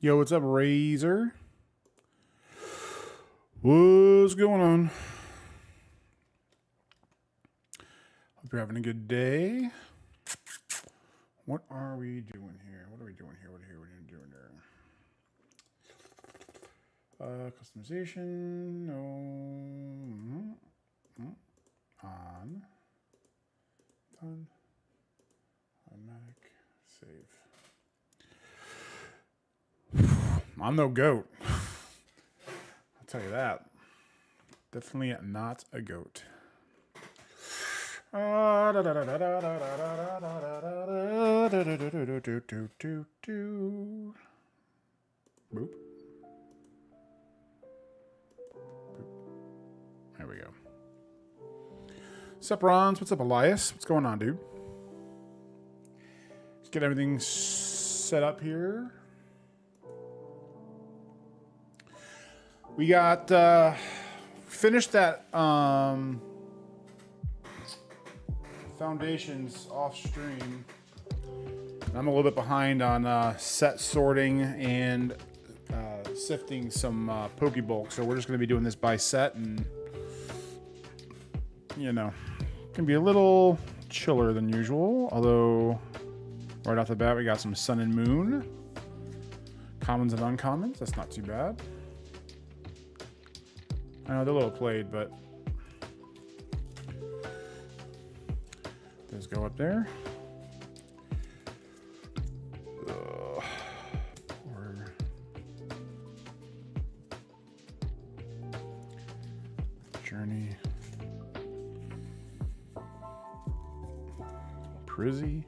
Yo, what's up, Razor? What's going on? Hope you're having a good day. What are we doing here? What are we doing here? What are we doing here? Customization. No. On. Done. Automatic. Save. I'm no goat. I'll tell you that. Definitely not a goat. Boop. There we go. What's up, Rons? What's up, Elias? What's going on, dude? Let's get everything set up here. We got finished that foundations off stream. I'm a little bit behind on set sorting and sifting some Pokebulk, so we're just going to be doing this by set, and you know, it can be a little chiller than usual. Although right off the bat, we got some Sun and Moon, commons and uncommons. That's not too bad. I know they're a little played, but those go up there. Or Journey. Prizzy.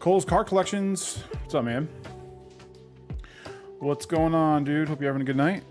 Cole's Card Collections. What's up, man? What's going on, dude? Hope you're having a good night.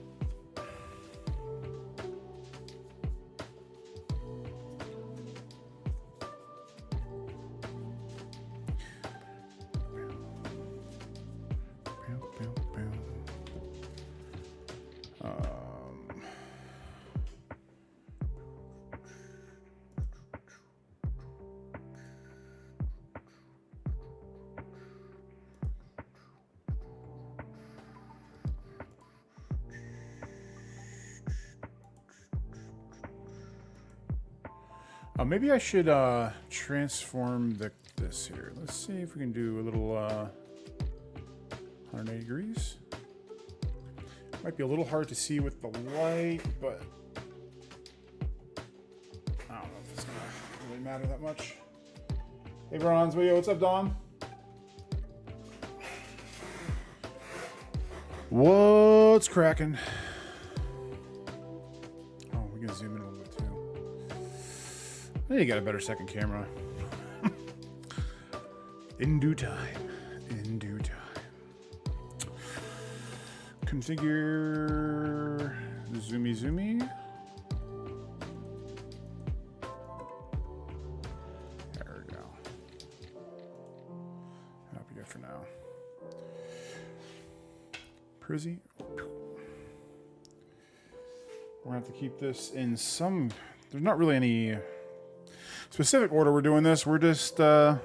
Maybe I should transform this here. Let's see if we can do a little 180 degrees. Might be a little hard to see with the light, but I don't know if it's gonna really matter that much. Hey, Bronze, what's up, Dom? What's cracking? Oh, we can zoom in a little bit too. You got a better second camera. In due time. In due time. Configure the zoomy. There we go. That'll be good for now. Prizzy. We're gonna have to keep this in some. There's not really any specific order we're doing this. We're just set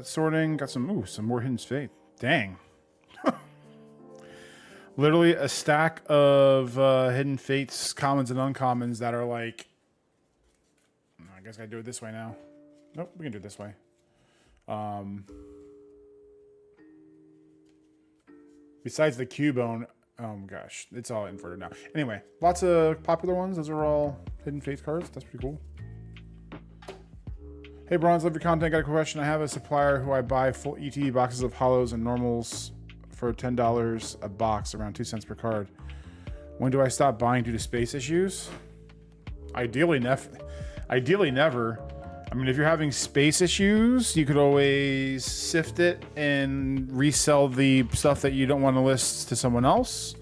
sorting. Got some more Hidden Faith. Dang. Literally a stack of Hidden Fates, commons and uncommons that are like, I guess I gotta do it this way now. Nope, we can do it this way. Besides the Cubone, oh my gosh, it's all inverted now. Anyway, lots of popular ones. Those are all Hidden Fates cards. That's pretty cool. Hey, Bronze, love your content. Got a question. I have a supplier who I buy full ETB boxes of holos and normals for $10 a box, around 2 cents per card. When do I stop buying due to space issues? Ideally, never. I mean, if you're having space issues, you could always sift it and resell the stuff that you don't want to list to someone else.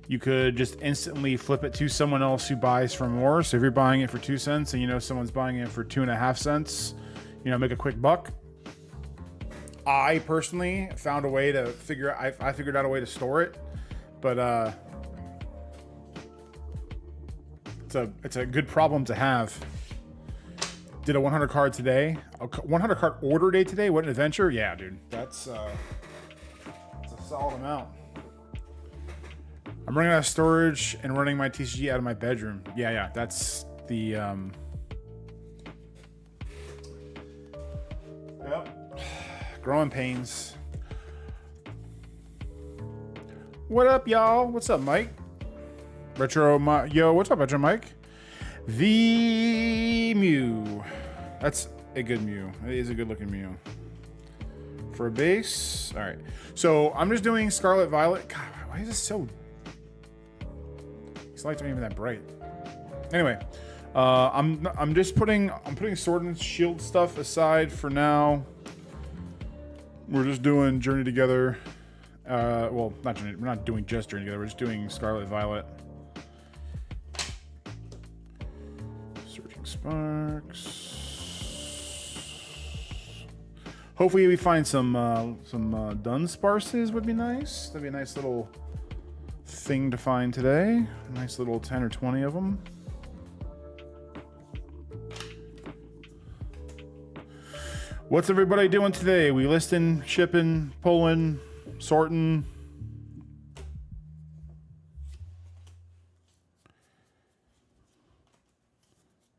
You could just instantly flip it to someone else who buys for more. So if you're buying it for 2 cents and you know someone's buying it for 2.5 cents, you know, make a quick buck. I personally found a way to I figured out a way to store it, but it's a good problem to have. Did a 100 card today. A 100 card order day today. What an adventure. Yeah, dude. That's a solid amount. I'm running out of storage and running my TCG out of my bedroom. Yeah. That's the... Yep. Growing pains. What up, y'all? What's up, Mike? Yo, what's up, Retro Mike? The Mew. That's a good Mew. It is a good looking Mew. For a base. All right. So I'm just doing Scarlet Violet. God, why is this so... These lights aren't even that bright. Anyway, I'm putting Sword and Shield stuff aside for now. We're just doing Journey Together. Well, not Journey. We're not doing just Journey Together. We're just doing Scarlet Violet. Surging Sparks. Hopefully we find some Dunsparces would be nice. That'd be a nice little thing to find today. A nice little 10 or 20 of them. What's everybody doing today? We listing, shipping, pulling, sorting.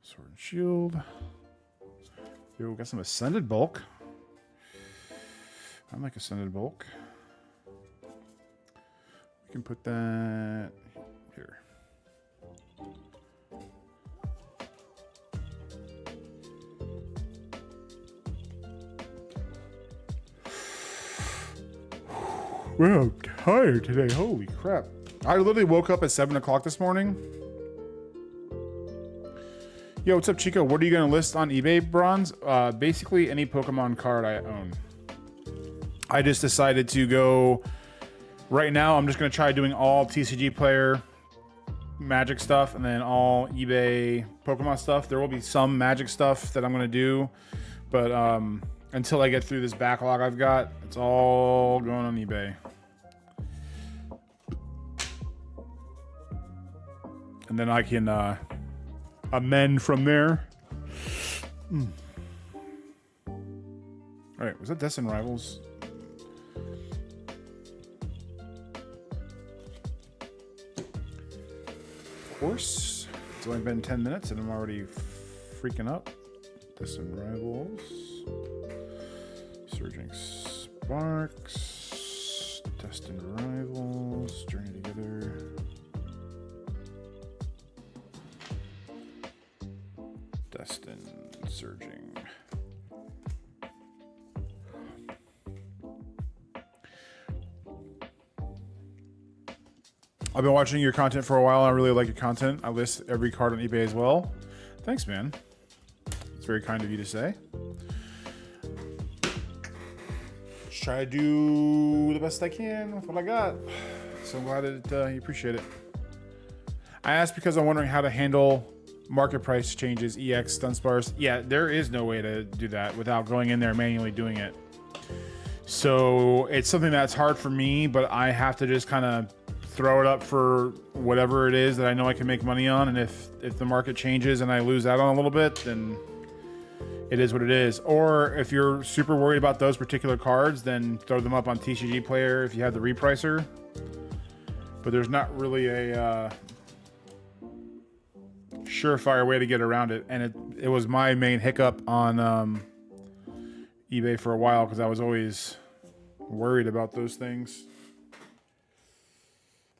Sword and Shield. Yo, we got some Ascended Bulk. I like Ascended Bulk. We can put that here. Well, I'm tired today. Holy crap. I literally woke up at 7 o'clock this morning. Yo, what's up, Chico? What are you going to list on eBay, Bronze? Basically, any Pokemon card I own. I just decided to go... Right now, I'm just going to try doing all TCG Player Magic stuff and then all eBay Pokemon stuff. There will be some Magic stuff that I'm going to do. But until I get through this backlog I've got, it's all going on eBay. And then I can amend from there. Alright, was that Destin Rivals? Of course. It's only been 10 minutes and I'm already freaking up. Destin Rivals. Surging Sparks. Destin Rivals. Journey Together. Destin Surging. I've been watching your content for a while. I really like your content. I list every card on eBay as well. Thanks, man. It's very kind of you to say. Just try to do the best I can with what I got. So glad that you appreciate it. I asked because I'm wondering how to handle market price changes, EX, Dunsparce. Yeah, there is no way to do that without going in there and manually doing it. So it's something that's hard for me, but I have to just kind of throw it up for whatever it is that I know I can make money on. And if the market changes and I lose out on a little bit, then it is what it is. Or if you're super worried about those particular cards, then throw them up on TCG Player if you have the repricer. But there's not really a surefire way to get around it. And it was my main hiccup on eBay for a while because I was always worried about those things.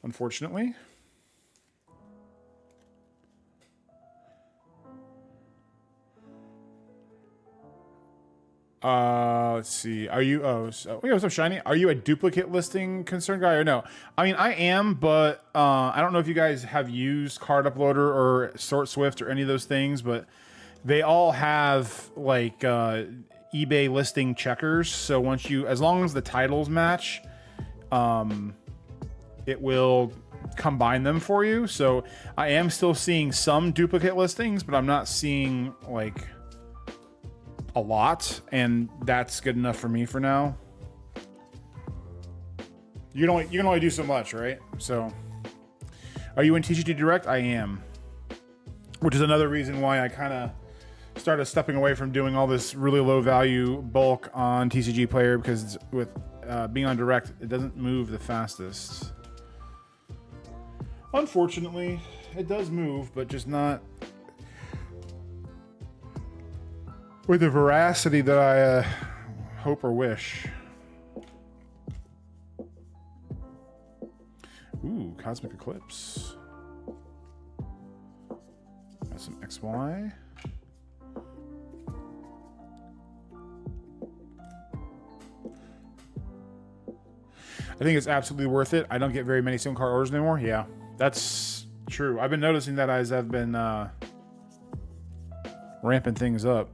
Unfortunately. Let's see. Are you? Oh, yeah. What's up, Shiny? Are you a duplicate listing concern guy or no? I mean, I am, but I don't know if you guys have used Card Uploader or Sort Swift or any of those things, but they all have like eBay listing checkers. So once you, as long as the titles match, it will combine them for you. So I am still seeing some duplicate listings, but I'm not seeing like a lot, and that's good enough for me for now. You can only do so much, right? So are you in TCG Direct? I am, which is another reason why I kind of started stepping away from doing all this really low value bulk on TCG Player because with being on direct, it doesn't move the fastest. Unfortunately, it does move, but just not with the veracity that I hope or wish. Ooh, Cosmic Eclipse. Got some XY. I think it's absolutely worth it. I don't get very many single card orders anymore. Yeah, that's true. I've been noticing that as I've been ramping things up.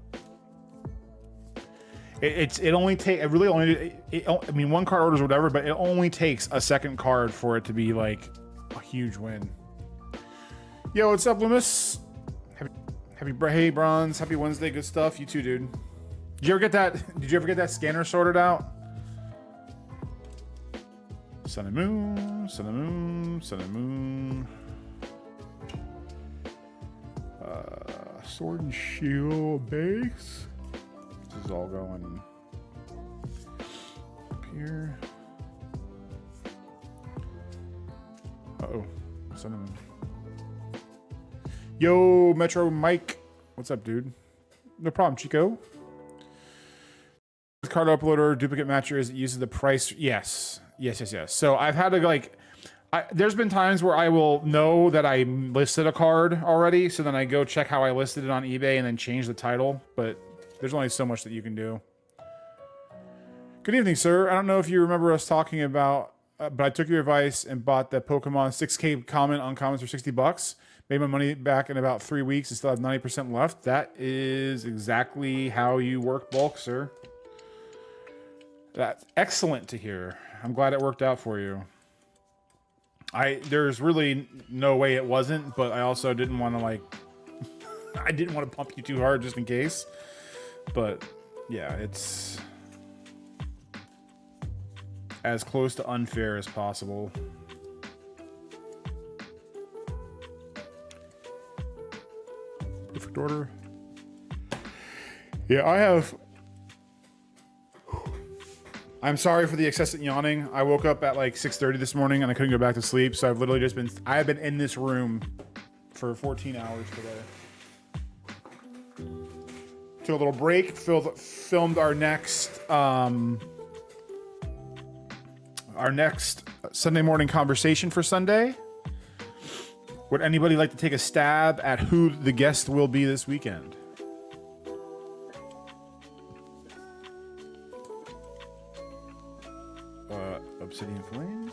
It only take it really only I mean, one card orders or whatever, but it only takes a second card for it to be like a huge win. Yo, what's up, Loomis? Hey, Bronze. Happy Wednesday. Good stuff. You too, dude. Did you ever get that? Did you ever get that scanner sorted out? Sun and Moon, Sun and Moon, Sun and Moon. Sword and Shield base. This is all going up here. Uh-oh. Sun and Moon. Yo, Metro Mike. What's up, dude? No problem, Chico. Card uploader, duplicate matchers, it uses the price. Yes. So I've had to like, there's been times where I will know that I listed a card already, so then I go check how I listed it on eBay and then change the title, but there's only so much that you can do. Good evening, sir. I don't know if you remember us talking about, but I took your advice and bought the Pokemon 6K common uncommons for $60. Made my money back in about 3 weeks and still have 90% left. That is exactly how you work bulk, sir. That's excellent to hear. I'm glad it worked out for you. There's really no way it wasn't, but I also didn't want to like, I didn't want to pump you too hard just in case. But yeah, it's as close to unfair as possible. Perfect order. Yeah, I have. I'm sorry for the excessive yawning. I woke up at like 6:30 this morning and I couldn't go back to sleep. So I've literally just been, I've been in this room for 14 hours today. Took a little break, filmed our next Sunday morning conversation for Sunday. Would anybody like to take a stab at who the guest will be this weekend? Obsidian Flames.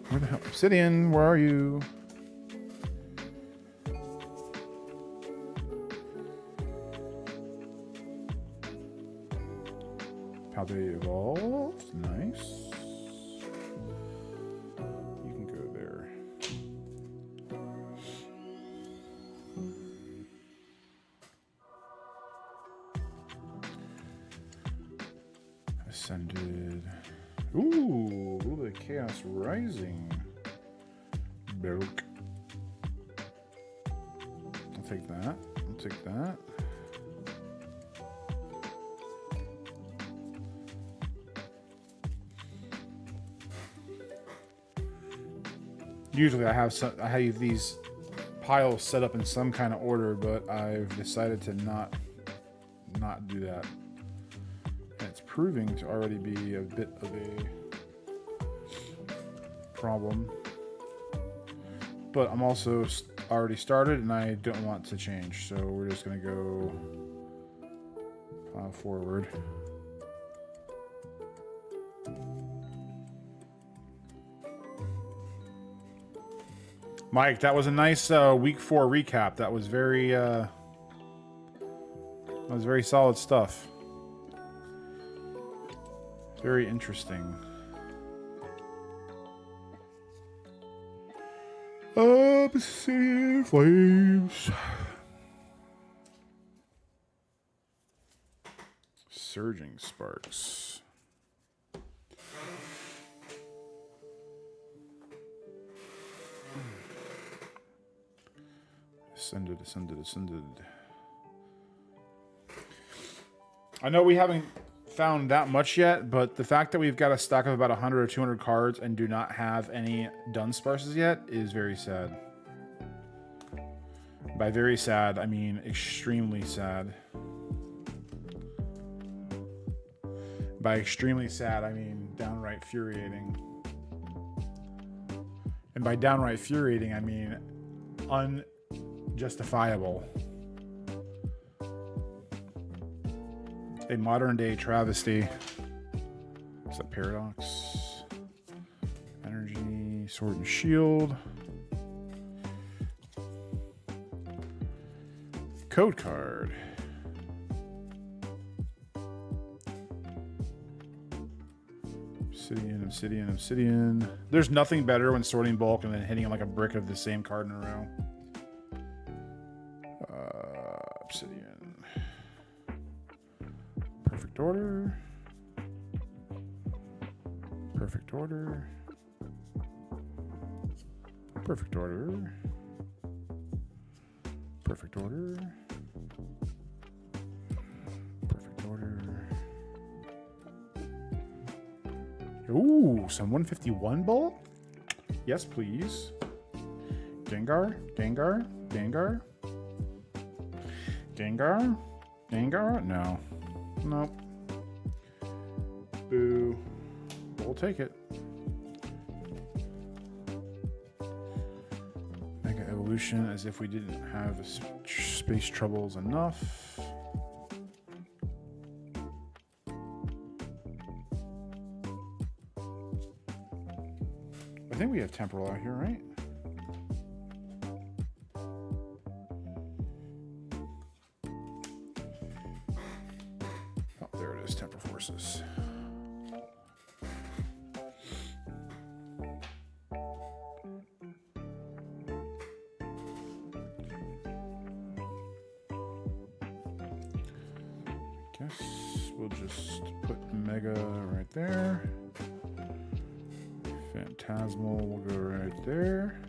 Where the hell? Obsidian, where are you? How they evolved. Nice. You can go there. Ascended. Ooh, the Chaos Rising. Broke. I'll take that. I'll take that. Usually I have these piles set up in some kind of order, but I've decided to not do that. And it's proving to already be a bit of a problem. But I'm also already started and I don't want to change, so we're just gonna go pile forward. Mike, that was a nice week 4 recap. That was very solid stuff. Very interesting. Obsidian Flames. Surging Sparks. Ascended. I know we haven't found that much yet, but the fact that we've got a stock of about 100 or 200 cards and do not have any Dunsparces yet is very sad. By very sad, I mean extremely sad. By extremely sad, I mean downright infuriating. And by downright infuriating, I mean unjustifiable. A modern day travesty. Is that Paradox? Energy, Sword and Shield. Code card. Obsidian. There's nothing better when sorting bulk and then hitting like a brick of the same card in a row. Obsidian. Perfect order. Perfect order. Perfect order. Perfect order. Perfect order. Ooh, some 151 bulk? Yes, please. Gengar. No. Nope. Boo. We'll take it. Mega Evolution, as if we didn't have space troubles enough. I think we have Temporal out here, right? Oh, there it is, Temporal Forces. Guess we'll just put Mega right there. Phantasmal will go right there.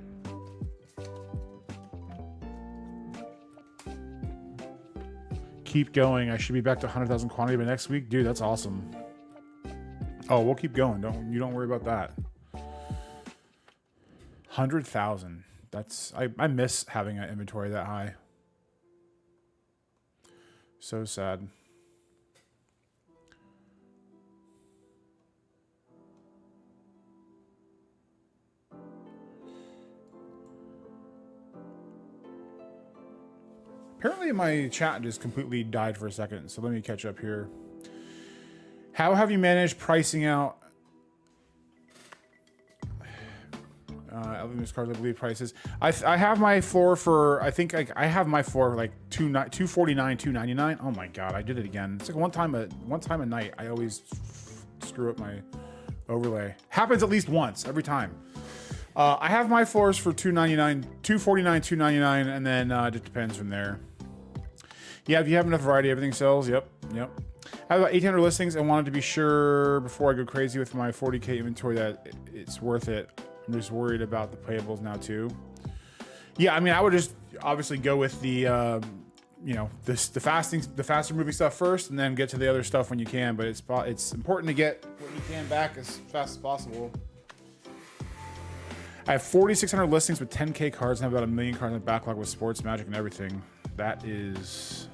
Keep going. I should be back to 100,000 quantity by next week. Dude, that's awesome. Oh, we'll keep going. You don't worry about that. 100,000. That's I miss having an inventory that high. So sad. Apparently my chat just completely died for a second, so let me catch up here. How have you managed pricing out Elvis cards, I believe prices? I have my floor for, I think I have my floor for like $249, $299. Oh my god, I did it again. It's like one time a night. I always screw up my overlay. Happens at least once every time. I have my floors for $249, $299, and then it just depends from there. Yeah, if you have enough variety, everything sells. Yep. I have about 800 listings. I wanted to be sure before I go crazy with my 40K inventory that it's worth it. I'm just worried about the payables now too. Yeah, I mean, I would just obviously go with the, the faster moving stuff first, and then get to the other stuff when you can. But it's important to get what you can back as fast as possible. I have 4,600 listings with 10K cards and have about 1 million cards in the backlog with sports, magic, and everything. That is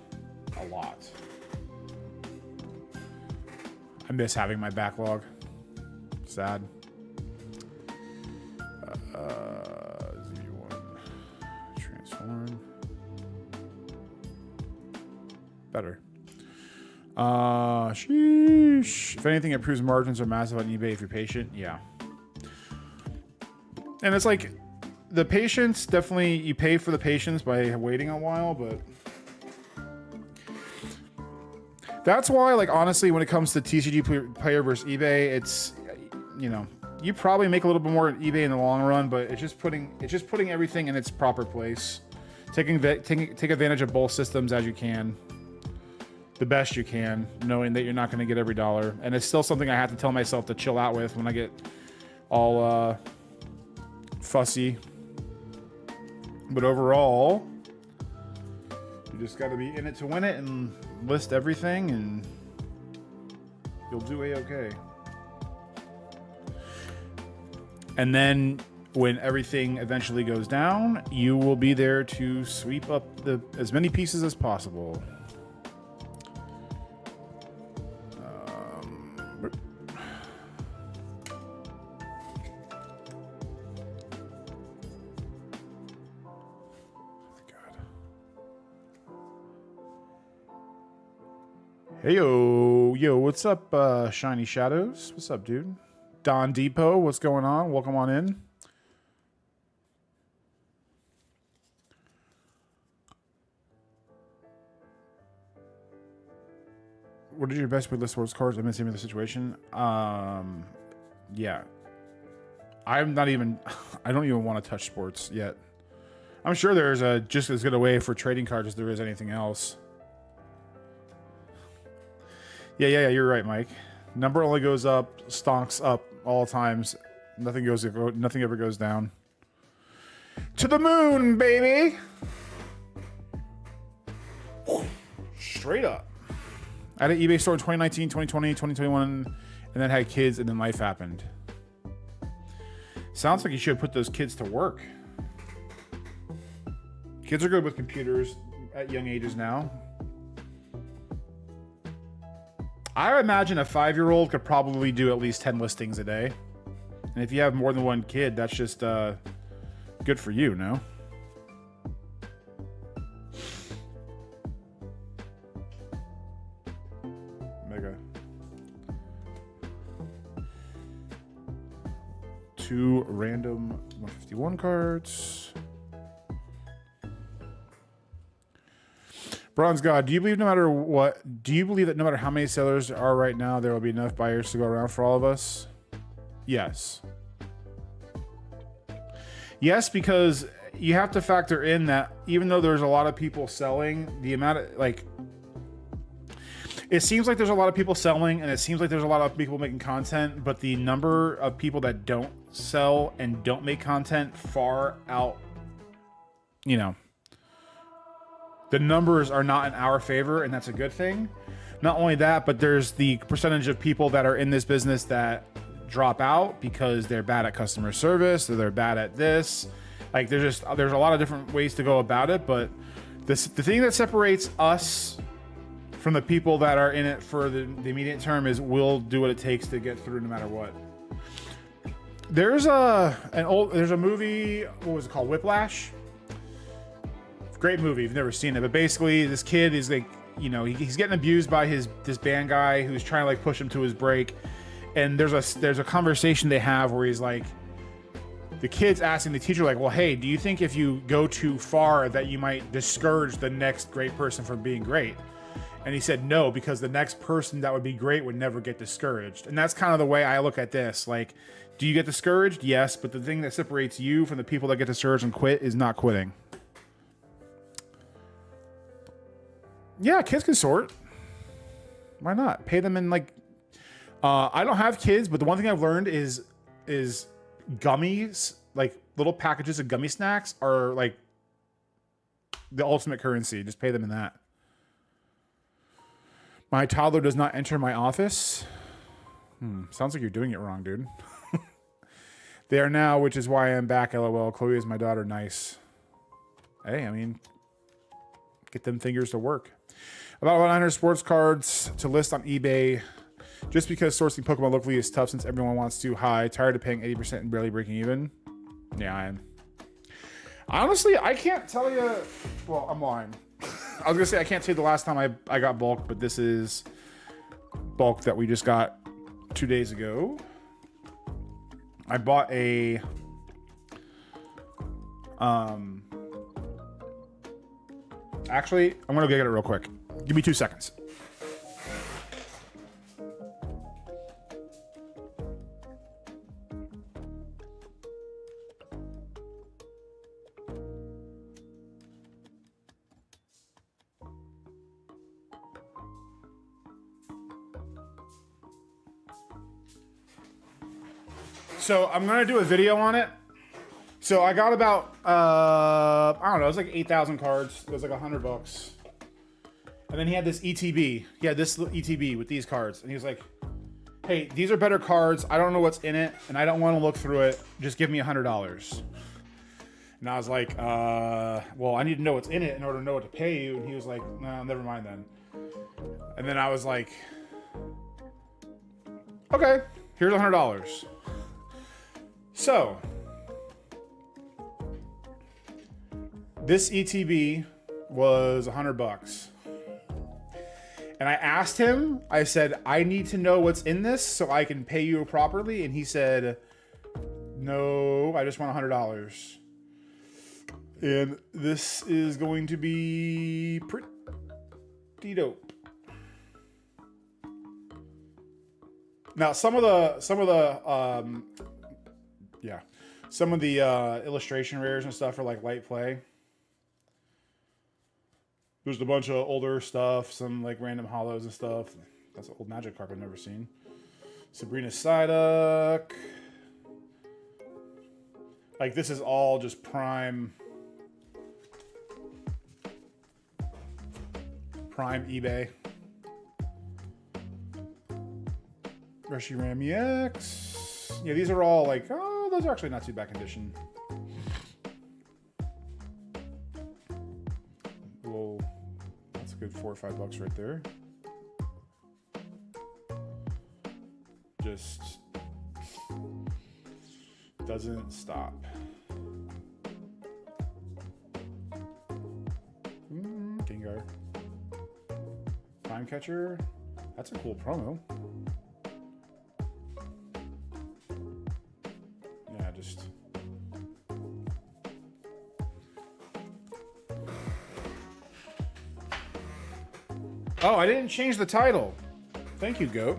a lot. I miss having my backlog. Sad. Z1. Transform. Better. Sheesh. If anything, it improves margins are massive on eBay if you're patient. Yeah. And it's like the patience, definitely you pay for the patience by waiting a while, but that's why, like, honestly, when it comes to TCG player versus eBay, it's, you probably make a little bit more at eBay in the long run, but it's just putting everything in its proper place. Take advantage of both systems as you can, the best you can, knowing that you're not going to get every dollar. And it's still something I have to tell myself to chill out with when I get all fussy. But overall, just got to be in it to win it and list everything, and you'll do a-okay. And then when everything eventually goes down, you will be there to sweep up as many pieces as possible. Hey, yo, what's up, Shiny Shadows? What's up, dude? Don Depot, what's going on? Welcome on in. What is your best way to list sports cards? I'm missing the situation. Yeah. I'm not even, I don't even want to touch sports yet. I'm sure there's a just as good a way for trading cards as there is anything else. Yeah, you're right, Mike. Number only goes up, stonks up all times. Nothing ever goes down. To the moon, baby! Straight up. I had an eBay store in 2019, 2020, 2021, and then had kids, and then life happened. Sounds like you should put those kids to work. Kids are good with computers at young ages now. I imagine a 5-year-old could probably do at least 10 listings a day. And if you have more than one kid, that's just good for you, no? Mega. 2 random 151 cards. Bronze God, do you believe that no matter how many sellers there are right now, there will be enough buyers to go around for all of us? Yes. Yes, because you have to factor in that even though there's a lot of people selling, the amount of, like, it seems like there's a lot of people selling and it seems like there's a lot of people making content, but the number of people that don't sell and don't make content far out, you know, the numbers are not in our favor, and that's a good thing. Not only that, but there's the percentage of people that are in this business that drop out because they're bad at customer service, or they're bad at this. Like, there's a lot of different ways to go about it, but the thing that separates us from the people that are in it for the immediate term is we'll do what it takes to get through no matter what. There's a movie, what was it called? Whiplash. Great movie. You've never seen it, but basically this kid is like, you know, he's getting abused by this band guy who's trying to like push him to his break. And there's a conversation they have where he's like, the kid's asking the teacher like, well, hey, do you think if you go too far that you might discourage the next great person from being great? And he said no, because the next person that would be great would never get discouraged. And that's kind of the way I look at this. Like, do you get discouraged? Yes, but the thing that separates you from the people that get discouraged and quit is not quitting. Yeah, kids can sort. Why not? Pay them in, like, I don't have kids, but the one thing I've learned is gummies, like little packages of gummy snacks are like the ultimate currency. Just pay them in that. My toddler does not enter my office. Sounds like you're doing it wrong, dude. They are now, which is why I'm back, LOL. Chloe is my daughter. Nice. Hey, I mean, get them fingers to work. About 100 sports cards to list on eBay. Just because sourcing Pokemon locally is tough since everyone wants too high. Tired of paying 80% and barely breaking even. Yeah, I am. Honestly, I can't tell you. Well, I'm lying. I was gonna say I can't say the last time I got bulk, but this is bulk that we just got 2 days ago. I bought a actually, I'm gonna go get it real quick. Give me 2 seconds. So I'm gonna do a video on it. So I got about I don't know, it was like 8,000 cards. It was like $100. And then he had this ETB. He had this ETB with these cards. And he was like, hey, these are better cards. I don't know what's in it, and I don't want to look through it. Just give me $100. And I was like, well, I need to know what's in it in order to know what to pay you. And he was like, no, never mind then. And then I was like, okay, here's $100. So, this ETB was $100. And I asked him, I said, I need to know what's in this so I can pay you properly. And he said, no, I just want $100. And this is going to be pretty dope. Now, some of the illustration rares and stuff are like light play. There's a bunch of older stuff, some like random hollows and stuff. That's an old Magic card I've never seen. Sabrina Psyduck. Like this is all just prime eBay. Reshiram EX. Yeah, these are all like, oh, those are actually not too bad condition. Well, that's a good $4 or $5 right there. Just doesn't stop. Gengar. Time Catcher. That's a cool promo. Yeah, just... Oh, I didn't change the title. Thank you, Goat.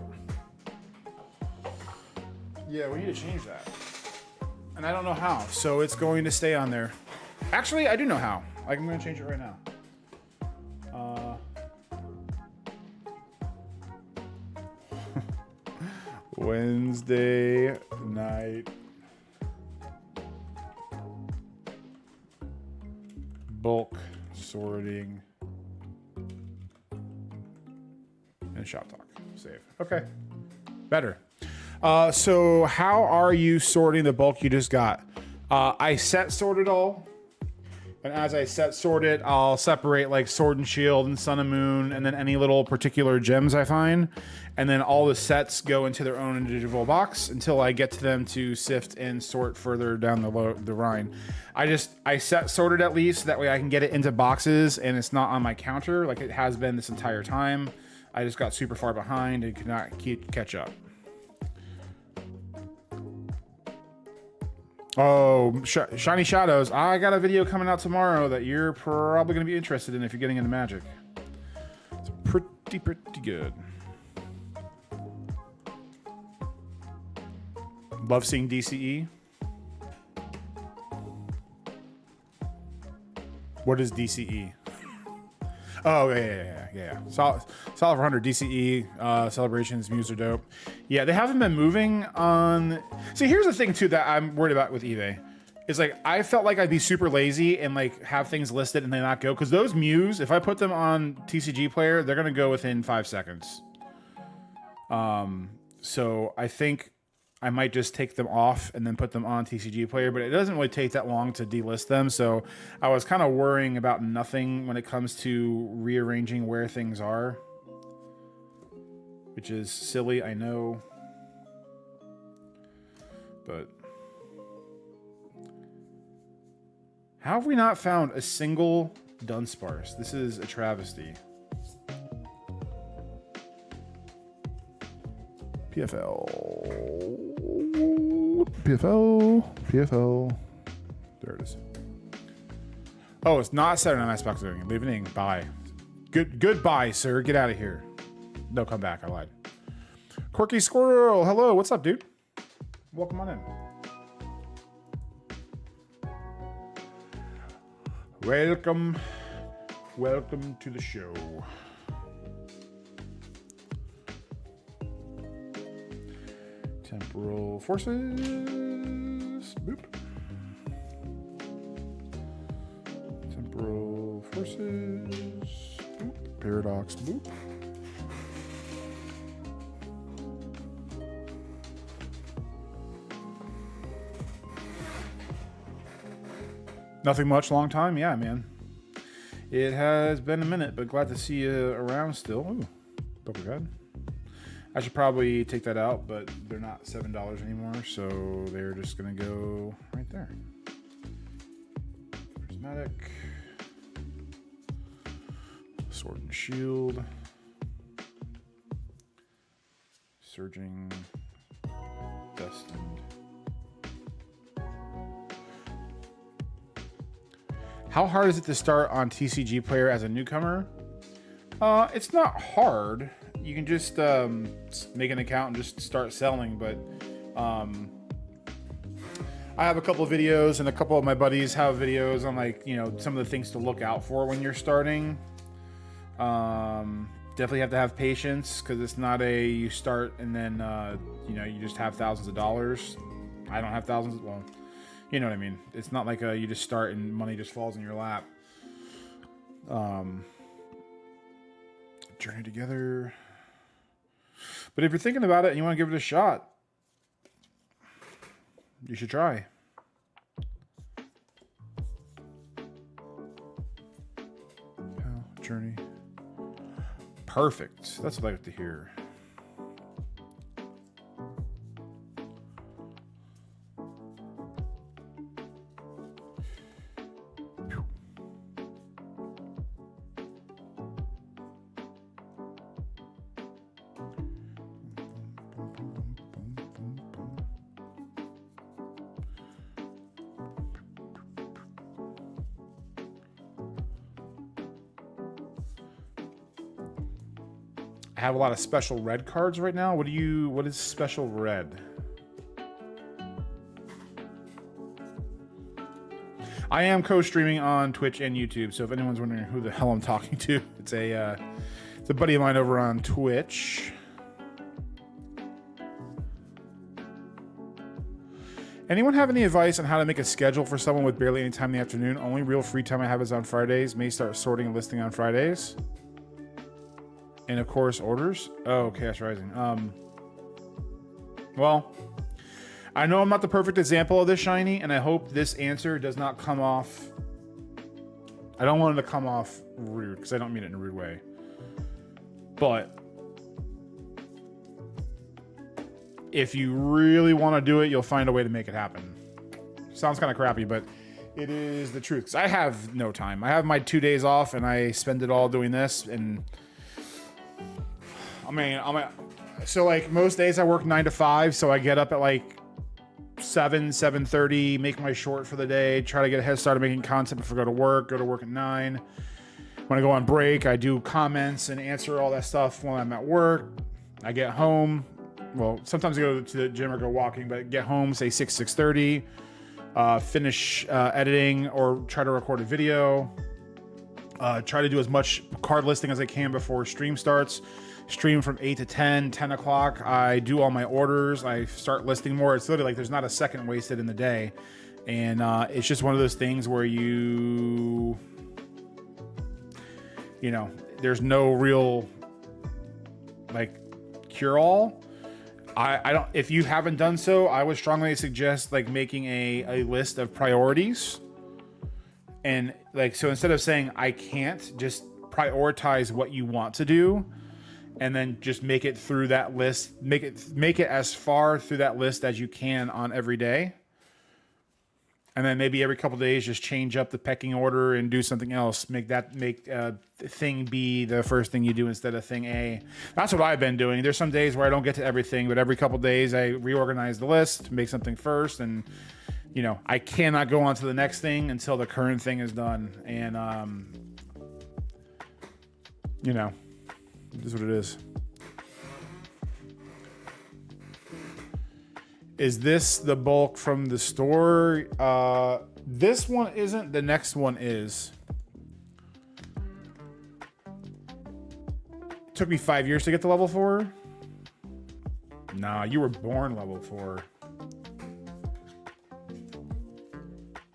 Yeah, we need to change that. And I don't know how, so it's going to stay on there. Actually, I do know how. I'm going to change it right now. Wednesday night bulk sorting and shop talk. Save. Okay. Better. So how are you sorting the bulk you just got? I set sorted all. And as I set sort it, I'll separate like Sword and Shield and Sun and Moon and then any little particular gems I find. And then all the sets go into their own individual box until I get to them to sift and sort further down the line. I set sorted at least, that way I can get it into boxes and it's not on my counter like it has been this entire time. I just got super far behind and could not catch up. Oh, Shiny Shadows. I got a video coming out tomorrow that you're probably going to be interested in if you're getting into Magic. It's pretty good. Love seeing DCE. What is DCE? Oh, yeah. Solid for 100 DCE, Celebrations, Muse are dope. Yeah, they haven't been moving on... See, here's the thing, too, that I'm worried about with eBay. Is like, I felt like I'd be super lazy and like have things listed and they not go. Because those Muse, if I put them on TCG Player, they're going to go within 5 seconds. So I think I might just take them off and then put them on TCG Player, but it doesn't really take that long to delist them. So I was kind of worrying about nothing when it comes to rearranging where things are, which is silly, I know. But how have we not found a single Dunsparce? This is a travesty. PFL. There it is. Oh, it's not Saturday Night Xbox doing it. Leaving. Bye. Goodbye, sir. Get out of here. No, come back. I lied. Quirky Squirrel. Hello. What's up, dude? Welcome on in. Welcome to the show. Temporal Forces. Boop. Temporal Forces. Boop. Paradox. Boop. Nothing much, long time. Yeah, man. It has been a minute, but glad to see you around still. Ooh, Book of God. I should probably take that out, but they're not $7 anymore, so they're just gonna go right there. Prismatic. Sword and Shield. Surging. Destined. How hard is it to start on TCG Player as a newcomer? It's not hard. You can just make an account and just start selling, but I have a couple of videos, and a couple of my buddies have videos on, like, you know, some of the things to look out for when you're starting. Definitely have to have patience, because it's not a you start and then you know, you just have thousands of dollars. I don't have thousands. Well, you know what I mean. It's not like you just start and money just falls in your lap. Journey Together. But if you're thinking about it and you want to give it a shot, you should try. Journey. Perfect. That's what I like to hear. I have a lot of special red cards right now. What is special red? I am co-streaming on Twitch and YouTube, so if anyone's wondering who the hell I'm talking to, it's a buddy of mine over on Twitch. Anyone have any advice on how to make a schedule for someone with barely any time in the afternoon? Only real free time I have is on Fridays. May start sorting and listing on Fridays. And of course, orders. Oh, Chaos Rising. Well, I know I'm not the perfect example of this, Shiny, and I hope this answer does not come off. I don't want it to come off rude, because I don't mean it in a rude way. But if you really want to do it, you'll find a way to make it happen. Sounds kind of crappy, but it is the truth. 'Cause I have no time. I have my 2 days off, and I spend it all doing this, and so like most days I work 9 to 5, so I get up at like 7:30, make my short for the day, try to get a head start of making content before I go to work at 9. When I go on break, I do comments and answer all that stuff while I'm at work. I get home, well, sometimes I go to the gym or go walking, but get home, say 6:30, finish editing or try to record a video, try to do as much card listing as I can before stream starts. Stream from 8 to 10 o'clock. I do all my orders. I start listing more. It's literally like there's not a second wasted in the day. And it's just one of those things where you know, there's no real like cure all. I don't, if you haven't done so, I would strongly suggest like making a list of priorities. And like, so instead of saying I can't, just prioritize what you want to do. And then just make it through that list. Make it as far through that list as you can on every day. And then maybe every couple of days, just change up the pecking order and do something else. Make thing B the first thing you do instead of thing A. That's what I've been doing. There's some days where I don't get to everything, but every couple of days I reorganize the list, make something first, and you know, I cannot go on to the next thing until the current thing is done. And you know, it is what it is. Is this the bulk from the store? This one isn't. The next one is. It took me 5 years to get to level 4. Nah, you were born level 4.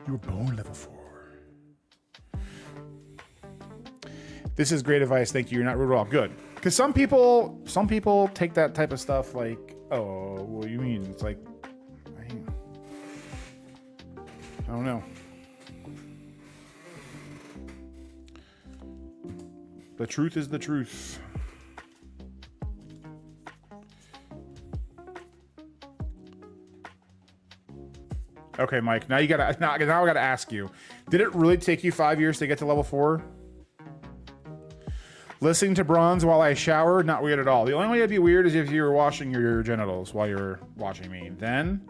You were born level 4. This is great advice. Thank you. You're not rude at all. Good. Because some people take that type of stuff like, oh, what do you mean? It's like, I don't know. The truth is the truth. Okay, Mike. Now I gotta ask you. Did it really take you 5 years to get to level 4? Listening to bronze while I shower, not weird at all. The only way it'd be weird is if you were washing your genitals while you're watching me. Then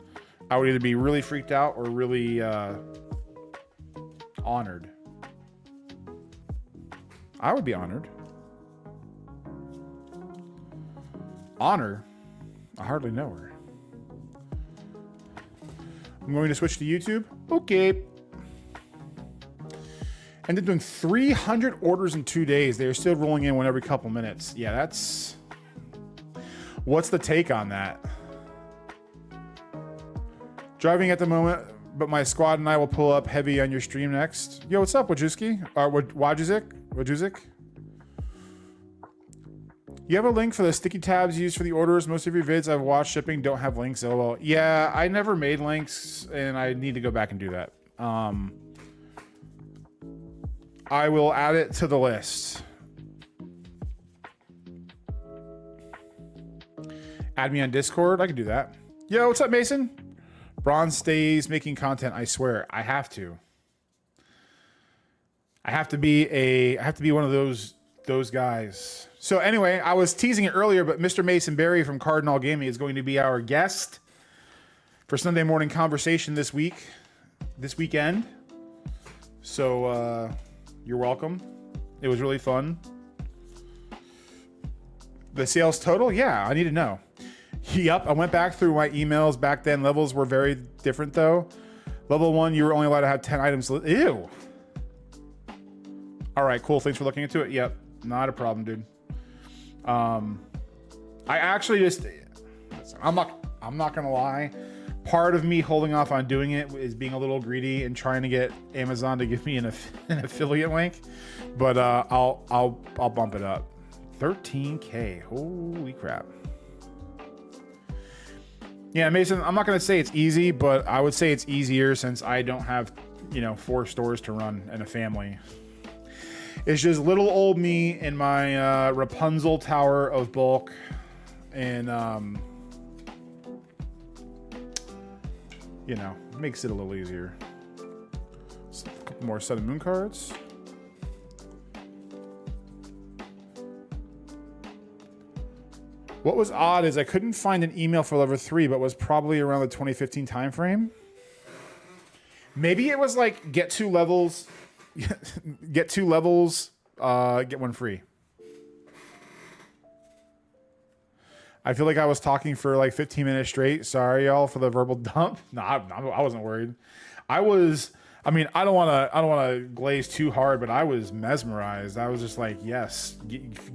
I would either be really freaked out or really honored. I would be honored. Honor? I hardly know her. I'm going to switch to YouTube. Okay. And they're doing 300 orders in 2 days. They're still rolling in one every couple minutes. Yeah, that's... What's the take on that? Driving at the moment, but my squad and I will pull up heavy on your stream next. Yo, what's up, Wojcicki? Wojcicki? You have a link for the sticky tabs used for the orders. Most of your vids I've watched shipping don't have links. LOL. Yeah, I never made links, and I need to go back and do that. I will add it to the list. Add me on Discord. I can do that. Yo, what's up, Mason? Bronze stays making content. I swear, I have to. I have to be one of those guys. So anyway, I was teasing it earlier, but Mr. Mason Berry from Cardinal Gaming is going to be our guest for Sunday Morning Conversation this weekend. So you're welcome. It was really fun. The sales total? Yeah, I need to know. Yep, I went back through my emails. Back then, levels were very different, though. Level 1, you were only allowed to have 10 items. Ew. All right, cool. Thanks for looking into it. Yep, not a problem, dude. I actually just... I'm not gonna lie. Part of me holding off on doing it is being a little greedy and trying to get Amazon to give me an affiliate link. But I'll bump it up. 13K. Holy crap. Yeah, Mason, I'm not going to say it's easy, but I would say it's easier since I don't have, 4 stores to run and a family. It's just little old me in my Rapunzel tower of bulk. And, makes it a little easier. So, a couple more Sun and Moon cards. What was odd is I couldn't find an email for level 3, but was probably around the 2015 timeframe. Maybe it was like get 2 levels, get 2 levels, get 1 free. I feel like I was talking for like 15 minutes straight. Sorry, y'all, for the verbal dump. No, I wasn't worried. I don't want to glaze too hard, but I was mesmerized. I was just like, yes,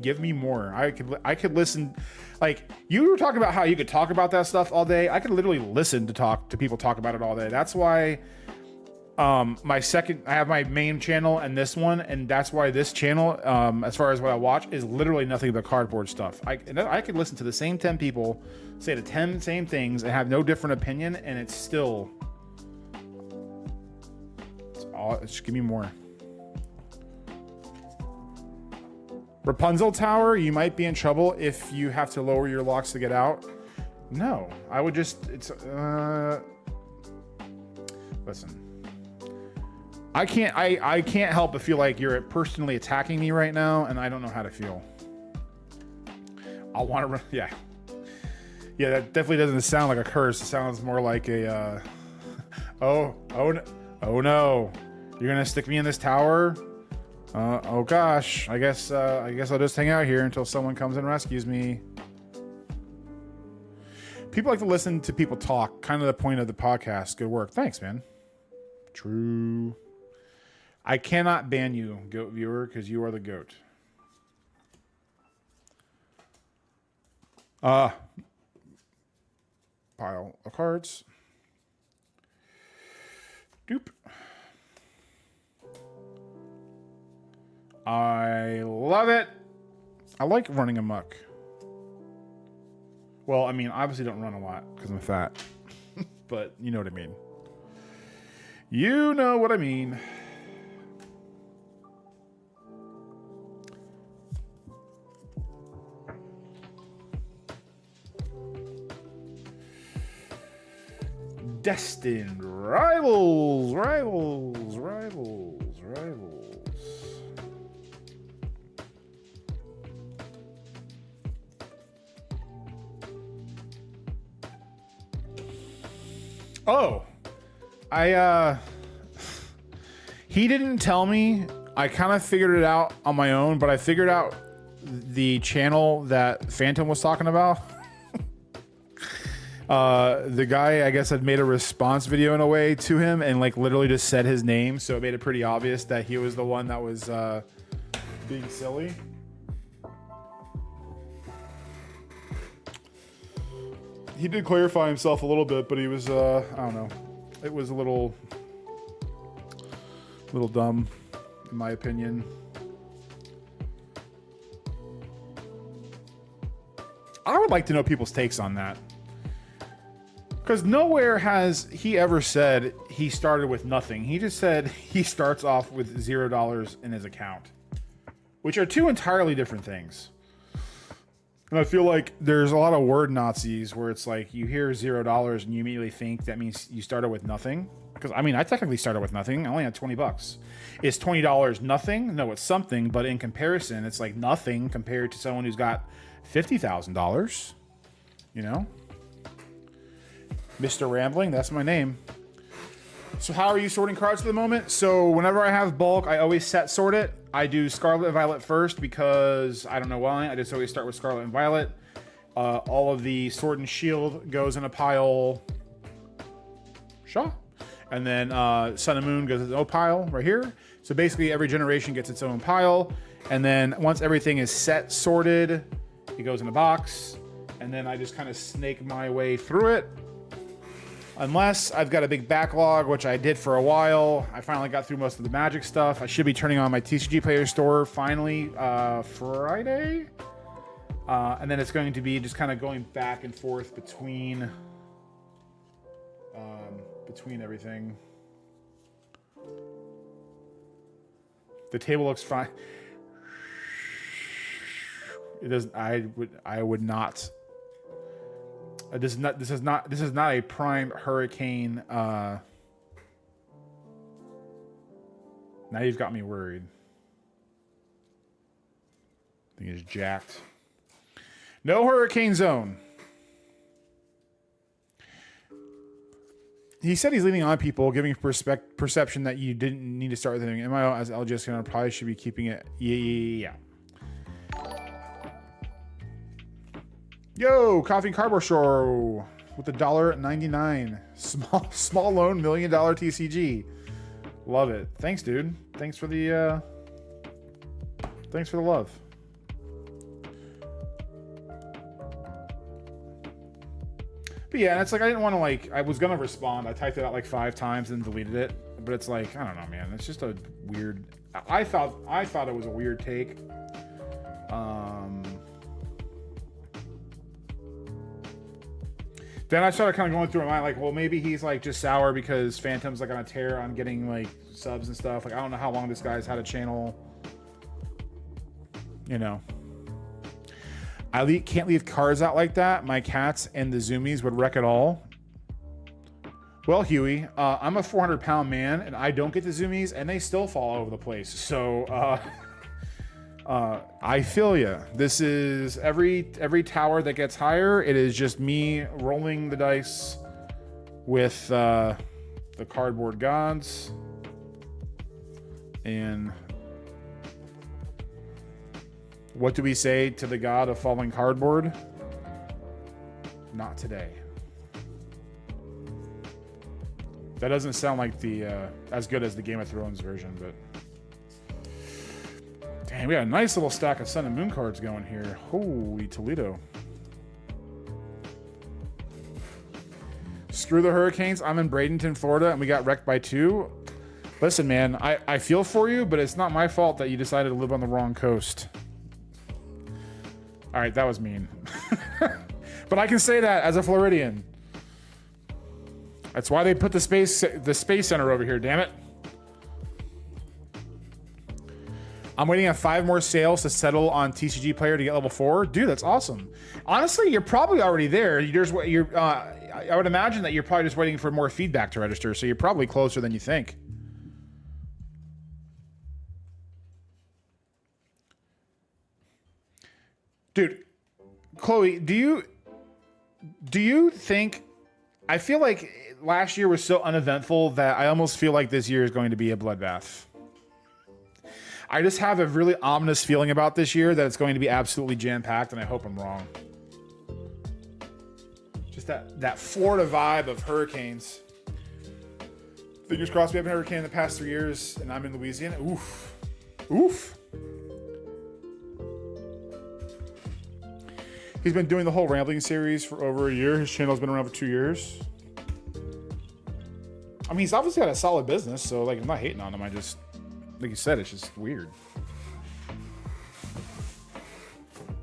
give me more. I could listen. Like, you were talking about how you could talk about that stuff all day. I could literally listen to people talk about it all day. That's why I have my main channel and this one, and that's why this channel, as far as what I watch, is literally nothing but cardboard stuff. I could listen to the same 10 people say the 10 same things and have no different opinion, and it's still... Just give me more. Rapunzel Tower, you might be in trouble if you have to lower your locks to get out. No, I would just... Listen. I can't help but feel like you're personally attacking me right now, and I don't know how to feel. I want to... Yeah. Yeah, that definitely doesn't sound like a curse. It sounds more like a... Oh no. You're gonna stick me in this tower? Oh gosh. I guess I'll just hang out here until someone comes and rescues me. People like to listen to people talk. Kind of the point of the podcast. Good work. Thanks, man. True. I cannot ban you, goat viewer, because you are the goat. Pile of cards. Doop. I love it. I like running amok. Well, I mean, obviously don't run a lot because I'm fat. But you know what I mean. You know what I mean. Destined rivals. Oh, he didn't tell me. I kind of figured it out on my own, but I figured out the channel that Phantom was talking about. The guy, I guess, had made a response video in a way to him and like literally just said his name. So it made it pretty obvious that he was the one that was being silly. He did clarify himself a little bit, but he was, I don't know. It was a little dumb, in my opinion. I would like to know people's takes on that. Because nowhere has he ever said he started with nothing. He just said he starts off with $0 in his account, which are two entirely different things. And I feel like there's a lot of word Nazis where it's like you hear $0 and you immediately think that means you started with nothing. Because I mean, I technically started with nothing. I only had $20. Is $20 nothing? No, it's something. But in comparison, it's like nothing compared to someone who's got $50,000. You know? Mr. Rambling, that's my name. So how are you sorting cards at the moment? So whenever I have bulk, I always set sort it. I do Scarlet and Violet first because I don't know why. I just always start with Scarlet and Violet. All of the Sword and Shield goes in a pile. Shaw. And then Sun and Moon goes in its own pile right here. So basically every generation gets its own pile. And then once everything is set, sorted, it goes in a box. And then I just kind of snake my way through it. Unless I've got a big backlog, which I did for a while. I finally got through most of the Magic stuff. I should be turning on my TCG Player Store finally Friday. And then it's going to be just kind of going back and forth between everything. The table looks fine. It doesn't. I would not. This is not a prime hurricane. Now you've got me worried. Thing is jacked. No hurricane zone. He said he's leaning on people, giving perception that you didn't need to start with anything. MIO as LGS gonna probably should be keeping it. Yeah. Yo, Coffee and Cardboard Show with $1.99. Small loan, $1 million TCG. Love it. Thanks, dude. Thanks for the love. But yeah, it's like I didn't want to I was gonna respond. I typed it out like 5 times and deleted it. But it's like, I don't know, man. It's just a weird. I thought it was a weird take. Then I started kind of going through my mind, like, well, maybe he's like just sour because Phantom's like on a tear on getting like subs and stuff. Like, I don't know how long this guy's had a channel. You know, I can't leave cards out like that. My cats and the zoomies would wreck it all. Well, Huey, I'm a 400-pound man and I don't get the zoomies and they still fall all over the place. So, I feel ya. This is every tower that gets higher. It is just me rolling the dice with the cardboard gods, and what do we say to the god of falling cardboard? Not today. That doesn't sound like the as good as the Game of Thrones version, but. Damn, we got a nice little stack of Sun and Moon cards going here. Holy Toledo. Screw the Hurricanes. I'm in Bradenton, Florida, and we got wrecked by 2. Listen, man, I feel for you, but it's not my fault that you decided to live on the wrong coast. All right, that was mean. But I can say that as a Floridian. That's why they put the space center over here, damn it. I'm waiting on 5 more sales to settle on TCG Player to get level 4. Dude, that's awesome. Honestly, you're probably already there. I would imagine that you're probably just waiting for more feedback to register, so you're probably closer than you think. Dude, Chloe, do you think... I feel like last year was so uneventful that I almost feel like this year is going to be a bloodbath. I just have a really ominous feeling about this year that it's going to be absolutely jam-packed, and I hope I'm wrong. Just that Florida vibe of hurricanes. Fingers crossed we haven't had a hurricane in the past 3 years, and I'm in Louisiana. Oof. Oof. He's been doing the whole Rambling series for over a year. His channel's been around for 2 years. I mean, he's obviously got a solid business, so like I'm not hating on him. I just, like you said, it's just weird.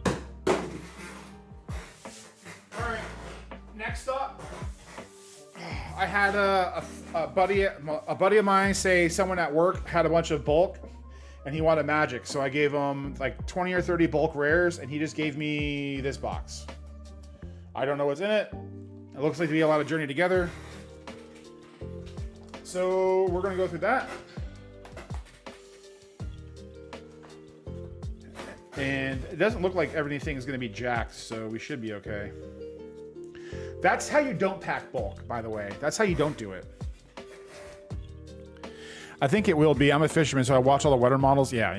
All right, next up, I had a buddy of mine say someone at work had a bunch of bulk. And he wanted magic, so I gave him like 20 or 30 bulk rares, and he just gave me this box. I don't know what's in it. It looks like to be a lot of Journey Together. So we're gonna go through that. And it doesn't look like everything is gonna be jacked, so we should be okay. That's how you don't pack bulk, by the way. That's how you don't do it. I think it will be. I'm a fisherman, so I watch all the weather models. Yeah.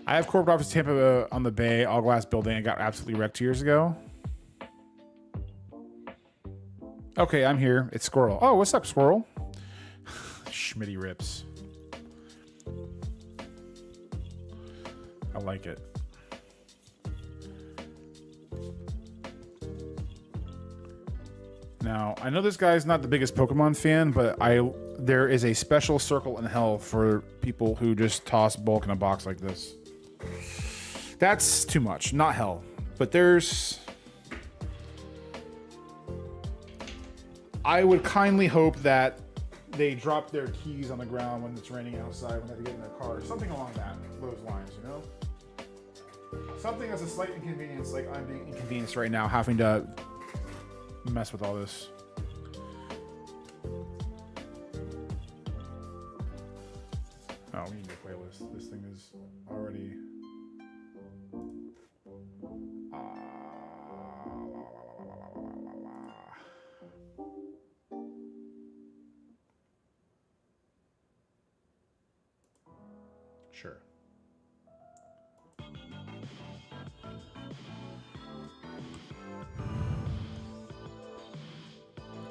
I have corporate office Tampa on the Bay, all glass building. I got absolutely wrecked 2 years ago. Okay, I'm here. It's Squirrel. Oh, what's up, Squirrel? Schmitty rips. I like it. Now, I know this guy's not the biggest Pokemon fan, but there is a special circle in hell for people who just toss bulk in a box like this. That's too much. Not hell. But there's... I would kindly hope that they drop their keys on the ground when it's raining outside, when they have to get in their car. Something along those lines, you know? Something that's a slight inconvenience, like I'm being inconvenienced right now, having to mess with all this. Oh, we need a playlist. This thing is already... Sure.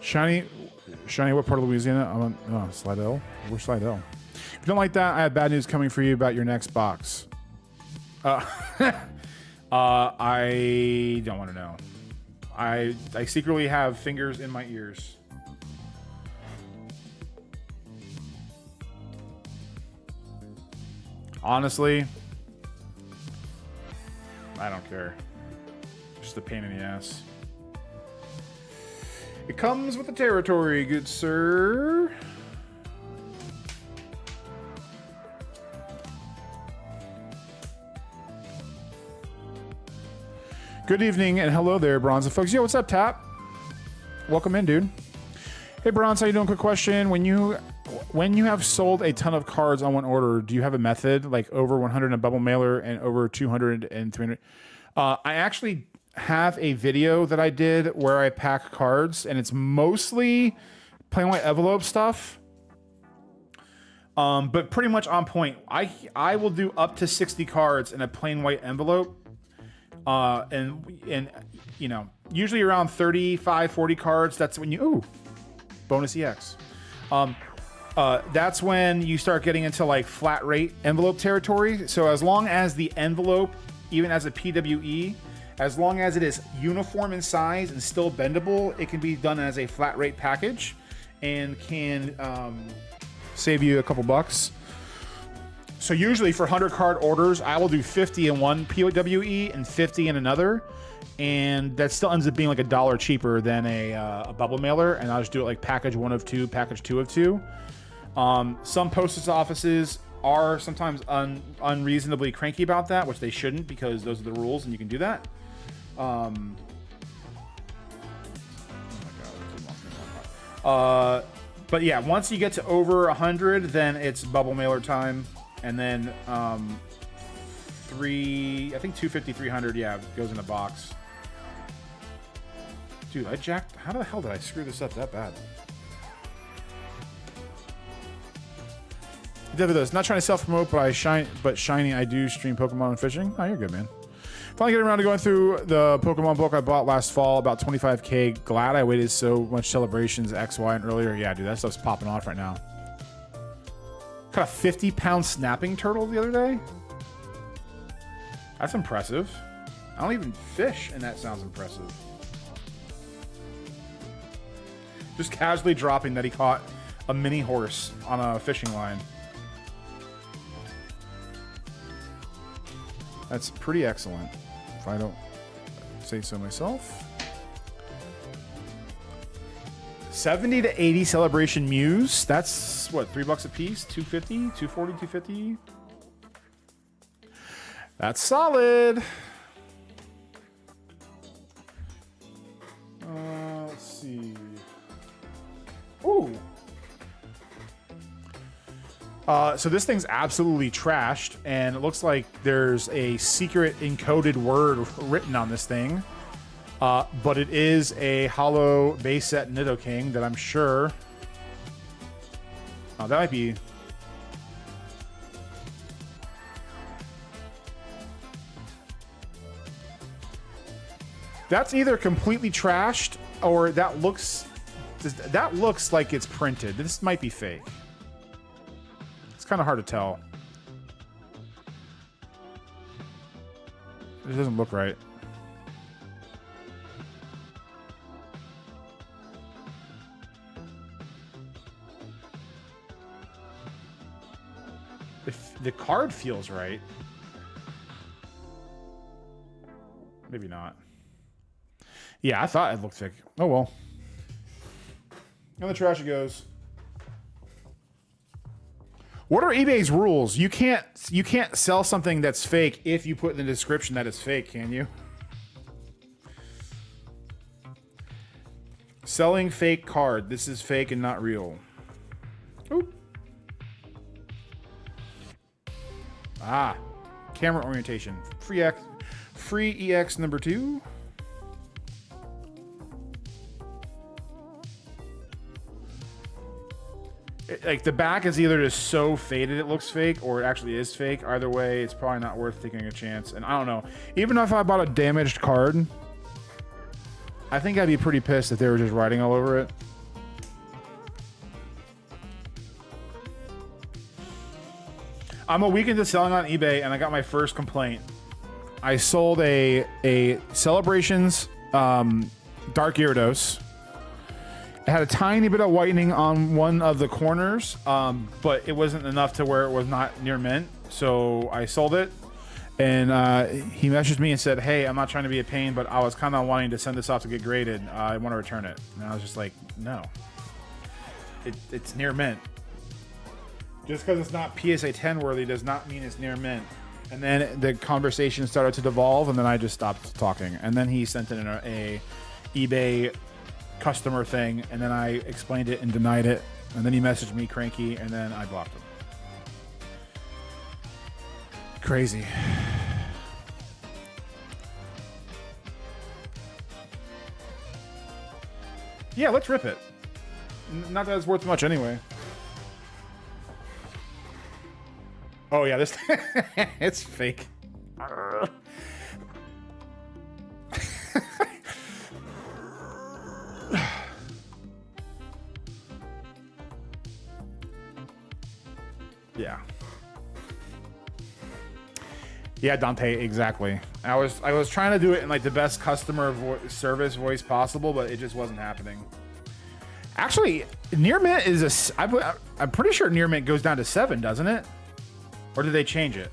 Shiny, what part of Louisiana? I'm on Slidell. Where's Slidell? If you don't like that, I have bad news coming for you about your next box. I don't want to know. I secretly have fingers in my ears. Honestly, I don't care. Just a pain in the ass. It comes with the territory, good sir. Good evening and hello there, Bronze and folks. Yo, what's up, Tap? Welcome in, dude. Hey, Bronze, how you doing? Quick question. When you have sold a ton of cards on one order, do you have a method like over 100 in a bubble mailer and over 200 and 300? I actually have a video that I did where I pack cards, and it's mostly plain white envelope stuff. But pretty much on point. I will do up to 60 cards in a plain white envelope. And you know, usually around 35, 40 cards. That's when you, bonus EX. That's when you start getting into like flat rate envelope territory. So as long as the envelope, even as a PWE, as long as it is uniform in size and still bendable, it can be done as a flat rate package. and can save you a couple bucks. So usually for 100 card orders, I will do 50 in one POWE and 50 in another. And that still ends up being like $1 cheaper than a bubble mailer. And I'll just do it like package 1 of 2, package 2 of 2. Some postage offices are sometimes unreasonably cranky about that, which they shouldn't, because those are the rules and you can do that. Oh my God. But yeah, once you get to over 100, then it's bubble mailer time. And then I think 250, 300, yeah, goes in a box. Dude, how the hell did I screw this up that bad? Definitely not trying to self-promote, but Shiny, I do stream Pokemon and fishing. Oh, you're good, man. Finally getting around to going through the Pokemon book I bought last fall, about 25K. Glad I waited so much. Celebrations, X, Y, and earlier. Yeah, dude, that stuff's popping off right now. Caught a 50-pound snapping turtle the other day. That's impressive. I don't even fish, and that sounds impressive. Just casually dropping that he caught a mini horse on a fishing line. That's pretty excellent, if I don't say so myself. 70 to 80 Celebration Muse. That's what, $3 a piece? 250, 240, 250. That's solid. Let's see. Ooh. So this thing's absolutely trashed, and it looks like there's a secret encoded word written on this thing. But it is a hollow base set Nidoking that I'm sure... Oh, that might be... That's either completely trashed, or that looks like it's printed. This might be fake. It's kind of hard to tell. It doesn't look right. If the card feels right. Maybe not. Yeah, I thought it looked fake. Oh well. In the trash it goes. What are eBay's rules? You can't sell something that's fake if you put in the description that it's fake, can you? Selling fake card. This is fake and not real. Oop. Ah. Camera orientation. Free EX number 2. Like, the back is either just so faded it looks fake, or it actually is fake. Either way, it's probably not worth taking a chance. And I don't know. Even if I bought a damaged card, I think I'd be pretty pissed if they were just writing all over it. I'm a week into selling on eBay, and I got my first complaint. I sold a Celebrations Dark Gyarados. It had a tiny bit of whitening on one of the corners, but it wasn't enough to where it was not near mint. So I sold it, and he messaged me and said, "Hey, I'm not trying to be a pain, but I was kind of wanting to send this off to get graded. I want to return it." And I was just like, "No, it's near mint. Just because it's not PSA 10 worthy does not mean it's near mint." And then the conversation started to devolve, and then I just stopped talking. And then he sent in a eBay customer thing, and then I explained it and denied it, and then he messaged me cranky, and then I blocked him. Crazy. Yeah, let's rip it. Not that it's worth much anyway. Oh yeah, this it's fake. Yeah. Yeah, Dante, exactly. I was trying to do it in like the best customer service voice possible, but it just wasn't happening. Actually, Near mint is I'm pretty sure near mint goes down to 7, doesn't it? Or did they change it?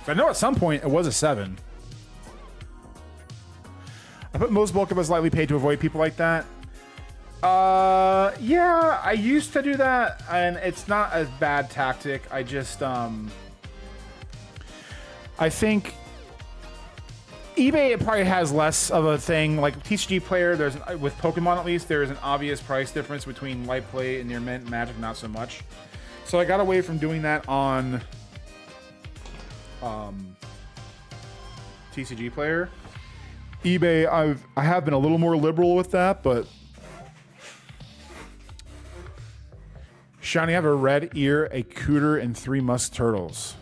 I know at some point it was a 7. I put most bulk up as lightly paid to avoid people like that. Yeah, I used to do that, and it's not a bad tactic. I just, I think eBay probably has less of a thing. Like TCG Player, with Pokemon at least, there is an obvious price difference between light play and near mint. Magic, not so much. So I got away from doing that on TCG Player. eBay, I have been a little more liberal with that, but Shiny, I have a red ear, a cooter, and 3 musk turtles.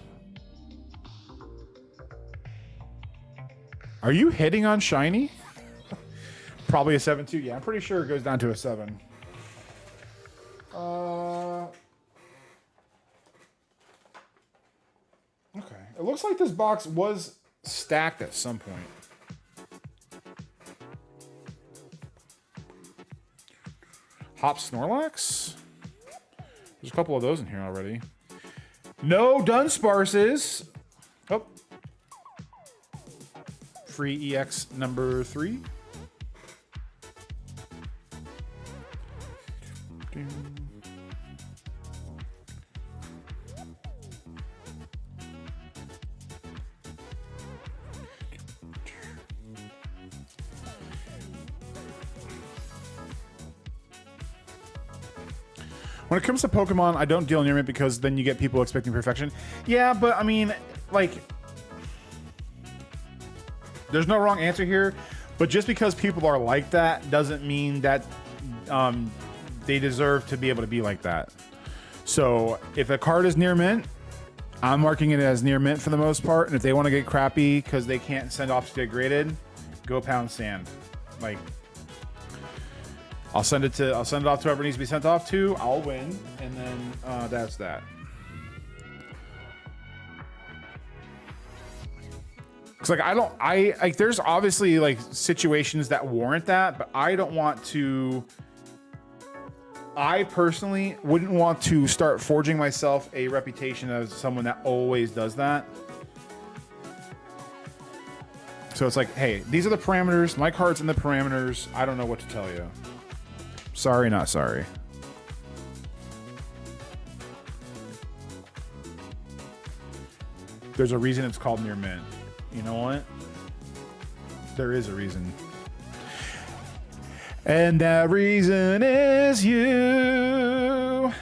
Are you hitting on Shiny? Probably a 7 too. Yeah, I'm pretty sure it goes down to a 7. Okay. It looks like this box was stacked at some point. Hop Snorlax? There's a couple of those in here already. No Dunsparces. Oh. Free EX number 3. When it comes to Pokemon, I don't deal near mint because then you get people expecting perfection. Yeah, but I mean, like, there's no wrong answer here. But just because people are like that doesn't mean that they deserve to be able to be like that. So if a card is near mint, I'm marking it as near mint for the most part. And if they want to get crappy because they can't send off to get graded, go pound sand. Like, I'll send it off to whoever it needs to be sent off to. I'll win, and then that's that. Cause like there's obviously like situations that warrant that, but I don't want to. I personally wouldn't want to start forging myself a reputation as someone that always does that. So it's like, hey, these are the parameters. My card's in the parameters. I don't know what to tell you. Sorry, not sorry. There's a reason it's called near mint. You know what? There is a reason. And that reason is you.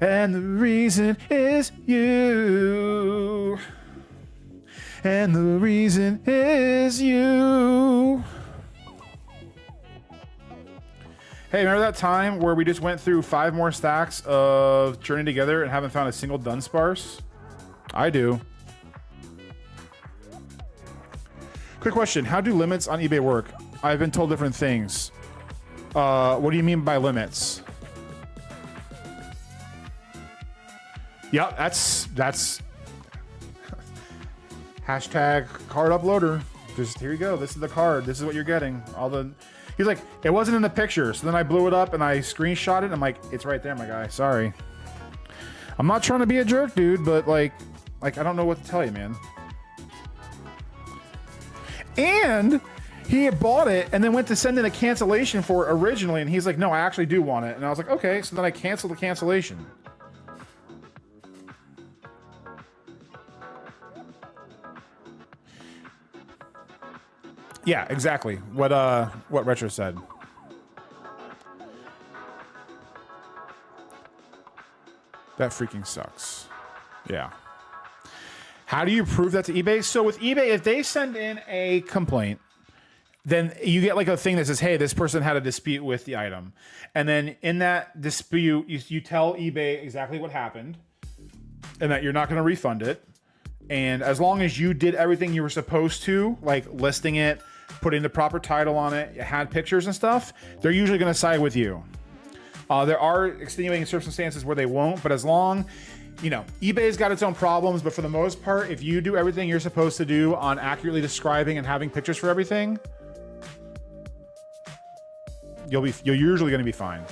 And the reason is you. And the reason is you. Hey, remember that time where we just went through 5 more stacks of Journey Together and haven't found a single Dunsparce? I do. Quick question. How do limits on eBay work? I've been told different things. What do you mean by limits? Yeah, that's hashtag card uploader. Just here you go. This is the card. This is what you're getting. He's like, it wasn't in the picture. So then I blew it up and I screenshot it. And I'm like, it's right there, my guy. Sorry. I'm not trying to be a jerk, dude, but like I don't know what to tell you, man. And he had bought it and then went to send in a cancellation for it originally. And he's like, no, I actually do want it. And I was like, okay. So then I canceled the cancellation. Yeah, exactly. What Retro said. That freaking sucks. Yeah. How do you prove that to eBay? So with eBay, if they send in a complaint, then you get like a thing that says, hey, this person had a dispute with the item. And then in that dispute, you tell eBay exactly what happened and that you're not going to refund it. And as long as you did everything you were supposed to, like listing it, putting the proper title on it, you had pictures and stuff, they're usually going to side with you. There are extenuating circumstances where they won't, but as long, eBay's got its own problems, but for the most part, if you do everything you're supposed to do on accurately describing and having pictures for everything, you're usually going to be fine.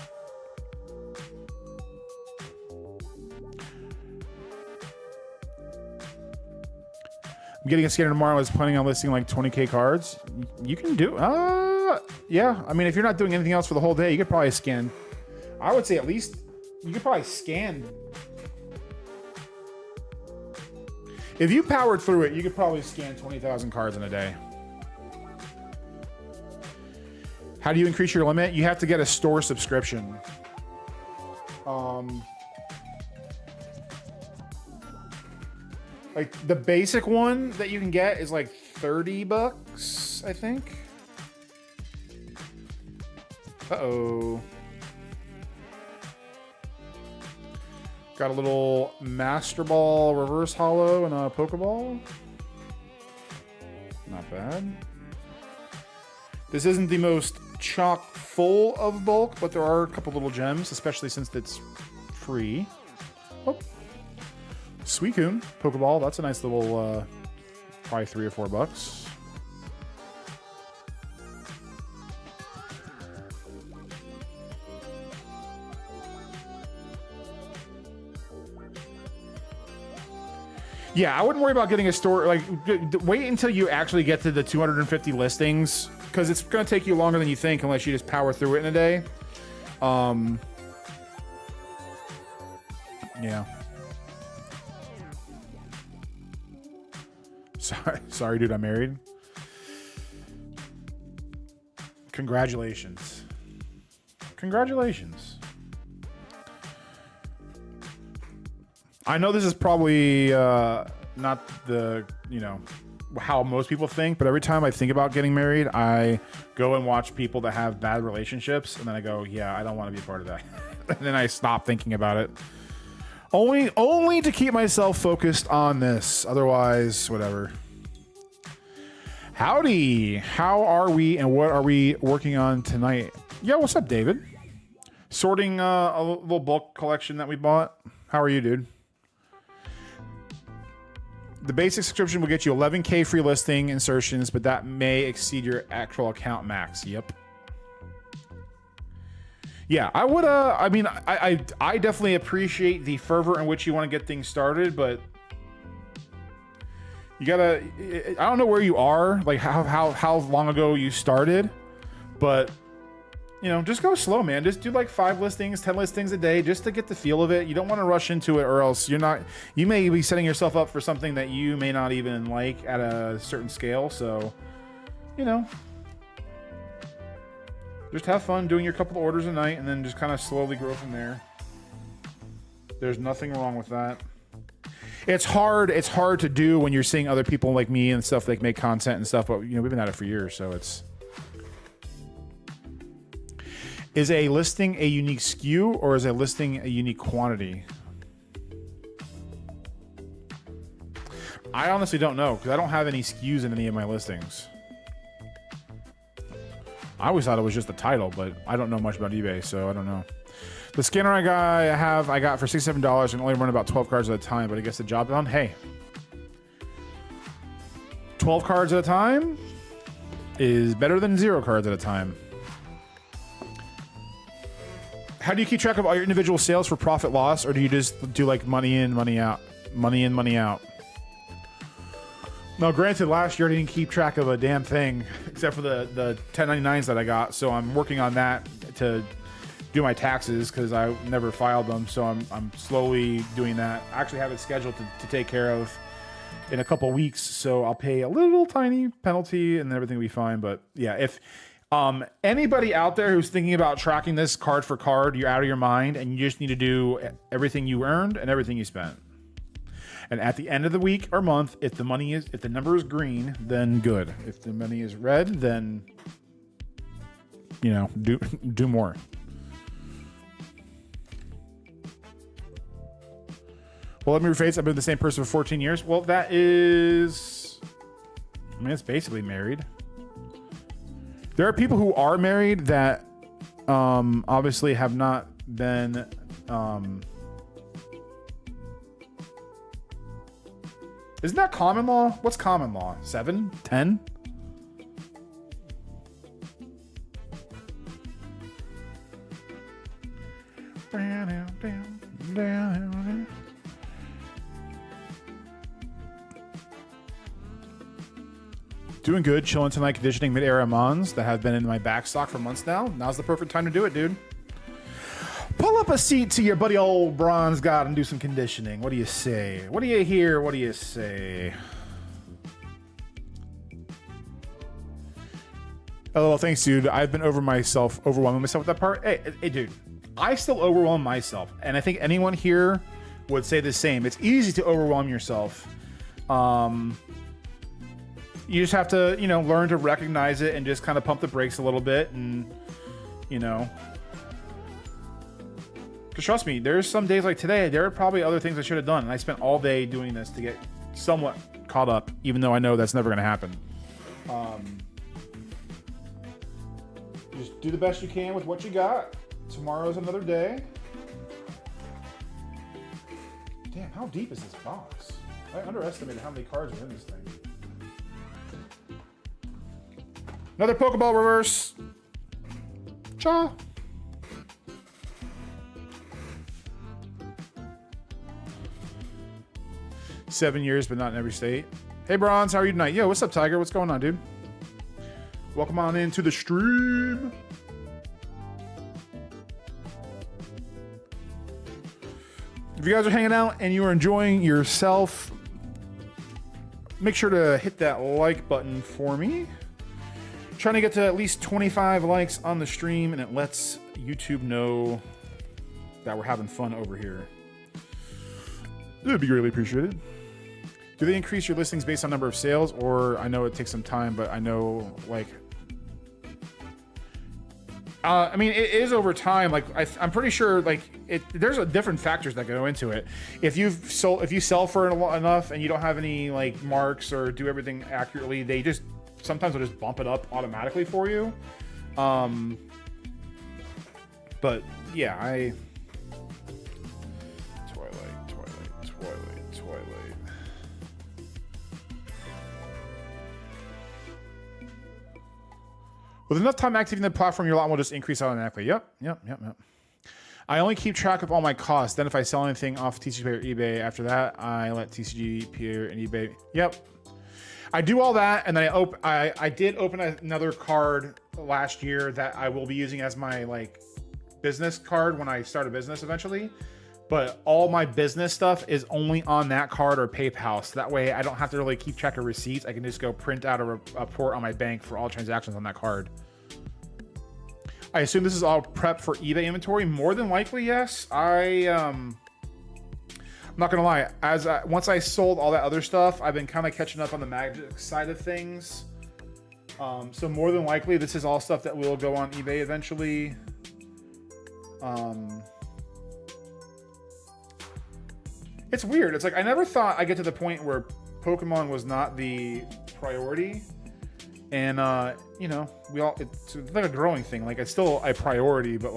I'm getting a scanner tomorrow. I was planning on listing like 20K cards. You can do, yeah. I mean, if you're not doing anything else for the whole day, you could probably scan. I would say at least you could probably scan. If you powered through it, you could probably scan 20,000 cards in a day. How do you increase your limit? You have to get a store subscription. Like the basic one that you can get is like $30, I think. Uh-oh. Got a little Master Ball reverse holo and a Pokeball. Not bad. This isn't the most chock full of bulk, but there are a couple little gems, especially since it's free. Oh. Suicune, Pokeball. That's a nice little, probably $3 or $4. Yeah, I wouldn't worry about getting a store. Like, wait until you actually get to the 250 listings, because it's going to take you longer than you think unless you just power through it in a day. Yeah. Sorry, dude, I'm married. Congratulations. Congratulations. I know this is probably not the, how most people think, but every time I think about getting married, I go and watch people that have bad relationships, and then I go, yeah, I don't want to be a part of that. And then I stop thinking about it. Only to keep myself focused on this. Otherwise, whatever. Howdy. How are we and what are we working on tonight? Yo, what's up, David? Sorting a little bulk collection that we bought. How are you, dude? The basic subscription will get you 11K free listing insertions, but that may exceed your actual account max. Yep. Yeah, I would, I mean, I definitely appreciate the fervor in which you want to get things started, but you gotta, I don't know where you are, like how long ago you started, but just go slow, man. Just do like 5 listings, 10 listings a day, just to get the feel of it. You don't want to rush into it, or else you may be setting yourself up for something that you may not even like at a certain scale. So, just have fun doing your couple of orders a night, and then just kind of slowly grow from there. There's nothing wrong with that. It's hard to do when you're seeing other people like me and stuff, like make content and stuff, but we've been at it for years, so it's. Is a listing a unique SKU, or is a listing a unique quantity? I honestly don't know, because I don't have any SKUs in any of my listings. I always thought it was just the title, but I don't know much about eBay, so I don't know. The scanner I got for $67 and only run about 12 cards at a time, but it gets the job done. Hey, 12 cards at a time is better than 0 cards at a time. How do you keep track of all your individual sales for profit loss, or do you just do like money in, money out, money in, money out? Now, granted, last year I didn't keep track of a damn thing except for the 1099s that I got, so I'm working on that to do my taxes because I never filed them. So I'm slowly doing that. I actually have it scheduled to take care of in a couple weeks, so I'll pay a little tiny penalty and everything will be fine. But yeah, if anybody out there who's thinking about tracking this card for card, you're out of your mind, and you just need to do everything you earned and everything you spent. And at the end of the week or month, if the number is green, then good. If the money is red, then do more. Well, let me rephrase. I've been the same person for 14 years. Well, it's basically married. There are people who are married that obviously have not been isn't that common law? What's common law? 7? 10? Doing good, chilling tonight, conditioning mid-era mons that have been in my back stock for months now. Now's the perfect time to do it, dude. Pull up a seat to your buddy old Bronze God and do some conditioning. What do you say? What do you hear? What do you say? Oh, thanks, dude. I've been overwhelming myself with that part. Hey, dude. I still overwhelm myself, and I think anyone here would say the same. It's easy to overwhelm yourself. You just have to, learn to recognize it and just kind of pump the brakes a little bit, and because trust me, there's some days like today, there are probably other things I should have done, and I spent all day doing this to get somewhat caught up, even though I know that's never going to happen. Just do the best you can with what you got. Tomorrow's another day. Damn, how deep is this box? I underestimated how many cards are in this thing. Another Pokeball reverse. Cha. Seven years, but not in every state. Hey, Bronze, how are you tonight? Yo, what's up, Tiger? What's going on, dude? Welcome on into the stream. If you guys are hanging out and you are enjoying yourself, make sure to hit that like button for me. Trying to get to at least 25 likes on the stream, and it lets YouTube know that we're having fun over here. It would be greatly appreciated. Do they increase your listings based on number of sales? Or I know it takes some time, but I know it is over time. I'm pretty sure there's different factors that go into it. If you sell for enough and you don't have any marks or do everything accurately, sometimes they'll just bump it up automatically for you. But yeah, Twilight. With enough time activating the platform, your lot will just increase automatically. Yep. I only keep track of all my costs. Then if I sell anything off TCG or eBay, after that, I let TCG appear in eBay. Yep. I do all that, and then I did open another card last year that I will be using as my business card when I start a business eventually. But all my business stuff is only on that card or PayPal, so that way I don't have to really keep track of receipts. I can just go print out a report on my bank for all transactions on that card. I assume this is all prep for eBay inventory. More than likely, yes. I'm not gonna lie. Once I sold all that other stuff, I've been kind of catching up on the Magic side of things. So more than likely, this is all stuff that will go on eBay eventually. It's weird. It's I never thought I'd get to the point where Pokemon was not the priority, and it's like a growing thing. It's still a priority, but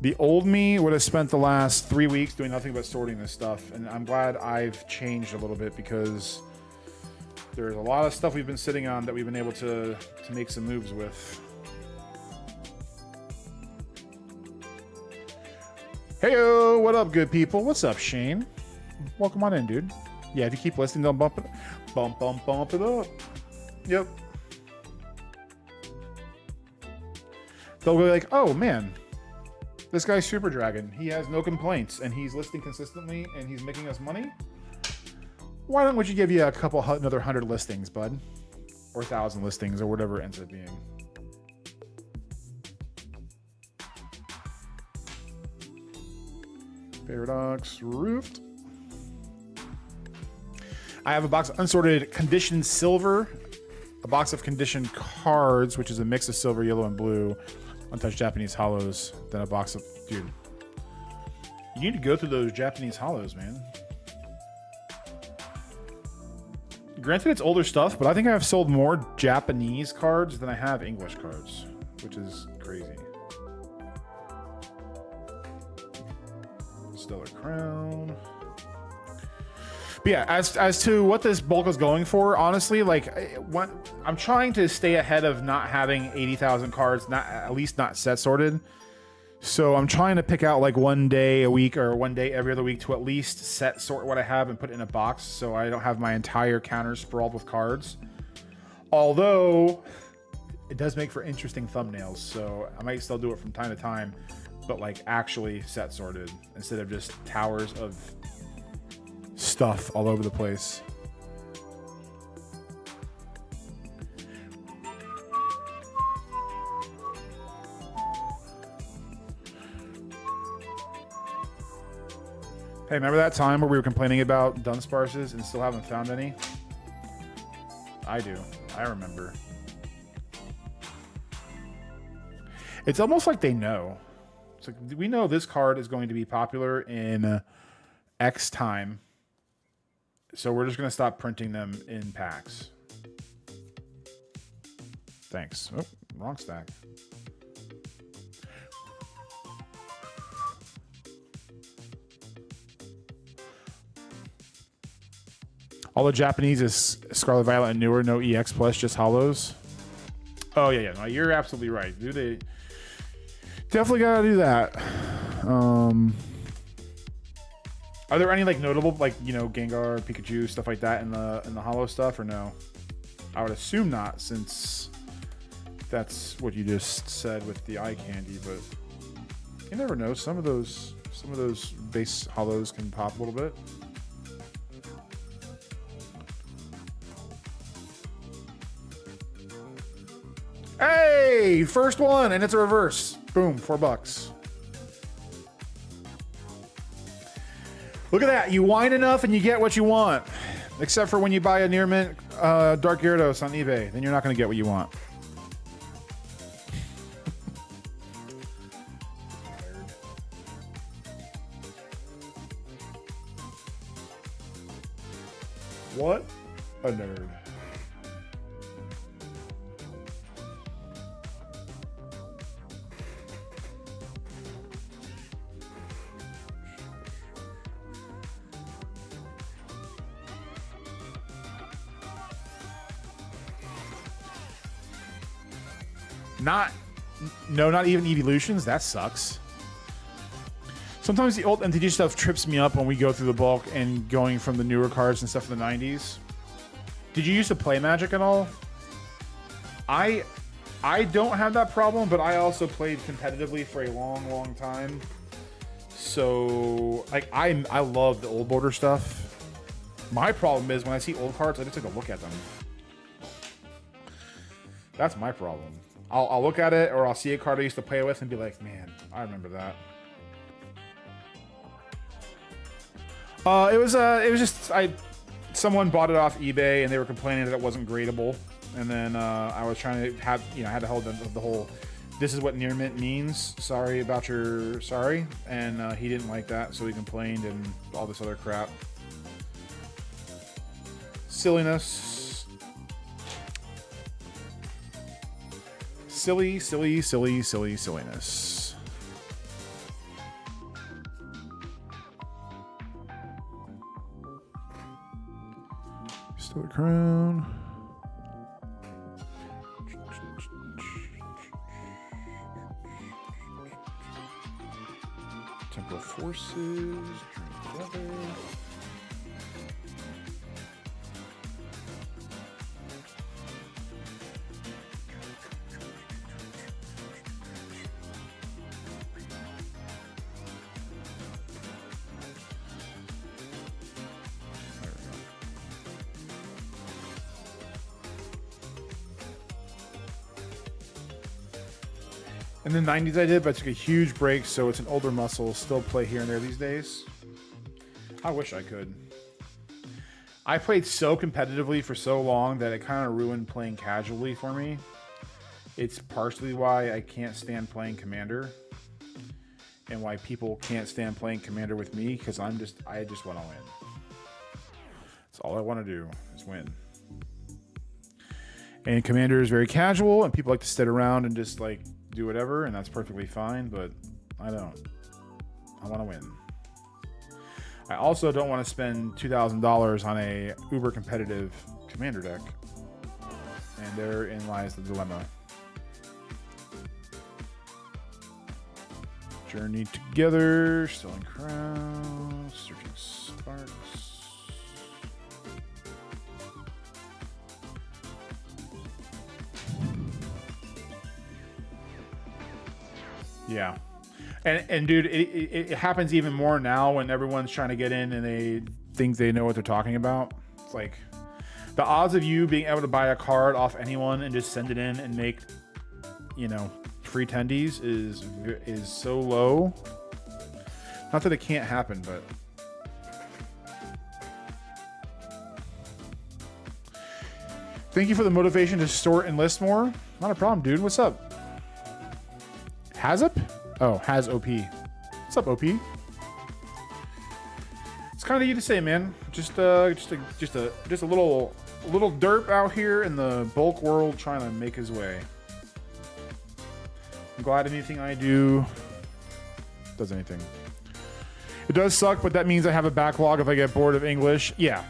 the old me would have spent the last 3 weeks doing nothing but sorting this stuff, and I'm glad I've changed a little bit because there's a lot of stuff we've been sitting on that we've been able to make some moves with. Heyo, what up, good people? What's up, Shane? Welcome on in, dude. Yeah, if you keep listening, they'll bump it up. Yep. They'll be like, oh man, this guy's Super Dragon. He has no complaints, and he's listing consistently, and he's making us money. Why don't we give you another 100 listings, bud? Or 1,000 listings, or whatever it ends up being. Paradox Roofed. I have a box of unsorted conditioned silver, a box of conditioned cards, which is a mix of silver, yellow, and blue, untouched Japanese hollows, then a box of... Dude, you need to go through those Japanese hollows, man. Granted, it's older stuff, but I think I've sold more Japanese cards than I have English cards, which is crazy. Stellar Crown. But yeah, as to what this bulk is going for, honestly, I'm trying to stay ahead of not having 80,000 cards, at least not set sorted. So I'm trying to pick out like one day a week or one day every other week to at least sort what I have and put it in a box so I don't have my entire counter sprawled with cards. Although it does make for interesting thumbnails, so I might still do it from time to time, but like actually set sorted instead of just towers of stuff all over the place. Hey, remember that time where we were complaining about Dunsparces and still haven't found any? I do. I remember. It's almost like they know. It's like, we know this card is going to be popular in X time, so we're just going to stop printing them in packs. Thanks. Oh, wrong stack. All the Japanese is Scarlet Violet and newer, no EX plus, just holos. Oh yeah, no, you're absolutely right. Do they definitely gotta do that? Are there any like notable, like, you know, Gengar, Pikachu, stuff like that in the holo stuff, or no? I would assume not, since that's what you just said with the eye candy. But you never know. Some of those base holos can pop a little bit. Hey, first one, and it's a reverse. Boom, $4. Look at that. You whine enough and you get what you want. Except for when you buy a Near Mint Dark Gyarados on eBay. Then you're not going to get what you want. What a nerd. Not even Evolutions. That sucks. Sometimes the old MTG stuff trips me up when we go through the bulk and going from the newer cards and stuff in the 90s. Did you used to play Magic at all? I don't have that problem, but I also played competitively for a long time. So like I love the old border stuff. My problem is when I see old cards, I just take a look at them. That's my problem. I'll look at it, or I'll see a card I used to play with and be like, man, I remember that. It was just someone bought it off eBay and they were complaining that it wasn't gradable, and then I was trying to have, you know, I had to hold the whole, this is what Near Mint means. Sorry about your sorry, and he didn't like that, so he complained and all this other crap. Silliness. Silliness. Still a crown. Temporal forces. Drink weather. In the 90s I did, but I took a huge break, so it's an older muscle. Still play here and there these days. I wish I could. I played so competitively for so long that it kind of ruined playing casually for me. It's partially why I can't stand playing Commander, and why people can't stand playing Commander with me, because I just want to win. That's all I want to do, is win. And Commander is very casual, and people like to sit around and just like do whatever, and that's perfectly fine, but I don't. I want to win. I also don't want to spend $2,000 on a uber competitive Commander deck, and therein lies the dilemma. Journey together. Selling crowns. Searching sparks. Yeah. And dude, it happens even more now when everyone's trying to get in and they think they know what they're talking about. It's like the odds of you being able to buy a card off anyone and just send it in and make, you know, free tendies is so low. Not that it can't happen, but thank you for the motivation to store and list more. Not a problem, dude. What's up? Hazop? Oh, has OP. What's up, OP? It's kind of you to say, man. Just a little derp out here in the bulk world trying to make his way. I'm glad anything I do does anything. It does suck, but that means I have a backlog if I get bored of English. Yeah.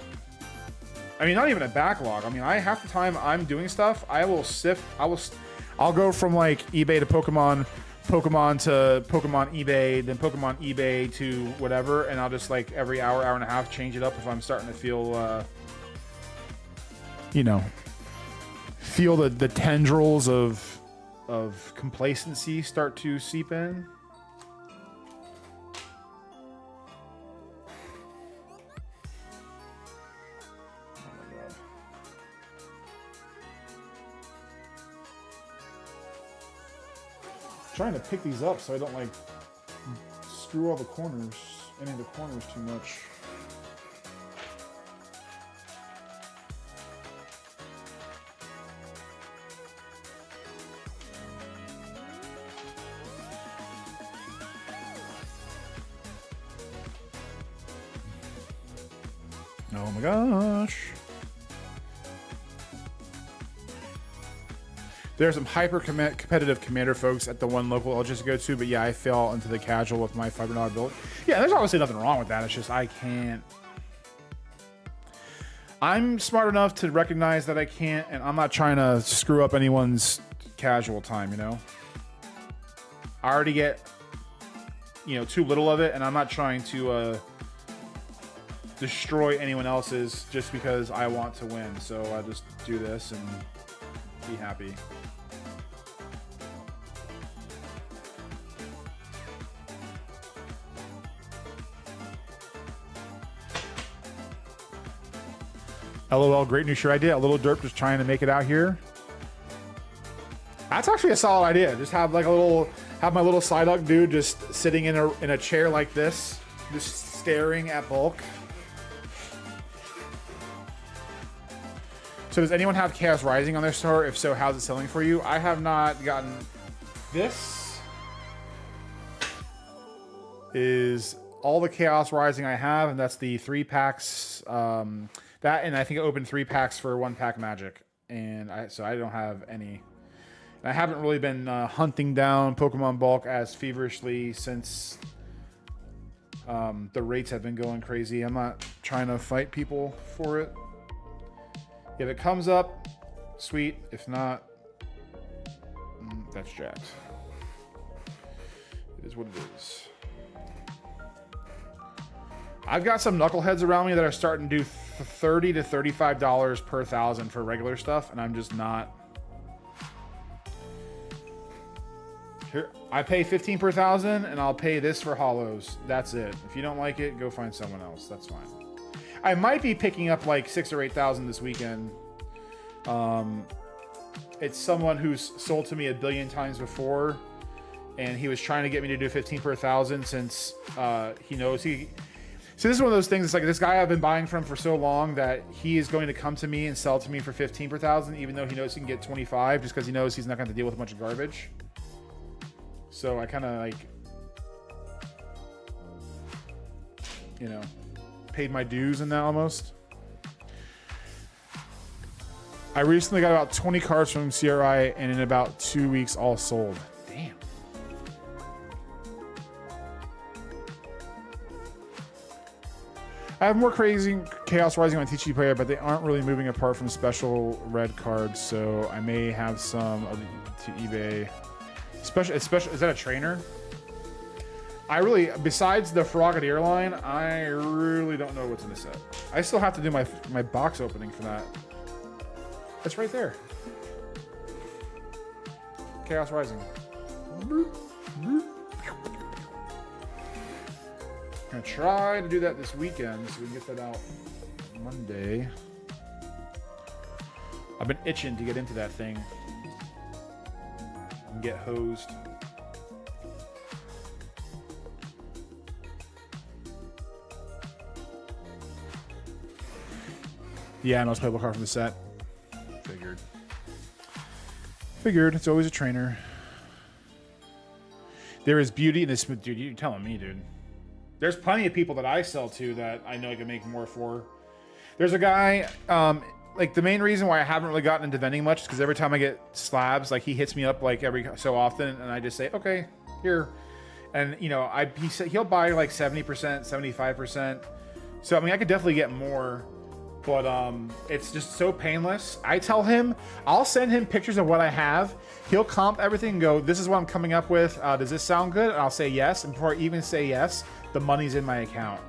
I mean, not even a backlog. I mean, half the time I'm doing stuff, I'll go from like eBay to Pokemon to Pokemon eBay, then Pokemon eBay to whatever, and I'll just like every hour and a half change it up if I'm starting to feel, feel the tendrils of complacency start to seep in. Trying to pick these up so I don't like screw all the corners, any of the corners too much. Oh my gosh. There's some hyper competitive commander folks at the one local I'll just go to, but yeah, I fell into the casual with my $5 build. Yeah, there's obviously nothing wrong with that. It's just I can't. I'm smart enough to recognize that I can't, and I'm not trying to screw up anyone's casual time, you know? I already get, too little of it, and I'm not trying to destroy anyone else's just because I want to win. So I just do this and be happy. LOL, great new shirt idea. A little derp just trying to make it out here. That's actually a solid idea. Just have like have my little Psyduck dude just sitting in a chair like this, just staring at bulk. So does anyone have Chaos Rising on their store? If so, how's it selling for you? I have not gotten. This is all the Chaos Rising I have, and that's the 3 packs. That, and I think I opened 3 packs for 1 pack Magic, and so I don't have any. And I haven't really been hunting down Pokemon bulk as feverishly since the rates have been going crazy. I'm not trying to fight people for it. If it comes up, sweet. If not, that's jacked. It is what it is. I've got some knuckleheads around me that are starting to do $30 to $35 per 1,000 for regular stuff, and I'm just not. Here, I pay $15 per 1,000, and I'll pay this for hollows. That's it. If you don't like it, go find someone else. That's fine. I might be picking up like 6,000 or 8,000 this weekend. It's someone who's sold to me a billion times before, and he was trying to get me to do 15 per 1,000 since he knows he. So this is one of those things. It's like this guy I've been buying from for so long that he is going to come to me and sell to me for 15 per 1,000, even though he knows he can get 25, just because he knows he's not going to deal with a bunch of garbage. So I kind of like, paid my dues in that almost. I recently got about 20 cards from CRI, and in about 2 weeks, all sold. Damn. I have more crazy Chaos Rising on TCG Player, but they aren't really moving apart from special red cards, so I may have some to eBay. Special, is that a trainer? I really, besides the Frogadier line, I really don't know what's in the set. I still have to do my box opening for that. It's right there. Chaos Rising. Gonna try to do that this weekend so we can get that out Monday. I've been itching to get into that thing and get hosed. Yeah, most playable card from the set. Figured. It's always a trainer. There is beauty in this. Dude, you're telling me, dude. There's plenty of people that I sell to that I know I can make more for. There's a guy, like the main reason why I haven't really gotten into vending much is because every time I get slabs, like he hits me up like every so often, and I just say, okay, here. And you know, he'll buy like 70%, 75%. So I mean, I could definitely get more. But it's just so painless. I tell him, I'll send him pictures of what I have. He'll comp everything and go, this is what I'm coming up with. Does this sound good? And I'll say yes. And before I even say yes, the money's in my account.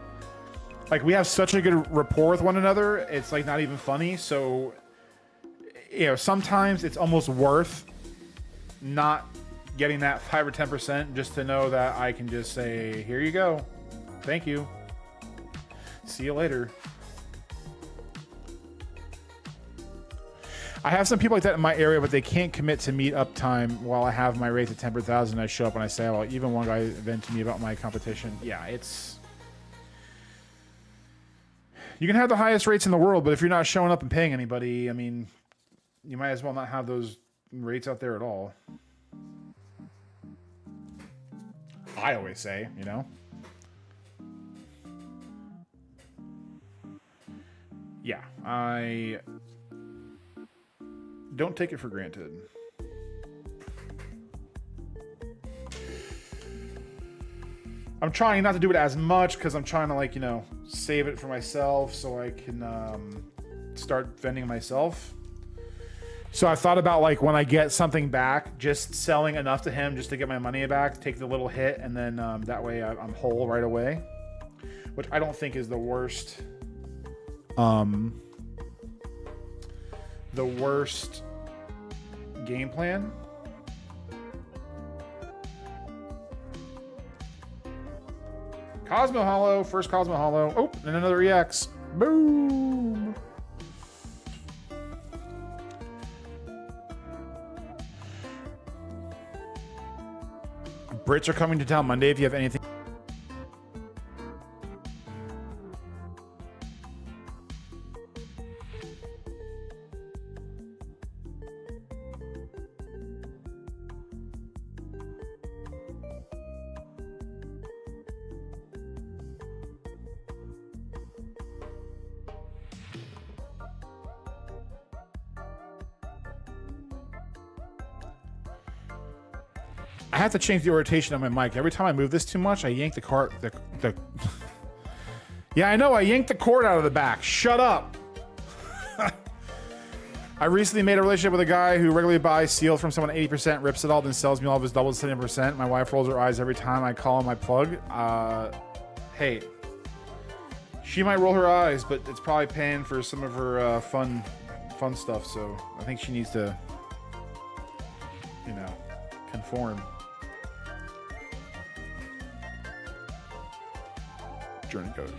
Like, we have such a good rapport with one another. It's like not even funny. So, you know, sometimes it's almost worth not getting that 5 or 10% just to know that I can just say, here you go. Thank you. See you later. I have some people like that in my area, but they can't commit to meet up time while I have my rates at 10,000. I show up and I say, well, even one guy vented to me about my competition. Yeah, it's... You can have the highest rates in the world, but if you're not showing up and paying anybody, I mean, you might as well not have those rates out there at all. I always say, you know? Yeah, I... don't take it for granted. I'm trying not to do it as much because I'm trying to, like, you know, save it for myself so I can start vending myself. So I thought about, like, when I get something back, just selling enough to him just to get my money back, take the little hit, and then that way I'm whole right away. Which I don't think is the worst. The worst game plan. Cosmo Hollow, first Cosmo Hollow. Oh, and another EX. Boom. Brits are coming to town Monday if you have anything. I have to change the orientation on my mic. Every time I move this too much, I yank the cord. Yeah, I know. I yanked the cord out of the back. Shut up. I recently made a relationship with a guy who regularly buys seals from someone 80%, rips it all, then sells me all of his doubles 70%. My wife rolls her eyes every time I call him my plug. Hey, she might roll her eyes, but it's probably paying for some of her fun stuff. So I think she needs to, you know, conform. Journey Goat.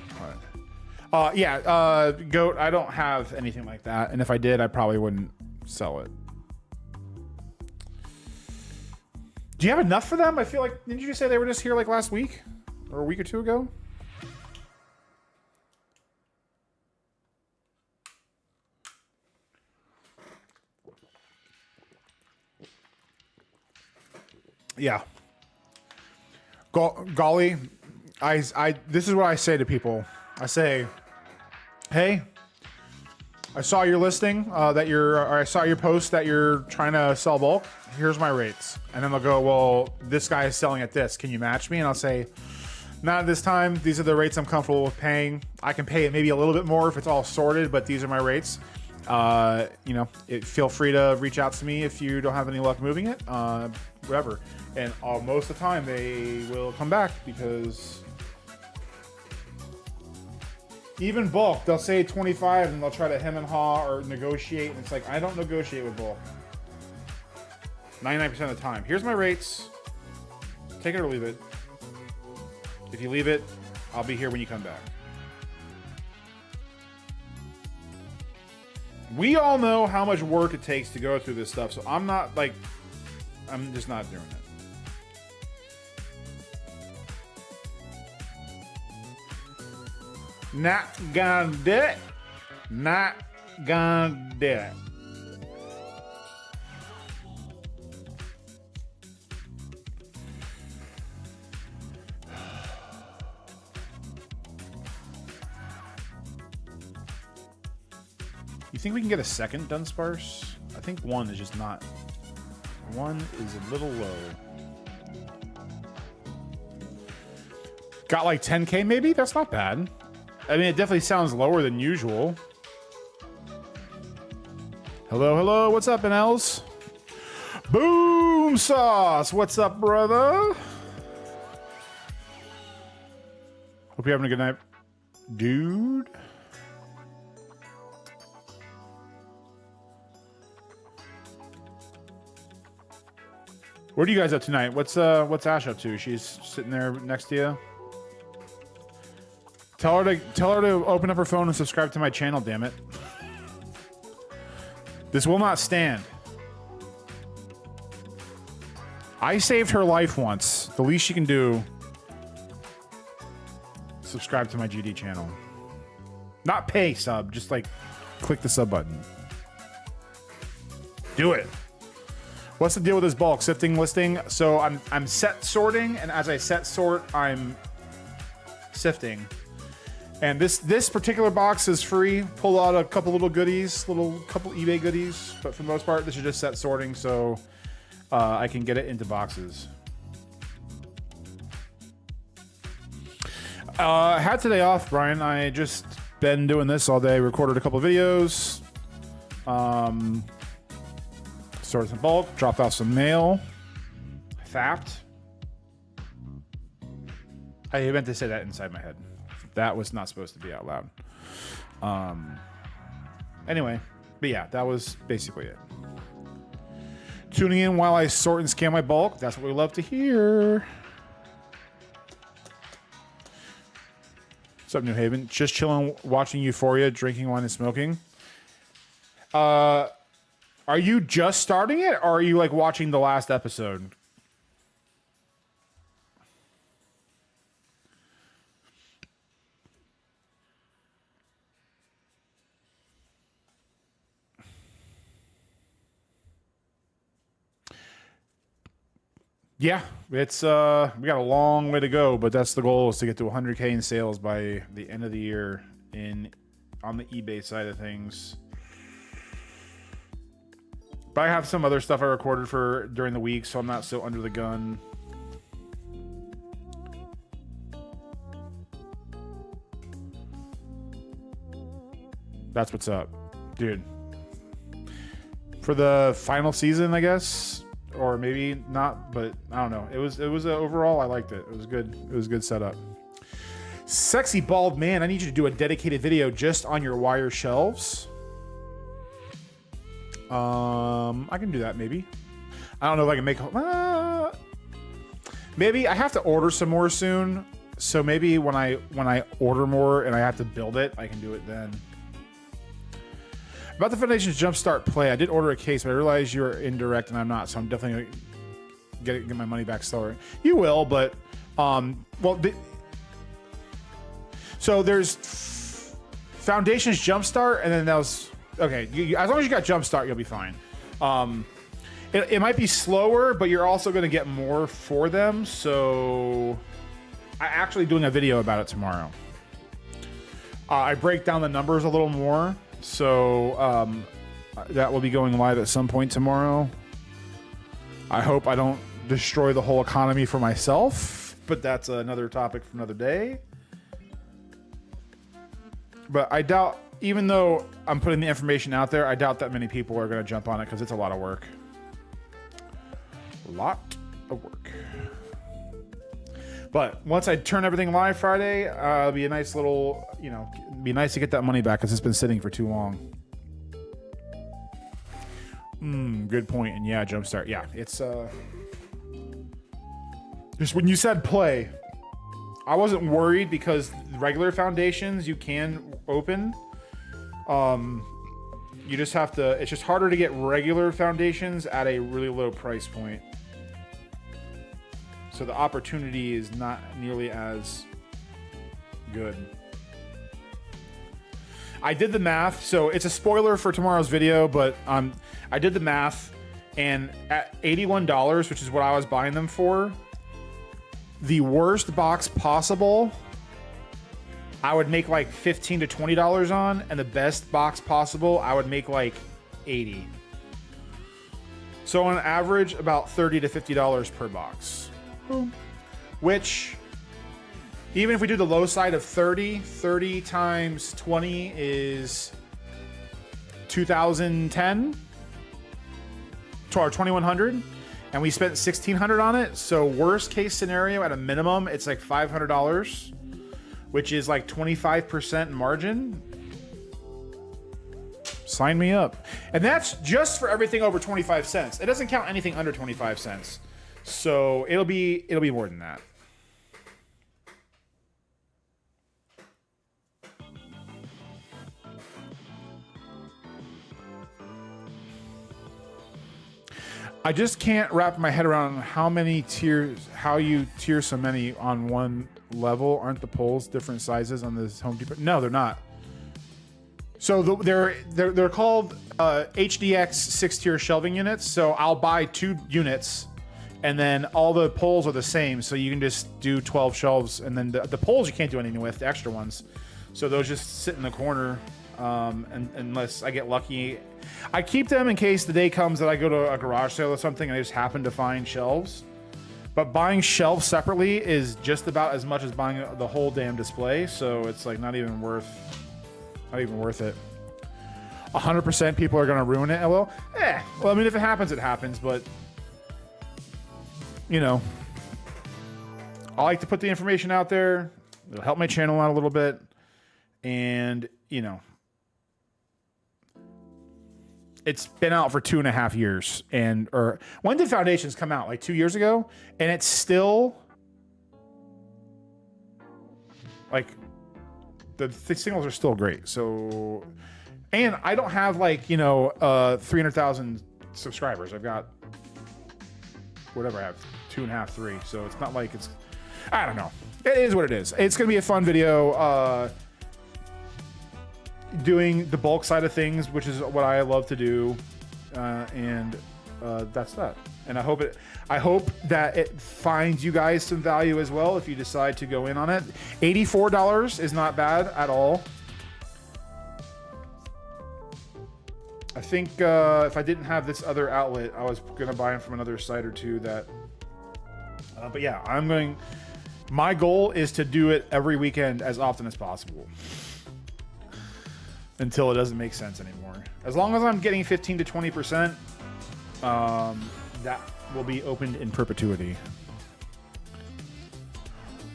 All right. Goat, I don't have anything like that. And if I did, I probably wouldn't sell it. Do you have enough for them? I feel like, didn't you just say they were just here like last week? Or a week or two ago? Yeah. Golly, this is what I say to people. I say, hey, I saw your listing or I saw your post that you're trying to sell bulk. Here's my rates. And then they'll go, well, this guy is selling at this. Can you match me? And I'll say, not at this time. These are the rates I'm comfortable with paying. I can pay it maybe a little bit more if it's all sorted, but these are my rates. You know, feel free to reach out to me if you don't have any luck moving it, whatever. And most of the time they will come back, because even bulk, they'll say 25 and they'll try to hem and haw or negotiate. And it's like, I don't negotiate with bulk 99% of the time. Here's my rates. Take it or leave it. If you leave it, I'll be here when you come back. We all know how much work it takes to go through this stuff, so I'm just not doing it. Not gonna do it. Not gonna do it. You think we can get a second Dunsparce? I think one is just not. One is a little low. Got like 10K maybe? That's not bad. I mean, it definitely sounds lower than usual. Hello, hello. What's up, NLs? Boom Sauce. What's up, brother? Hope you're having a good night, dude. What are you guys up tonight? What's Ash up to? She's sitting there next to you. Tell her to open up her phone and subscribe to my channel, damn it. This will not stand. I saved her life once. The least she can do, subscribe to my GD channel. Not pay sub, just like click the sub button. Do it. What's the deal with this bulk sifting listing? So I'm set sorting, and as I set sort, I'm sifting. And this particular box is free. Pull out a couple little goodies, couple eBay goodies, but for the most part, this is just set sorting, so I can get it into boxes. I had today off, Brian. I just been doing this all day. Recorded a couple of videos. Sorted some bulk, dropped off some mail. Fapped. I meant to say that inside my head. That was not supposed to be out loud. Anyway, but yeah, that was basically it. Tuning in while I sort and scan my bulk. That's what we love to hear. What's up, New Haven? Just chilling, watching Euphoria, drinking wine and smoking. Are you just starting it, or are you like watching the last episode? Yeah, it's we got a long way to go, but that's the goal, is to get to 100K in sales by the end of the year on the eBay side of things. But I have some other stuff I recorded for during the week, so I'm not so under the gun. That's what's up, dude. For the final season, I guess, or maybe not, but I don't know. It was overall, I liked it. It was good. It was a good setup. Sexy bald man, I need you to do a dedicated video just on your wire shelves. I can do that maybe. I don't know if I can make. Maybe I have to order some more soon. So maybe when I order more and I have to build it, I can do it then. About the Foundation's Jumpstart Play, I did order a case, but I realized you're indirect and I'm not, so I'm definitely gonna get my money back slower. You will, but so there's Foundation's Jumpstart, and then that was. Okay, as long as you got Jumpstart, you'll be fine. It might be slower, but you're also going to get more for them. So I'm actually doing a video about it tomorrow. I break down the numbers a little more. So that will be going live at some point tomorrow. I hope I don't destroy the whole economy for myself, but that's another topic for another day. But I doubt even though I'm putting the information out there, I doubt that many people are going to jump on it because it's a lot of work. A lot of work. But once I turn everything live Friday, it'll be a nice little, you know, it'd be nice to get that money back because it's been sitting for too long. Good point. And yeah, Jumpstart. Yeah, it's just when you said play, I wasn't worried because regular foundations you can open. You just have to, it's just harder to get regular foundations at a really low price point. So the opportunity is not nearly as good. I did the math, so it's a spoiler for tomorrow's video, but I did the math, and at $81, which is what I was buying them for, the worst box possible, I would make like $15 to $20 on, and the best box possible, I would make like $80. So on average, about $30 to $50 per box. Which, even if we do the low side of 30 times 20 is 2010 or 2100, and we spent 1600 on it. So worst case scenario, at a minimum, it's like $500, which is like 25% margin. Sign me up. And that's just for everything over 25 cents. It doesn't count anything under 25 cents. So it'll be more than that. I just can't wrap my head around how many tiers, how you tier so many on one level. Aren't the poles different sizes on this Home Depot? No, they're not. So they're called HDX 6-tier shelving units. So I'll buy 2 units, and then all the poles are the same. So you can just do 12 shelves, and then the poles you can't do anything with, the extra ones. So those just sit in the corner, unless I get lucky. I keep them in case the day comes that I go to a garage sale or something and I just happen to find shelves. But buying shelves separately is just about as much as buying the whole damn display. So it's like not even worth it. 100% people are going to ruin it. Well, I mean, if it happens, it happens. But, you know, I like to put the information out there. It'll help my channel out a little bit. And, you know, it's been out for 2.5 years. Or when did Foundations come out? Like 2 years ago? And it's still like the signals are still great. So, and I don't have like, you know, 300,000 subscribers. I've got whatever I have, 2.5, 3. So it's not like it's, I don't know. It is what it is. It's going to be a fun video. Doing the bulk side of things, which is what I love to do, and that's that. And I hope that it finds you guys some value as well if you decide to go in on it. $84 is not bad at all. I think if I didn't have this other outlet, I was gonna buy them from another site or two. That, but yeah, my goal is to do it every weekend as often as possible. Until it doesn't make sense anymore. As long as I'm getting 15 to 20%, that will be opened in perpetuity.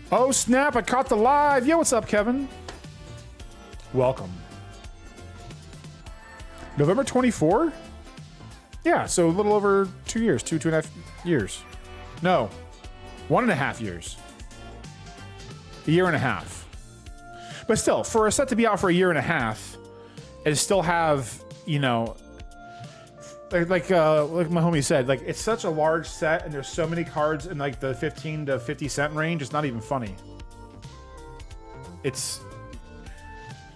Oh snap, I caught the live. Yo, what's up, Kevin? Welcome. November 24? Yeah, so a little over 2 years, 2.5 years. No, 1.5 years. A year and a half. But still, for a set to be out for a year and a half, and still have, you know, like my homie said, like it's such a large set and there's so many cards in like the 15 to 50 cent range. It's not even funny. It's,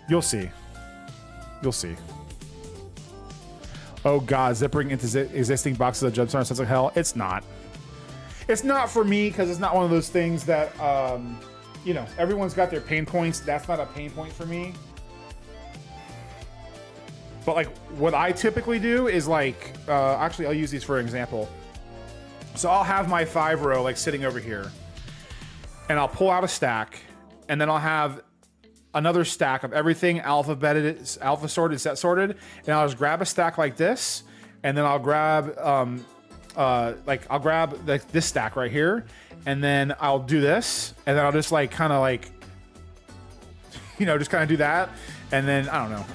you'll see. Oh God, zippering into existing boxes of Jumpstart sounds like hell. It's not. It's not for me because it's not one of those things that, you know, everyone's got their pain points. That's not a pain point for me. But like what I typically do is like, actually I'll use these for an example. So I'll have my 5-row like sitting over here and I'll pull out a stack and then I'll have another stack of everything alphabeted, alpha sorted, set sorted, and I'll just grab a stack like this, and then I'll grab I'll grab this stack right here, and then I'll do this, and then I'll just like kind of like, you know, just kind of do that, and then I don't know.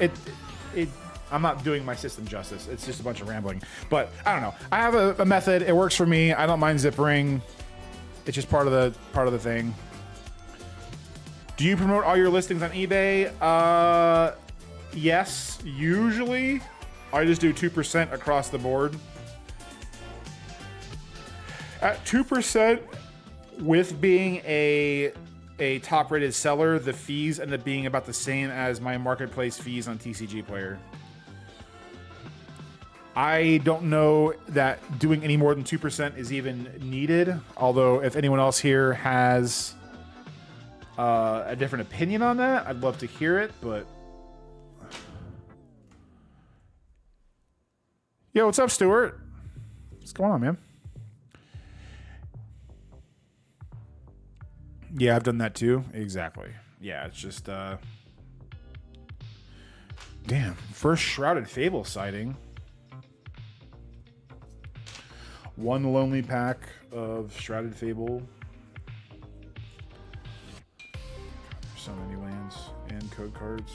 I'm not doing my system justice. It's just a bunch of rambling, but I don't know. I have a method. It works for me. I don't mind zippering. It's just part of the thing. Do you promote all your listings on eBay? Yes, usually. I just do 2% across the board. At 2%, with being a top-rated seller, the fees end up being about the same as my marketplace fees on TCG Player. I don't know that doing any more than 2% is even needed, although if anyone else here has a different opinion on that, I'd love to hear it, but... Yo, what's up, Stuart? What's going on, man? Yeah, I've done that too. Exactly. Yeah, it's just... Damn, first Shrouded Fable sighting. One lonely pack of Shrouded Fable. So many lands and code cards.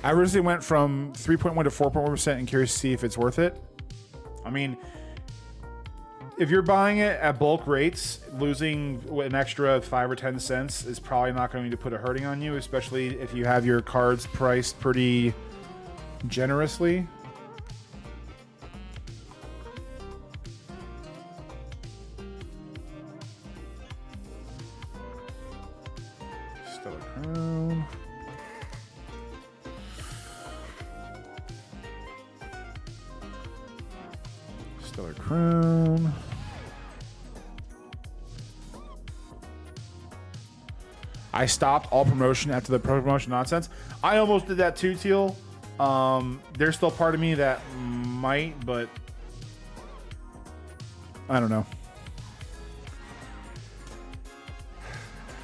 I originally went from 3.1 to 4.1% and curious to see if it's worth it. I mean, if you're buying it at bulk rates, losing an extra 5 or 10 cents is probably not going to put a hurting on you, especially if you have your cards priced pretty generously. Stellar Crown. Stellar Crown. I stopped all promotion after the promotion nonsense. I almost did that too, Teal. There's still part of me that might, but I don't know.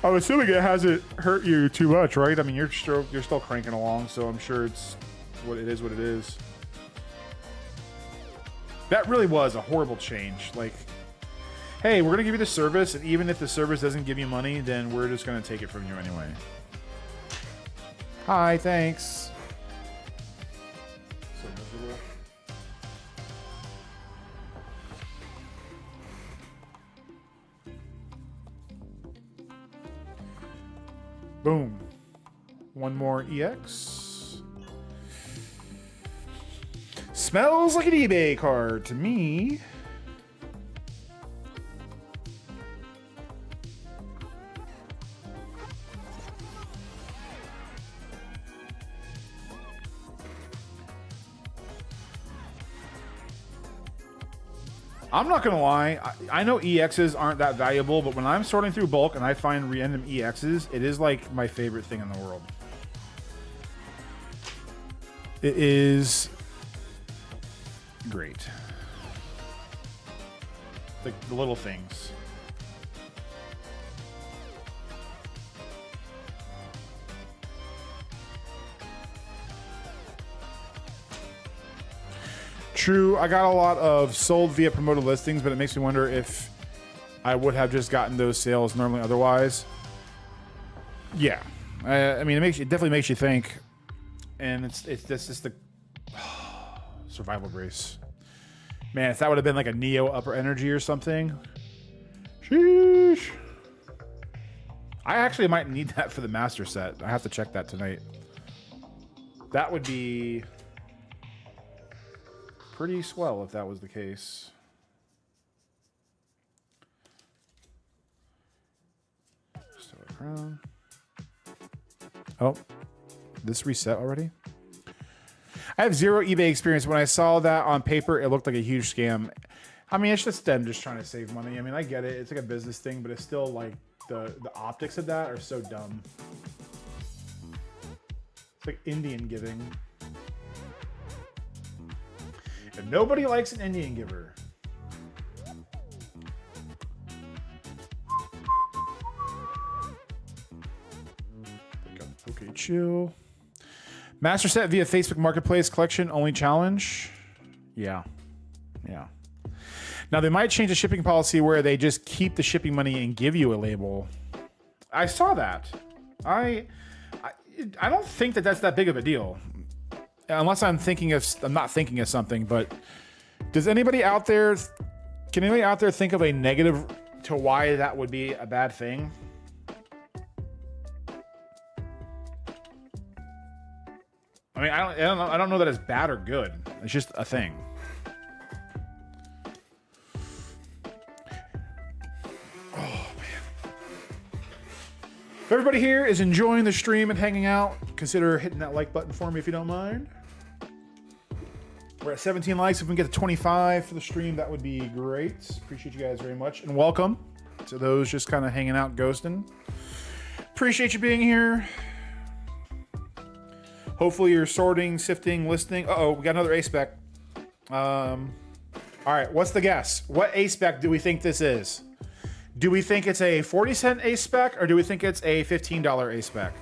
I'm assuming it hasn't hurt you too much, right? I mean, you're still cranking along, so I'm sure it's what it is. What it is. That really was a horrible change. Like, hey, we're gonna give you the service, and even if the service doesn't give you money, then we're just gonna take it from you anyway. Hi, thanks. So miserable. Boom. One more EX. Smells like an eBay card to me. I'm not gonna lie, I know EXs aren't that valuable, but when I'm sorting through bulk and I find random EXs, it is like my favorite thing in the world. It is great. Like the little things. True, I got a lot of sold via promoted listings, but it makes me wonder if I would have just gotten those sales normally otherwise. Yeah, I mean, it definitely makes you think, and it's just the survival grace. Man, if that would have been like a Neo Upper Energy or something, sheesh. I actually might need that for the master set. I have to check that tonight. That would be pretty swell if that was the case. Still a crown. Oh, this reset already? I have zero eBay experience. When I saw that on paper, it looked like a huge scam. I mean, it's just them just trying to save money. I mean, I get it. It's like a business thing, but it's still like the optics of that are so dumb. It's like Indian giving. And nobody likes an Indian giver. chill. Master set via Facebook Marketplace collection only challenge. Yeah. Yeah. Now they might change the shipping policy where they just keep the shipping money and give you a label. I saw that. I don't think that that's that big of a deal. Unless I'm not thinking of something, but does anybody out there, can anybody out there think of a negative to why that would be a bad thing? I mean, I don't know that it's bad or good. It's just a thing. Oh man. If everybody here is enjoying the stream and hanging out, consider hitting that like button for me if you don't mind. We're at 17 likes. If we can get to 25 for the stream, that would be great. Appreciate you guys very much. And welcome to those just kind of hanging out, ghosting. Appreciate you being here. Hopefully you're sorting, sifting, listening. Uh-oh, we got another A-spec. All right, what's the guess? What A-spec do we think this is? Do we think it's a 40-cent A-spec or do we think it's a $15 A-spec?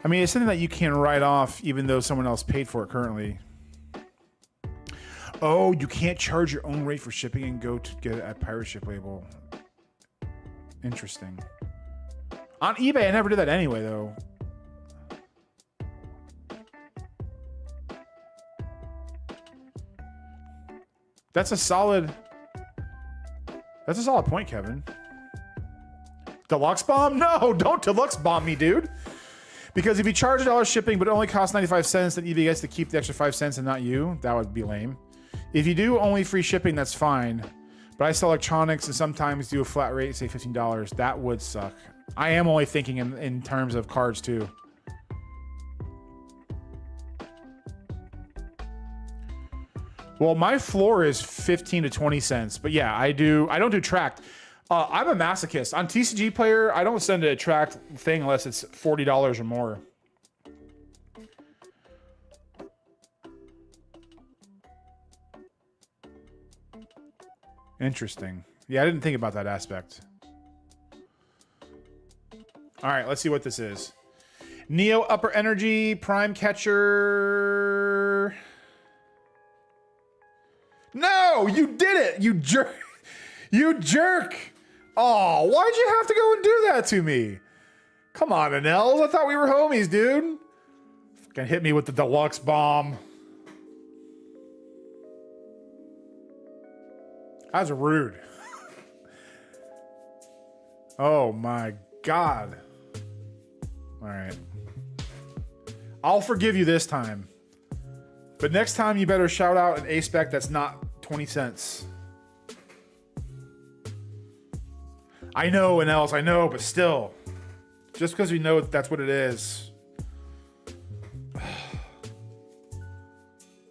I mean, it's something that you can write off even though someone else paid for it currently. Oh, you can't charge your own rate for shipping and go to get it at Pirate Ship label. Interesting. On eBay, I never did that anyway, though. That's a solid point, Kevin. Deluxe bomb? No, don't deluxe bomb me, dude. Because if you charge $1 shipping, but it only costs 95 cents, then eBay gets to keep the extra 5 cents and not you. That would be lame. If you do only free shipping, that's fine. But I sell electronics and sometimes do a flat rate, say $15. That would suck. I am only thinking in terms of cards too. Well, my floor is 15 to 20 cents, but yeah, I don't do tracked. I'm a masochist. On TCG Player, I don't send a tracked thing unless it's $40 or more. Interesting. Yeah, I didn't think about that aspect. All right, let's see what this is. Neo Upper Energy, Prime Catcher. No, you did it, you jerk. You jerk. Oh, why'd you have to go and do that to me? Come on, Anels. I thought we were homies, dude. Fucking hit me with the deluxe bomb. That was rude. Oh my God. All right. I'll forgive you this time. But next time you better shout out an A-spec that's not 20 cents. I know, Anels, I know, but still. Just because we know that's what it is.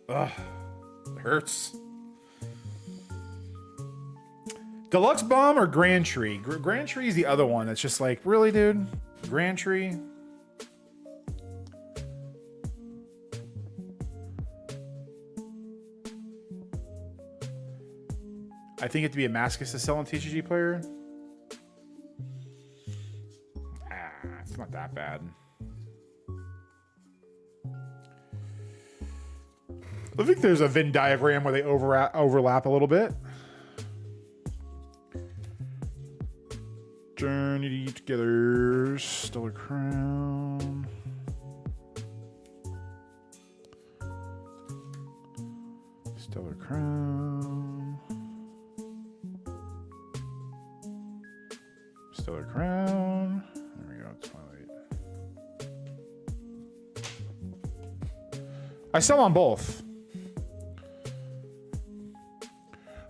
Ugh. It hurts. Deluxe Bomb or Grand Tree? Grand Tree is the other one that's just like, really, dude? Grand Tree? I think it to be a Mascus to sell on TCG Player. It's not that bad. I think there's a Venn diagram where they overlap a little bit. Journey together, Stellar Crown. Stellar Crown. Stellar Crown. There we go, Twilight. I sell on both.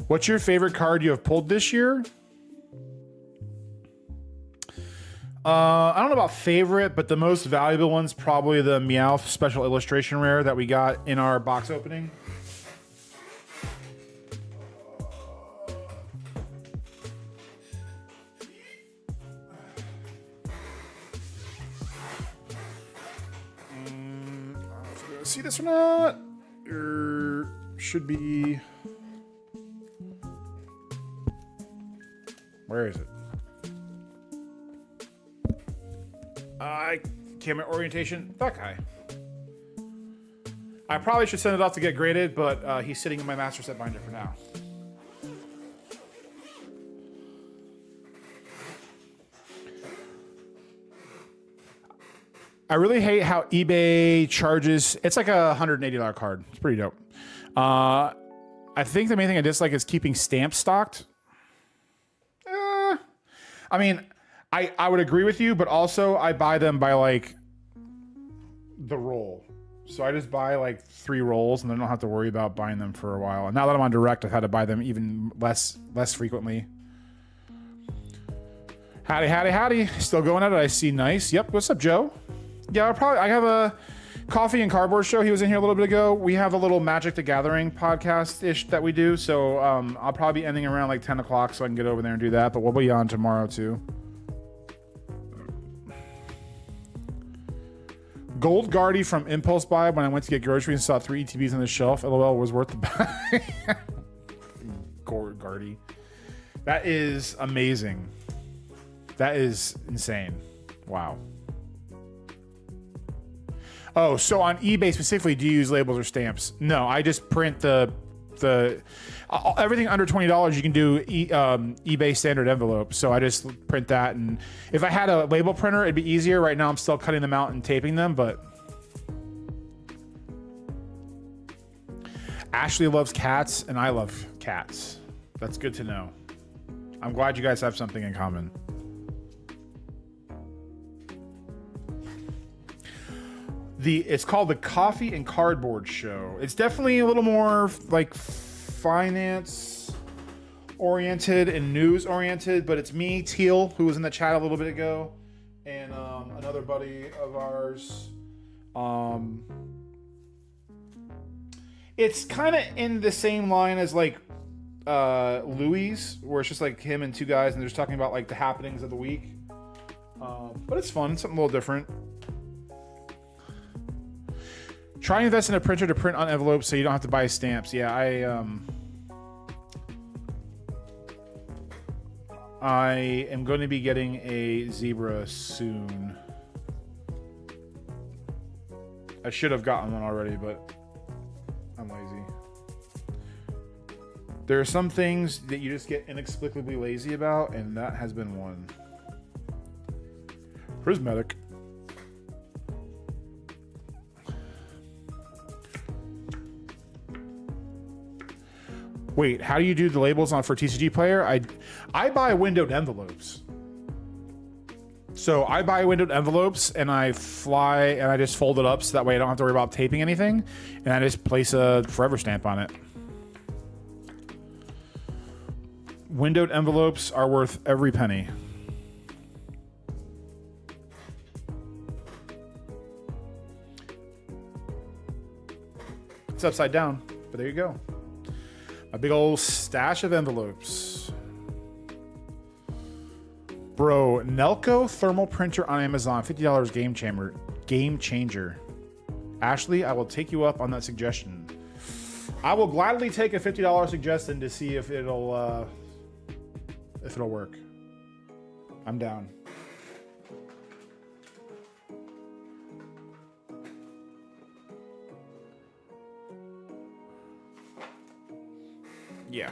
What's your favorite card you have pulled this year? I don't know about favorite, but the most valuable one's probably the Meowth Special Illustration Rare that we got in our box opening. See this or not? There should be. Where is it? Camera orientation. That guy. I probably should send it off to get graded, but he's sitting in my master set binder for now. I really hate how eBay charges. It's like a $180 card. It's pretty dope. I think the main thing I dislike is keeping stamps stocked. I mean, I would agree with you, but also I buy them by like the roll. So I just buy like 3 rolls and then I don't have to worry about buying them for a while. And now that I'm on direct, I've had to buy them even less frequently. Howdy. Still going at it. I see. Nice. Yep. What's up, Joe? Yeah, I have a coffee and cardboard show. He was in here a little bit ago. We have a little Magic the Gathering podcast-ish that we do. So I'll probably be ending around like 10 o'clock so I can get over there and do that. But we'll be on tomorrow too. Gold Guardy from Impulse Buy. When I went to get groceries and saw 3 ETBs on the shelf, LOL, was worth the buy. Gold Guardy. That is amazing. That is insane. Wow. Oh, so on eBay specifically, do you use labels or stamps? No, I just print the everything under $20 you can do eBay standard envelope. So I just print that, and if I had a label printer, it'd be easier. Right now I'm still cutting them out and taping them, but Ashley loves cats and I love cats. That's good to know. I'm glad you guys have something in common. It's called the Coffee and Cardboard Show. It's definitely a little more like finance oriented and news oriented, but it's me, Teal, who was in the chat a little bit ago, and another buddy of ours. It's kind of in the same line as like Louis, where it's just like him and 2 guys, and they're just talking about like the happenings of the week. But it's fun, something a little different. Try and invest in a printer to print on envelopes so you don't have to buy stamps. Yeah, I am going to be getting a Zebra soon. I should have gotten one already, but I'm lazy. There are some things that you just get inexplicably lazy about, and that has been one. Prismatic. Wait, how do you do the labels for TCG Player? I buy windowed envelopes. So I buy windowed envelopes and I just fold it up so that way I don't have to worry about taping anything. And I just place a forever stamp on it. Windowed envelopes are worth every penny. It's upside down, but there you go. A big old stash of envelopes. Bro, Nelco thermal printer on Amazon, $50 game changer. Ashley, I will take you up on that suggestion. I will gladly take a $50 suggestion to see if it'll work. I'm down. Yeah.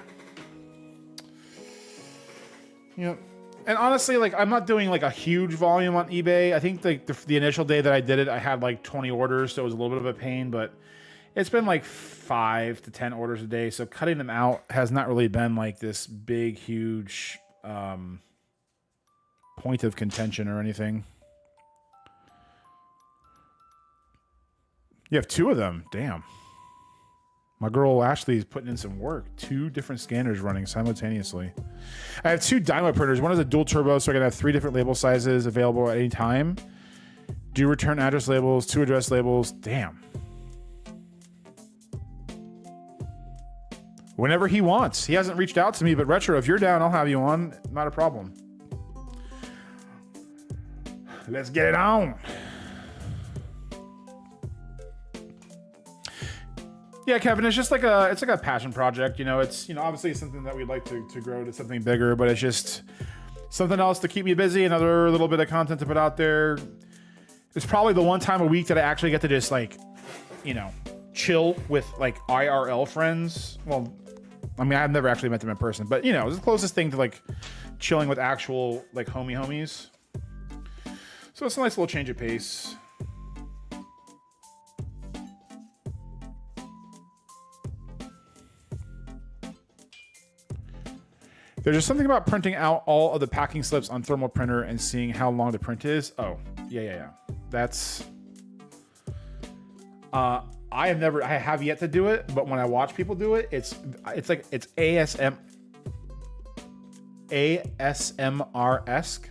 Yep. And honestly, like, I'm not doing like a huge volume on eBay. I think like the initial day that I did it, I had like 20 orders, so it was a little bit of a pain, but it's been like 5 to 10 orders a day. So cutting them out has not really been like this big, huge point of contention or anything. You have 2 of them. Damn. My girl Ashley is putting in some work. 2 different scanners running simultaneously. I have 2 Dymo printers. One is a dual turbo, so I can have 3 different label sizes available at any time. Do return address labels, 2 address labels. Damn. Whenever he wants. He hasn't reached out to me, but Retro, if you're down, I'll have you on. Not a problem. Let's get it on. Yeah, Kevin, it's just like a passion project. You know, it's, obviously it's something that we'd like to grow to something bigger, but it's just something else to keep me busy, another little bit of content to put out there. It's probably the one time a week that I actually get to just like, you know, chill with like IRL friends. Well, I mean, I've never actually met them in person, but you know, it's the closest thing to like chilling with actual like homies. So it's a nice little change of pace. There's just something about printing out all of the packing slips on thermal printer and seeing how long the print is. Oh, yeah. That's... I have yet to do it, but when I watch people do it, it's ASMR-esque.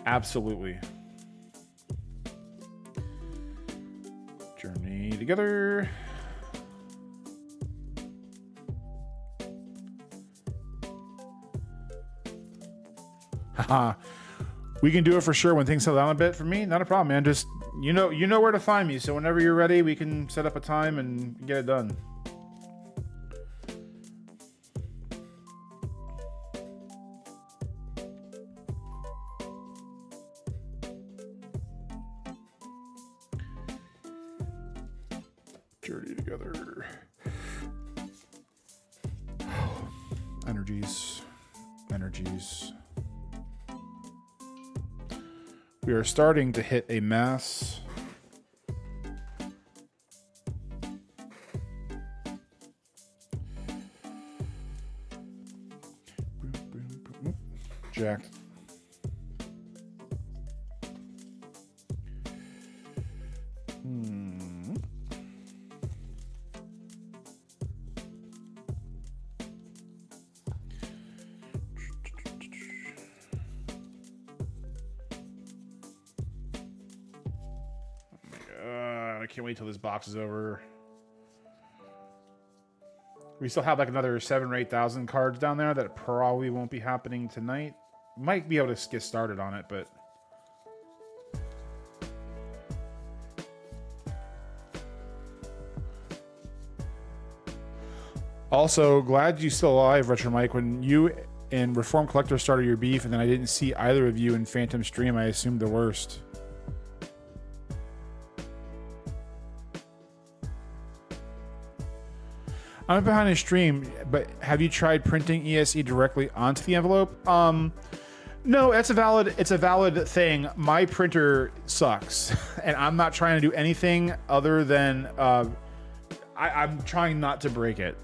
Absolutely. Journey together. Haha. We can do it for sure when things settle down a bit. For me, not a problem, man. Just you know where to find me. So whenever you're ready, we can set up a time and get it done. Journey together. Energies. We are starting to hit a mass. Jacked. I can't wait till this box is over. We still have like another 7,000 or 8,000 cards down there that probably won't be happening tonight. Might be able to get started on it, but also glad you still alive, Retro Mike. When you and Reform Collector started your beef, and then I didn't see either of you in Phantom stream, I assumed the worst. I'm behind a stream, but have you tried printing ESE directly onto the envelope? No, it's a valid thing. My printer sucks, and I'm not trying to do anything other than I'm trying not to break it.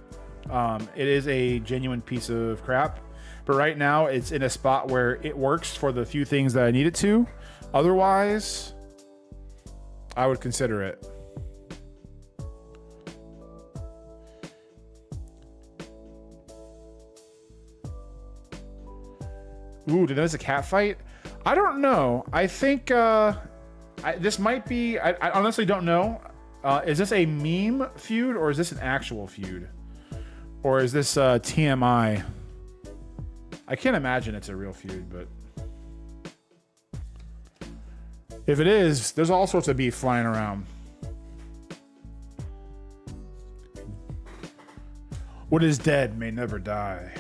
It is a genuine piece of crap, but right now it's in a spot where it works for the few things that I need it to. Otherwise, I would consider it. Ooh, did notice a cat fight? I don't know. I think this might be... I honestly don't know. Is this a meme feud or is this an actual feud? Or is this TMI? I can't imagine it's a real feud, but... if it is, there's all sorts of beef flying around. What is dead may never die.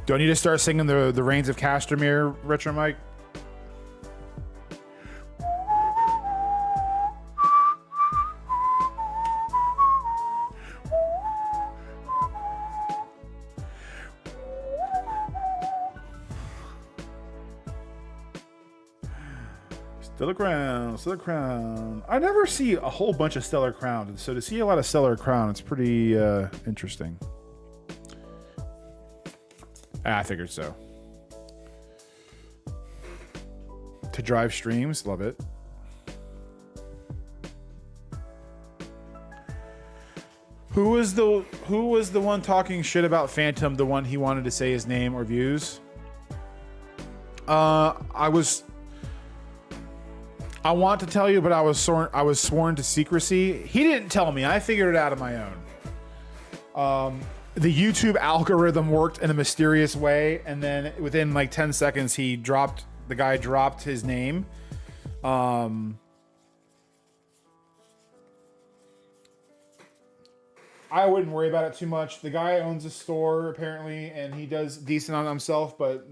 Do I need to start singing the Reigns of Castamere, Retro Mike? Stellar Crown. I never see a whole bunch of Stellar Crown, so to see a lot of Stellar Crown, it's pretty interesting. I figured so. To drive streams, love it. Who was the one talking shit about Phantom? The one he wanted to say his name or views? I want to tell you, but I was sworn to secrecy. He didn't tell me. I figured it out on my own. The YouTube algorithm worked in a mysterious way, and then within like 10 seconds, the guy dropped his name. I wouldn't worry about it too much. The guy owns a store apparently, and he does decent on himself, but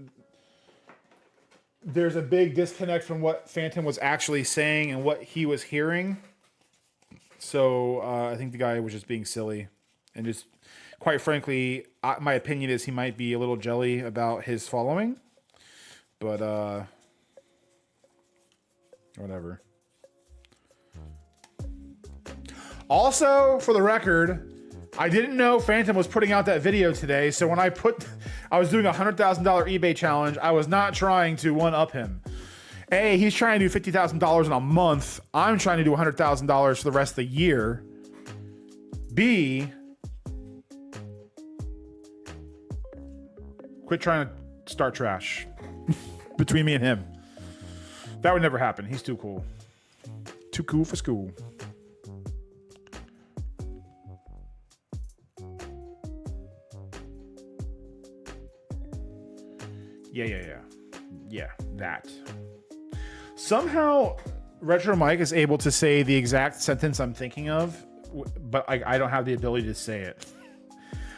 there's a big disconnect from what Phantom was actually saying and what he was hearing. So I think the guy was just being silly, and just quite frankly, my opinion is he might be a little jelly about his following, but whatever. Also, for the record, I didn't know Phantom was putting out that video today, so when I was doing a $100,000 eBay challenge, I was not trying to one-up him. A, he's trying to do $50,000 in a month. I'm trying to do $100,000 for the rest of the year. B, quit trying to start trash between me and him. That would never happen. He's too cool. Too cool for school. Yeah, that. Somehow, Retro Mike is able to say the exact sentence I'm thinking of, but I don't have the ability to say it.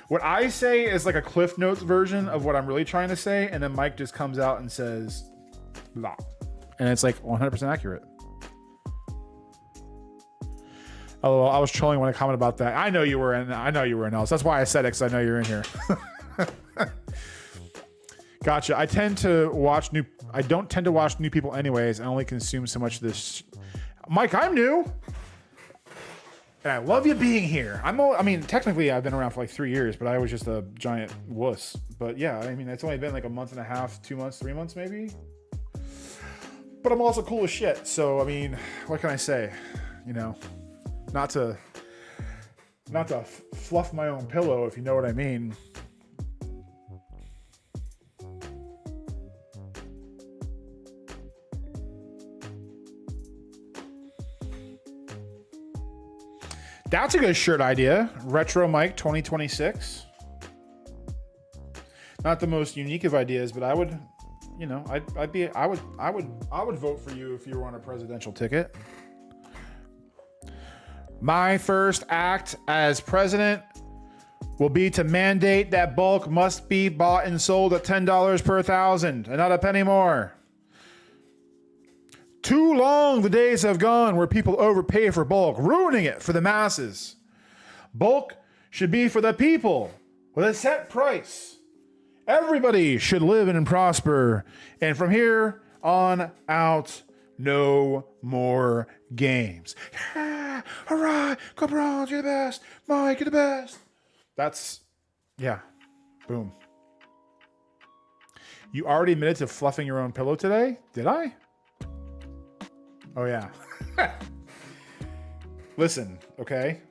What I say is like a Cliff Notes version of what I'm really trying to say, and then Mike just comes out and says, blah. And it's like 100% accurate. Oh, I was trolling when I commented about that. I know you were in else. That's why I said it, because I know you're in here. Gotcha. I don't tend to watch new people anyways. I only consume so much of this. Mike, I'm new. And I love you being here. I mean, technically I've been around for like 3 years, but I was just a giant wuss. But yeah, I mean, it's only been like a month and a half, 2 months, 3 months maybe. But I'm also cool as shit. So, I mean, what can I say? You know, not to fluff my own pillow, if you know what I mean. That's a good shirt idea. Retro Mike 2026. Not the most unique of ideas, but I would, you know, I would vote for you if you were on a presidential ticket. My first act as president will be to mandate that bulk must be bought and sold at $10 per thousand and not a penny more. Too long the days have gone where people overpay for bulk, ruining it for the masses. Bulk should be for the people with a set price. Everybody should live and prosper. And from here on out, no more games. Yeah, all right, go Browns, you're the best. Mike, you're the best. That's, yeah, boom. You already admitted to fluffing your own pillow today? Did I? Oh, yeah. Listen, okay?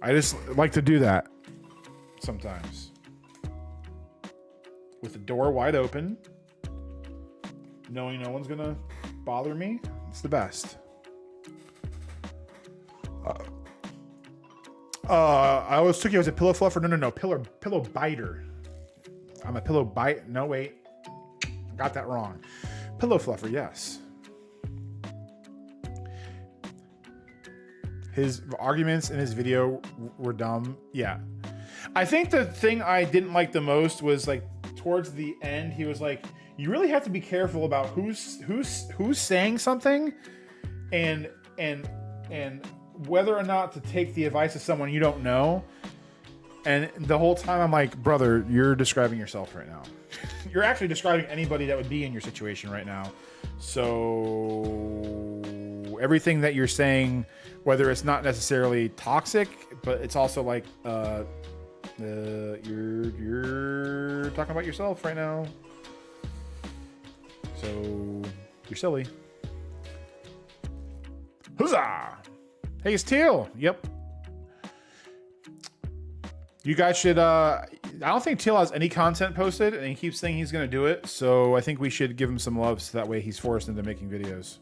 I just like to do that sometimes. With the door wide open, knowing no one's going to bother me, it's the best. I always took you as a pillow fluffer. No. Pillow biter. I'm a pillow bite. No, wait. Got that wrong. Pillow fluffer, yes. His arguments in his video were dumb. Yeah. I think the thing I didn't like the most was like towards the end, he was like, you really have to be careful about who's saying something and whether or not to take the advice of someone you don't know. And the whole time I'm like, brother, you're describing yourself right now. You're actually describing anybody that would be in your situation right now. So everything that you're saying, whether it's not necessarily toxic, but it's also like you're talking about yourself right now. So you're silly. Huzzah! Hey, it's Teal. Yep. You guys should, I don't think Teal has any content posted, and he keeps saying he's going to do it. So I think we should give him some love so that way he's forced into making videos.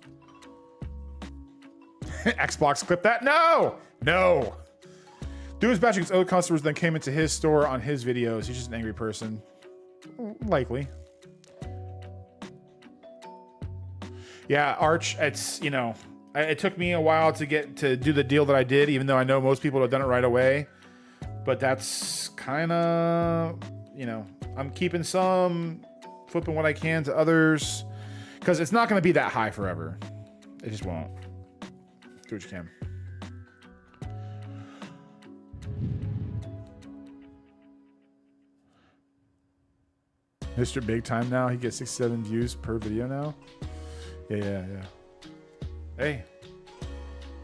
Xbox clip that? No! Dude was batching his other customers, then came into his store on his videos. He's just an angry person. Likely. Yeah, Arch, it's, you know, it took me a while to get to do the deal that I did, even though I know most people have done it right away. But that's kind of, you know, I'm keeping some, flipping what I can to others. Because it's not going to be that high forever. It just won't. Do what you can. Mr. Big Time now. He gets 67 views per video now. Yeah. Hey,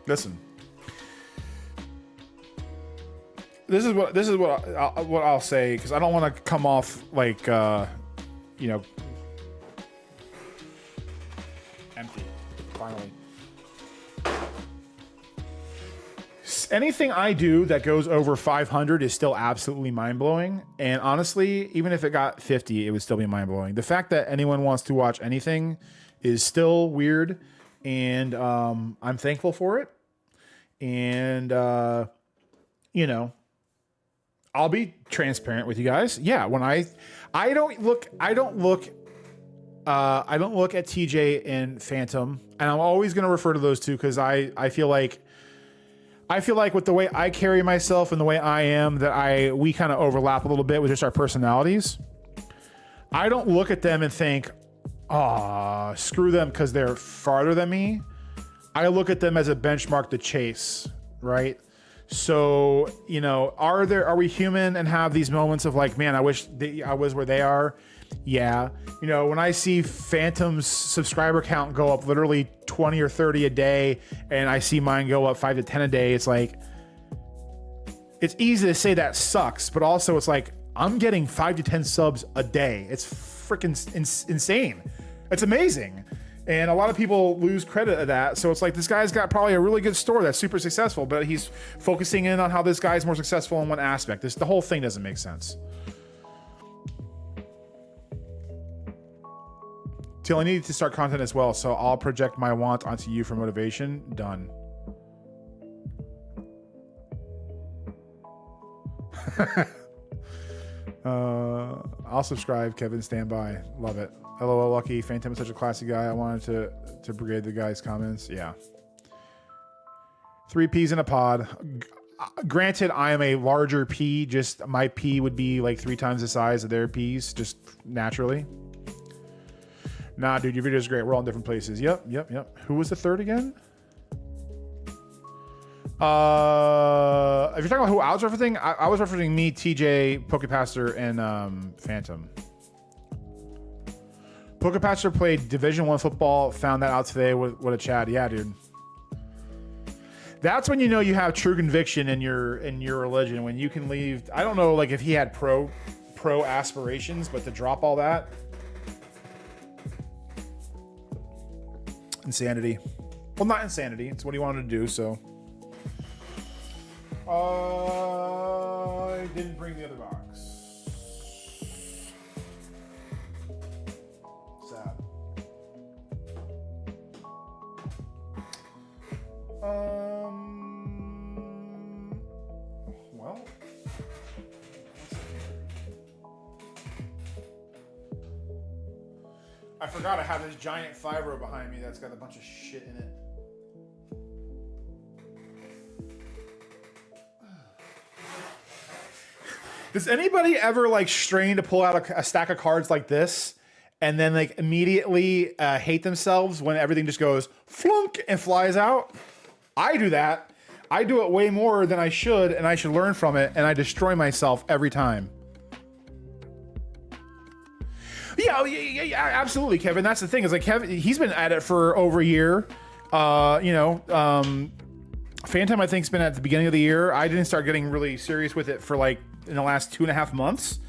listen. This is what I'll say, because I don't want to come off like empty. Finally, anything I do that goes over 500 is still absolutely mind blowing. And honestly, even if it got 50, it would still be mind blowing. The fact that anyone wants to watch anything is still weird, and I'm thankful for it. And I'll be transparent with you guys. Yeah, when I don't look at TJ and Phantom, and I'm always going to refer to those two because I feel like with the way I carry myself and the way I am, that we kind of overlap a little bit with just our personalities. I don't look at them and think, screw them because they're farther than me. I look at them as a benchmark to chase, right? So, are we human and have these moments of like, man, I wish I was where they are? Yeah. When I see Phantom's subscriber count go up literally 20 or 30 a day, and I see mine go up 5 to 10 a day, it's like, it's easy to say that sucks, but also it's like, I'm getting 5 to 10 subs a day. It's freaking insane. It's amazing. And a lot of people lose credit of that. So it's like, this guy's got probably a really good store that's super successful, but he's focusing in on how this guy's more successful in one aspect. The whole thing doesn't make sense. Till I need to start content as well, so I'll project my want onto you for motivation. Done. I'll subscribe, Kevin. Stand by. Love it. LOL, Lucky. Phantom is such a classy guy. I wanted to brigade the guy's comments. Yeah. 3 peas in a pod. Granted, I am a larger pea. Just my pea would be like 3 times the size of their peas, just naturally. Nah, dude, your video is great. We're all in different places. Yep. Who was the third again? If you're talking about who I was referencing, I was referencing me, TJ, Pokepaster, and Phantom. Pokepaster played Division 1 football. Found that out today with a chat. Yeah, dude. That's when you know you have true conviction in your religion. When you can leave. I don't know, like if he had pro aspirations, but to drop all that. Insanity. Well, not insanity. It's what he wanted to do, so. I didn't bring the other box. Sad. Well. I forgot I have this giant fibro behind me that's got a bunch of shit in it. Does anybody ever like strain to pull out a stack of cards like this and then like immediately hate themselves when everything just goes flunk and flies out? I do that. I do it way more than I should, and I should learn from it, and I destroy myself every time. Yeah, absolutely, Kevin. That's the thing. Is like Kevin, he's been at it for over a year. Phantom, I think, has been at the beginning of the year. I didn't start getting really serious with it for like in the last 2.5 months.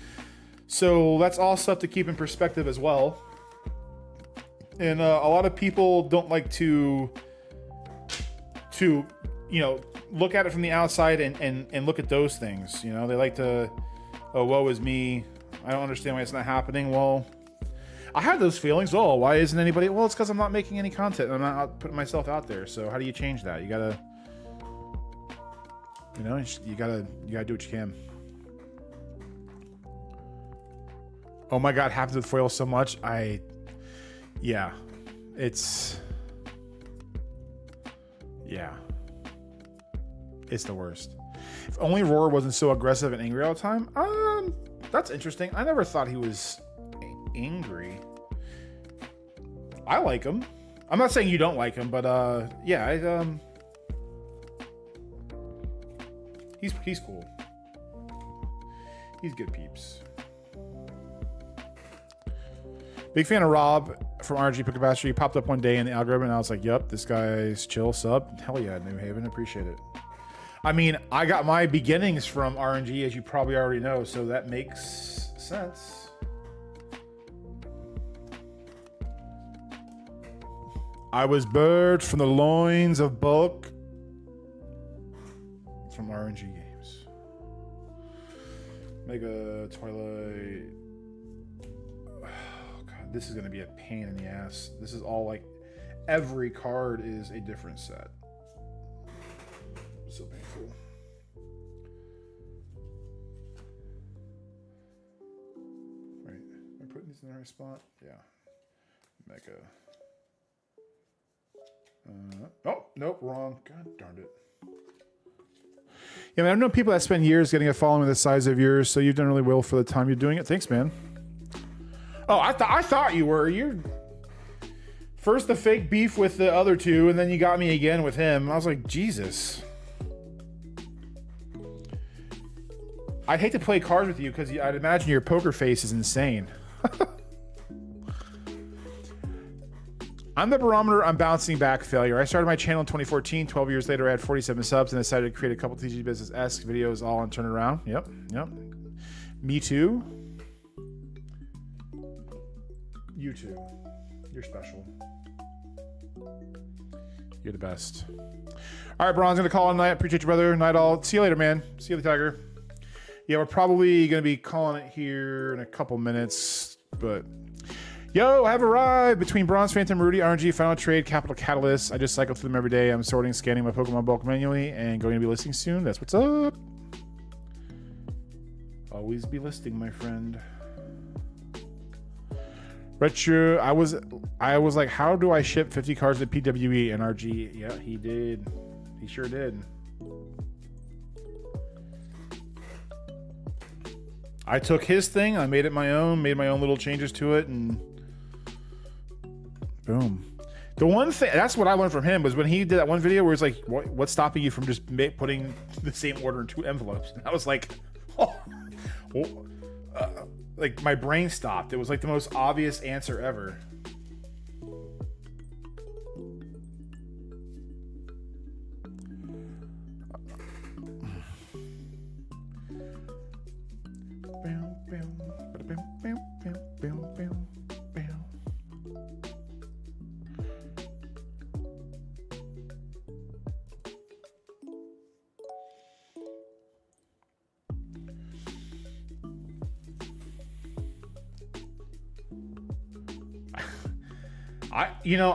So that's all stuff to keep in perspective as well. And a lot of people don't like to look at it from the outside and look at those things. They like to, oh, woe is me. I don't understand why it's not happening. Well, I had those feelings. Oh, why isn't anybody? Well, it's because I'm not making any content. I'm not putting myself out there. So how do you change that? You gotta, you gotta do what you can. Oh my God, happens with foil so much. It's the worst. If only Roar wasn't so aggressive and angry all the time. That's interesting. I never thought he was angry. I like him. I'm not saying you don't like him, but yeah, he's cool. He's good peeps. Big fan of Rob from RNG Pickabastard. He popped up one day in the algorithm, and I was like, "Yep, this guy's chill sub. Hell yeah, New Haven, appreciate it." I mean, I got my beginnings from RNG, as you probably already know, so that makes sense. I was birthed from the loins of bulk from RNG games. Mega Twilight. Oh God, this is gonna be a pain in the ass. This is all like every card is a different set. So painful. Right, am I putting these in the right spot? Yeah. Mega. Oh, nope, wrong. God darn it. Yeah, man, I've known people that spend years getting a following the size of yours, so you've done really well for the time you're doing it. Thanks, man. Oh, I thought you were. You're first the fake beef with the other two, and then you got me again with him. I was like, Jesus. I'd hate to play cards with you because I'd imagine your poker face is insane. I'm the barometer. I'm bouncing back failure. I started my channel in 2014. 12 years later, I had 47 subs and decided to create a couple TG Business-esque videos all on turnaround. Yep. Me too. You too. You're special. You're the best. All right, Bron's going to call it a night. Appreciate you, brother. Night all. See you later, man. See you, the Tiger. Yeah, we're probably going to be calling it here in a couple minutes, but... Yo, I have arrived between Bronze Phantom, Rudy, RNG, Final Trade, Capital Catalyst. I just cycle through them every day. I'm sorting, scanning my Pokemon bulk manually, and going to be listing soon. That's what's up. Always be listing, my friend. Retro, I was like, how do I ship 50 cards to PWE and RG? Yeah, he did. He sure did. I took his thing, I made it my own, made my own little changes to it, and boom. The one thing, that's what I learned from him, was when he did that one video where it's like, what's stopping you from just putting the same order in 2 envelopes? And I was like, oh, like my brain stopped. It was like the most obvious answer ever.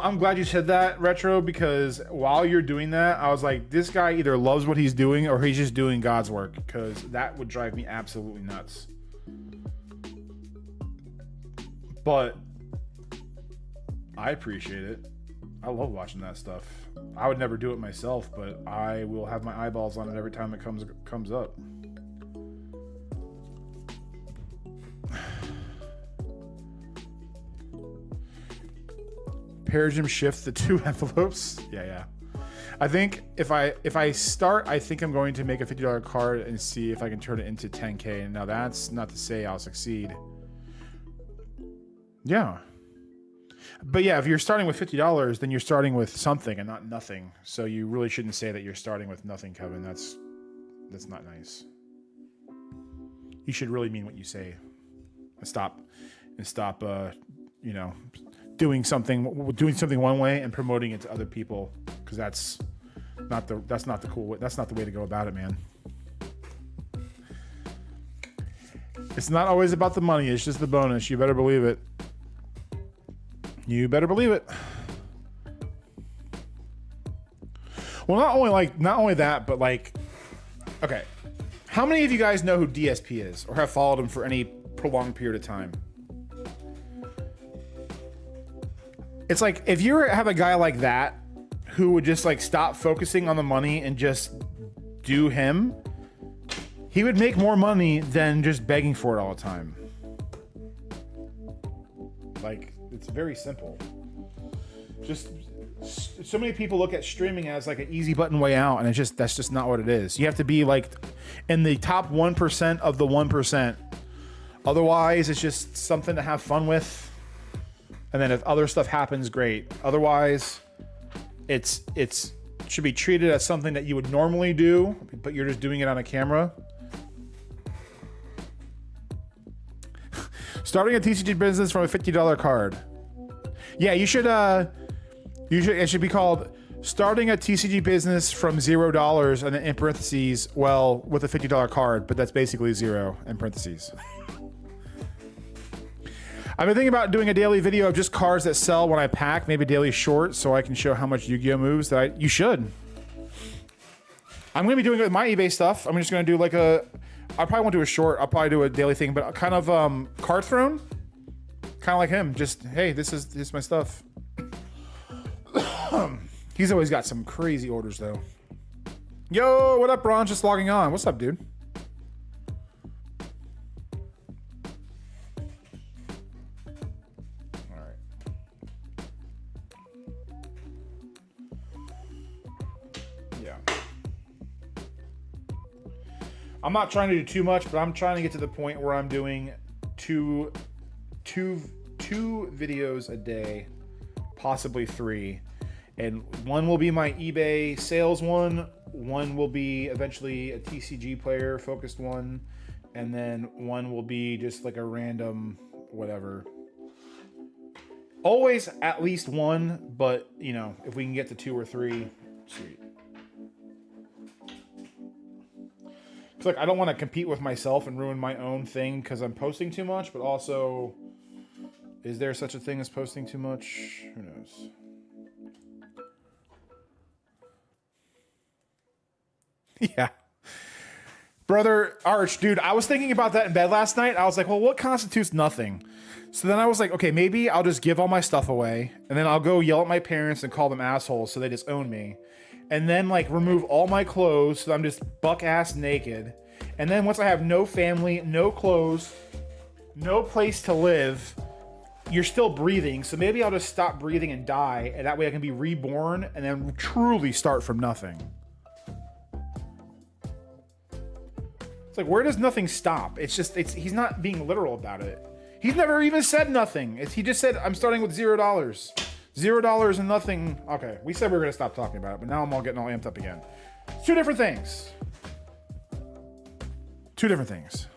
I'm glad you said that, Retro, because while you're doing that, I was like, this guy either loves what he's doing or he's just doing God's work, because that would drive me absolutely nuts. But I appreciate it. I love watching that stuff. I would never do it myself, but I will have my eyeballs on it every time it comes up. Paragym shift the 2 envelopes. Yeah. I think if I start, I think I'm going to make a $50 card and see if I can turn it into 10K. And now that's not to say I'll succeed. Yeah. But yeah, if you're starting with $50, then you're starting with something and not nothing. So you really shouldn't say that you're starting with nothing, Kevin. That's not nice. You should really mean what you say. And stop, doing something one way and promoting it to other people, because that's not the cool way. That's not the way to go about it, man. It's not always about the money. It's just the bonus. You better believe it. You better believe it. Well, not only that, but like, okay, how many of you guys know who DSP is or have followed him for any prolonged period of time? It's like, if you have a guy like that who would just like stop focusing on the money and just do him, he would make more money than just begging for it all the time. Like, it's very simple. Just so many people look at streaming as like an easy button way out, and that's just not what it is. You have to be like in the top 1% of the 1%. Otherwise, it's just something to have fun with. And then if other stuff happens, great. Otherwise, it's should be treated as something that you would normally do, but you're just doing it on a camera. Starting a TCG business from a $50 card. Yeah, you should. It should be called starting a TCG business from $0 and then in parentheses, well, with a $50 card, but that's basically zero in parentheses. I've been thinking about doing a daily video of just cards that sell when I pack, maybe daily short, so I can show how much Yu-Gi-Oh moves that you should. I'm going to be doing it with my eBay stuff. I'm just going to do like I probably won't do a short. I'll probably do a daily thing, but kind of card thrown. Kind of like him. Just, hey, this is my stuff. He's always got some crazy orders though. Yo, what up, Ron? Just logging on. What's up, dude? All right. Yeah. I'm not trying to do too much, but I'm trying to get to the point where I'm doing two videos a day, possibly 3. And one will be my eBay sales one will be eventually a TCG player focused one, and then one will be just like a random whatever. Always at least one, but you know, if we can get to 2 or 3, sweet. It's like I don't want to compete with myself and ruin my own thing because I'm posting too much, but also, is there such a thing as posting too much? Who knows? Yeah. Brother Arch, dude, I was thinking about that in bed last night. I was like, well, what constitutes nothing? So then I was like, okay, maybe I'll just give all my stuff away, and then I'll go yell at my parents and call them assholes so they disown me. And then like remove all my clothes so I'm just buck ass naked. And then once I have no family, no clothes, no place to live, you're still breathing. So maybe I'll just stop breathing and die, and that way I can be reborn and then truly start from nothing. Like, where does nothing stop? It's just, he's not being literal about it. He's never even said nothing. He just said, I'm starting with $0. $0 and nothing. Okay, we said we were going to stop talking about it, but now I'm all getting all amped up again. It's 2 different things. 2 different things.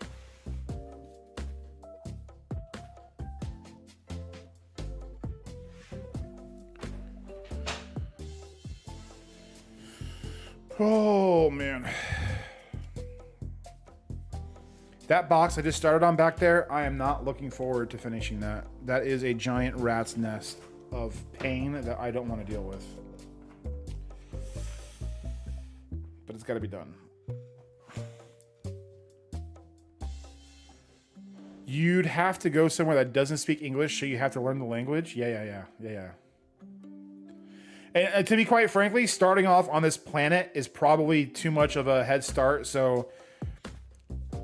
Oh, man. That box I just started on back there, I am not looking forward to finishing that. That is a giant rat's nest of pain that I don't want to deal with. But it's got to be done. You'd have to go somewhere that doesn't speak English, so you have to learn the language? Yeah. And to be quite frankly, starting off on this planet is probably too much of a head start, so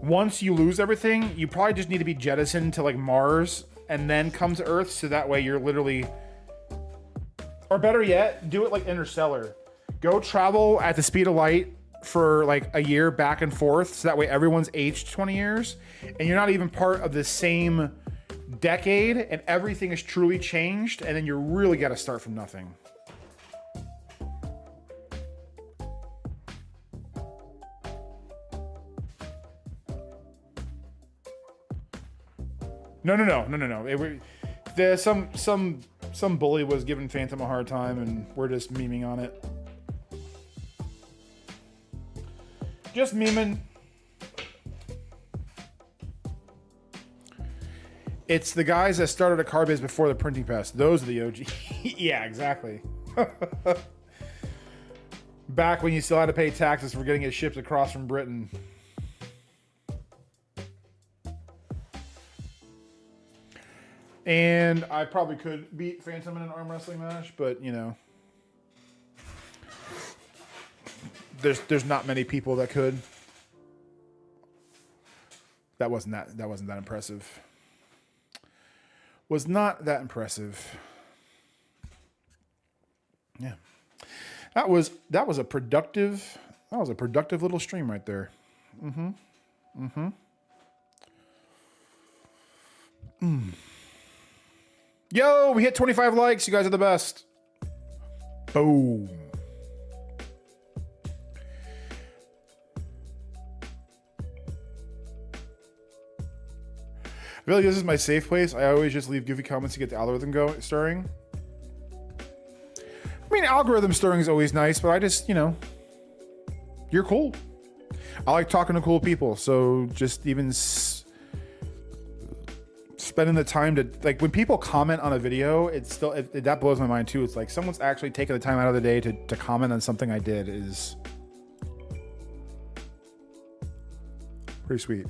once you lose everything, you probably just need to be jettisoned to like Mars and then come to Earth, so that way you're literally, or better yet, do it like Interstellar. Go travel at the speed of light for like a year back and forth, so that way everyone's aged 20 years and you're not even part of the same decade and everything is truly changed, and then you really got to start from nothing. No. There's some bully was giving Phantom a hard time, and we're just memeing on it. Just memeing. It's the guys that started a car biz before the printing press. Those are the OG. Yeah, exactly. Back when you still had to pay taxes for getting it shipped across from Britain. And I probably could beat Phantom in an arm wrestling match, but you know, there's not many people that could. That wasn't that impressive. Was not that impressive. Yeah. That was a productive little stream right there. Yo, we hit 25 likes. You guys are the best. Boom. I feel like this is my safe place. I always just leave goofy comments to get the algorithm stirring. I mean, algorithm stirring is always nice, but I just, you're cool. I like talking to cool people, so just even spending the time to, like, when people comment on a video, it's still, that blows my mind too. It's like someone's actually taking the time out of the day to comment on something I did is pretty sweet.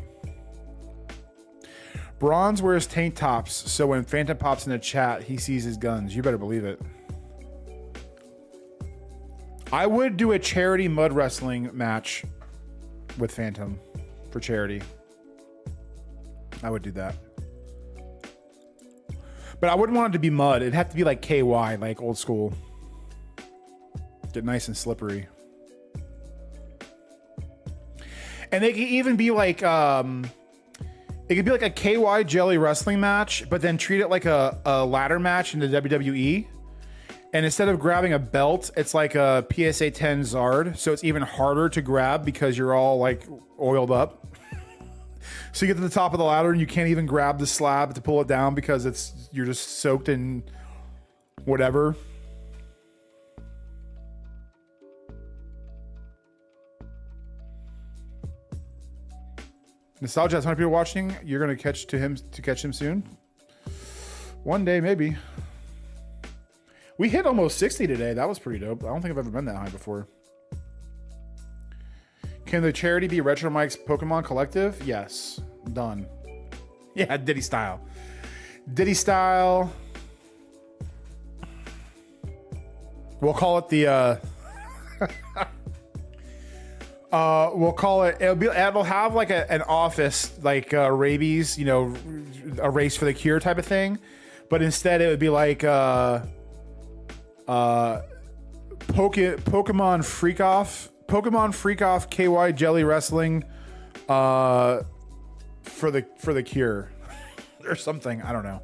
Bronze wears tank tops, so when Phantom pops in the chat, he sees his guns. You better believe it. I would do a charity mud wrestling match with Phantom for charity. I would do that. But I wouldn't want it to be mud. It'd have to be like KY, like old school. Get nice and slippery. And they could even be like, it could be like a KY jelly wrestling match, but then treat it like a ladder match in the WWE. And instead of grabbing a belt, it's like a PSA 10 Zard. So it's even harder to grab because you're all like oiled up. So you get to the top of the ladder and you can't even grab the slab to pull it down because you're just soaked in whatever. Nostalgia has 100 people watching. You're gonna catch him soon. One day, maybe. We hit almost 60 today. That was pretty dope. I don't think I've ever been that high before. Can the charity be Retro Mike's Pokemon Collective? Yes. Done. Yeah, Diddy style. Diddy style. We'll call it the we'll call it, it'll have like an office, like rabies, a race for the cure type of thing. But instead it would be like Pokemon Freak Off KY Jelly Wrestling for the cure or something. I don't know.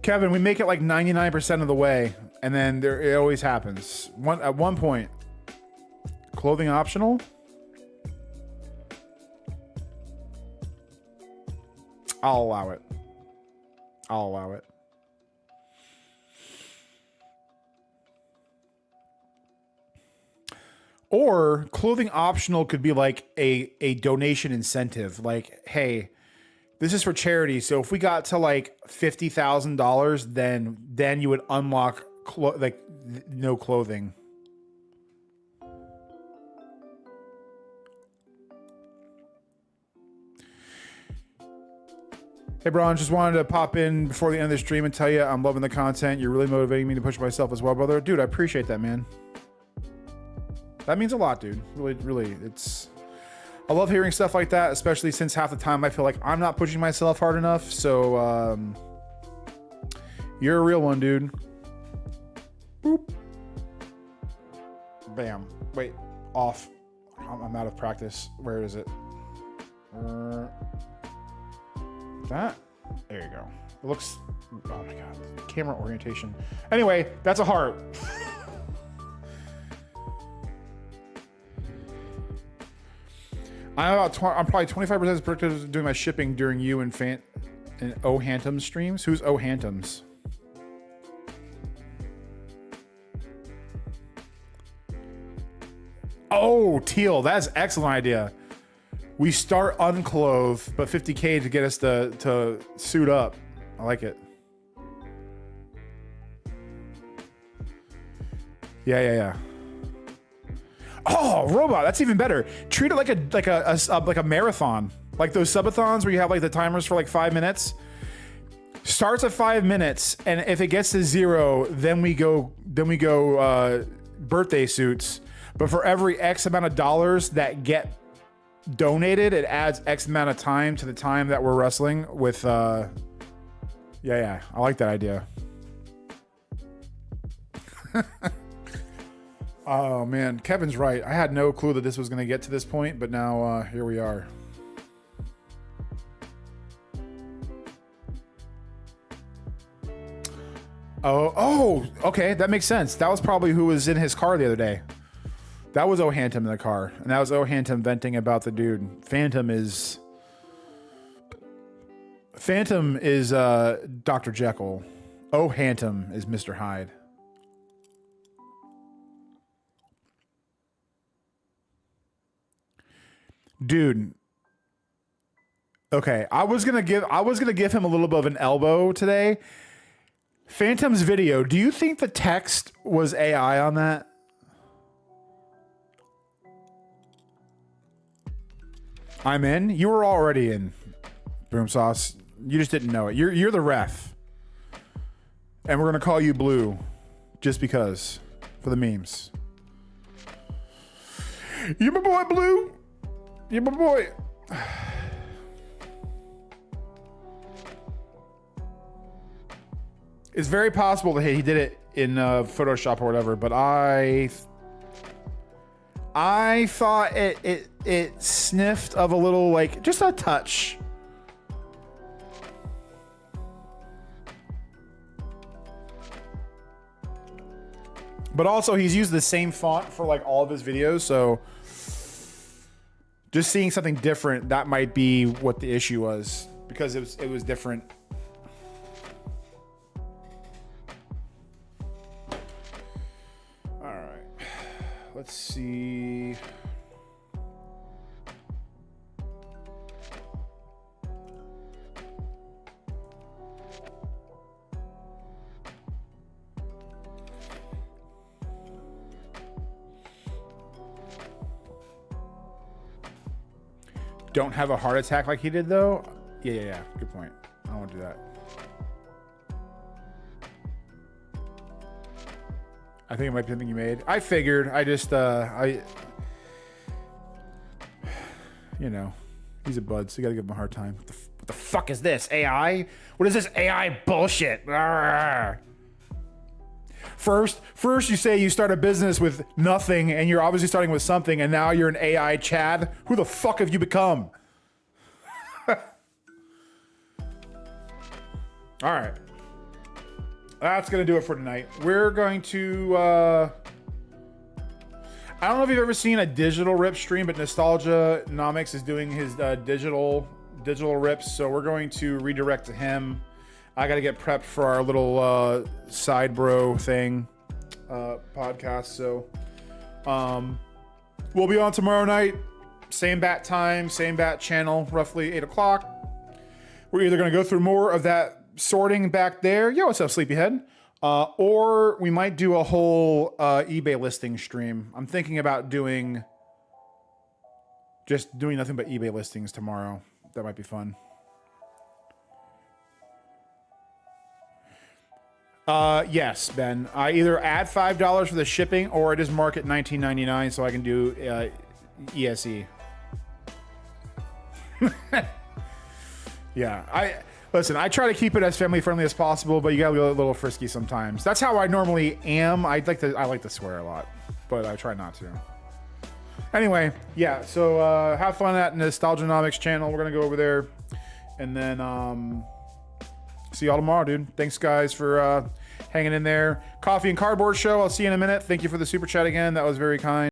Kevin, we make it like 99% of the way, and then it always happens. At one point, clothing optional. I'll allow it. Or clothing optional could be like a donation incentive. Like, hey, this is for charity. So if we got to like $50,000, then you would unlock no clothing. Hey, Bron, just wanted to pop in before the end of the stream and tell you I'm loving the content. You're really motivating me to push myself as well, brother. Dude, I appreciate that, man. That means a lot, dude. Really, really. I love hearing stuff like that, especially since half the time I feel like I'm not pushing myself hard enough. So, you're a real one, dude. Boop. Bam. Wait. Off. I'm out of practice. Where is it? That? There you go. It looks... Oh my god. Camera orientation. Anyway, that's a heart. I'm probably 25% as productive doing my shipping during you and O Hantum's streams. Who's O Hantum's? Oh, Teal, that's an excellent idea. We start unclothed, but 50K to get us to suit up. I like it. Yeah. Oh, robot, that's even better. Treat it like a marathon, like those subathons where you have like the timers for like 5 minutes. Starts at 5 minutes, and if it gets to 0, then we go birthday suits. But for every X amount of dollars that get donated, it adds X amount of time to the time that we're wrestling with Yeah. I like that idea. Oh man, Kevin's right. I had no clue that this was going to get to this point, but now here we are. Oh, okay, that makes sense. That was probably who was in his car the other day. That was O'Hantum in the car, and that was O'Hantum venting about the dude. Phantom is Dr. Jekyll. O'Hantum is Mr. Hyde. Dude. Okay, I was gonna give him a little bit of an elbow today. Phantom's video, do you think the text was AI on that? I'm in. You were already in, Boom Sauce. You just didn't know it. You're the ref. And we're gonna call you Blue. Just because. For the memes. You my boy, Blue. You my boy. It's very possible that he did it in Photoshop or whatever, but I thought it sniffed of a little, like, just a touch. But also, he's used the same font for like all of his videos, so just seeing something different, that might be what the issue was, because it was different. All right, let's see. Don't have a heart attack like he did, though. Yeah. Good point. I won't do that. I think it might be something you made. I figured. I just, you know, he's a bud, so you gotta give him a hard time. What the fuck is this? AI? What is this AI bullshit? Arrgh. First you say you start a business with nothing, and you're obviously starting with something, and now you're an AI Chad. Who the fuck have you become? All right. That's going to do it for tonight. We're going to... I don't know if you've ever seen a digital rip stream, but Nostalgianomics is doing his digital rips, so we're going to redirect to him. I got to get prepped for our little side bro thing podcast. So we'll be on tomorrow night. Same bat time, same bat channel, roughly 8 o'clock. We're either going to go through more of that sorting back there. Yo, what's up, Sleepyhead? Or we might do a whole eBay listing stream. I'm thinking about doing nothing but eBay listings tomorrow. That might be fun. Yes, Ben. I either add $5 for the shipping, or I just mark it $19.99 so I can do ESE. Yeah, listen. I try to keep it as family friendly as possible, but you gotta be a little frisky sometimes. That's how I normally am. I like to swear a lot, but I try not to. Anyway, yeah. So have fun at Nostalgianomics channel. We're gonna go over there, and then see y'all tomorrow, dude. Thanks, guys, for hanging in there. Coffee and Cardboard Show. I'll see you in a minute. Thank you for the super chat again. That was very kind.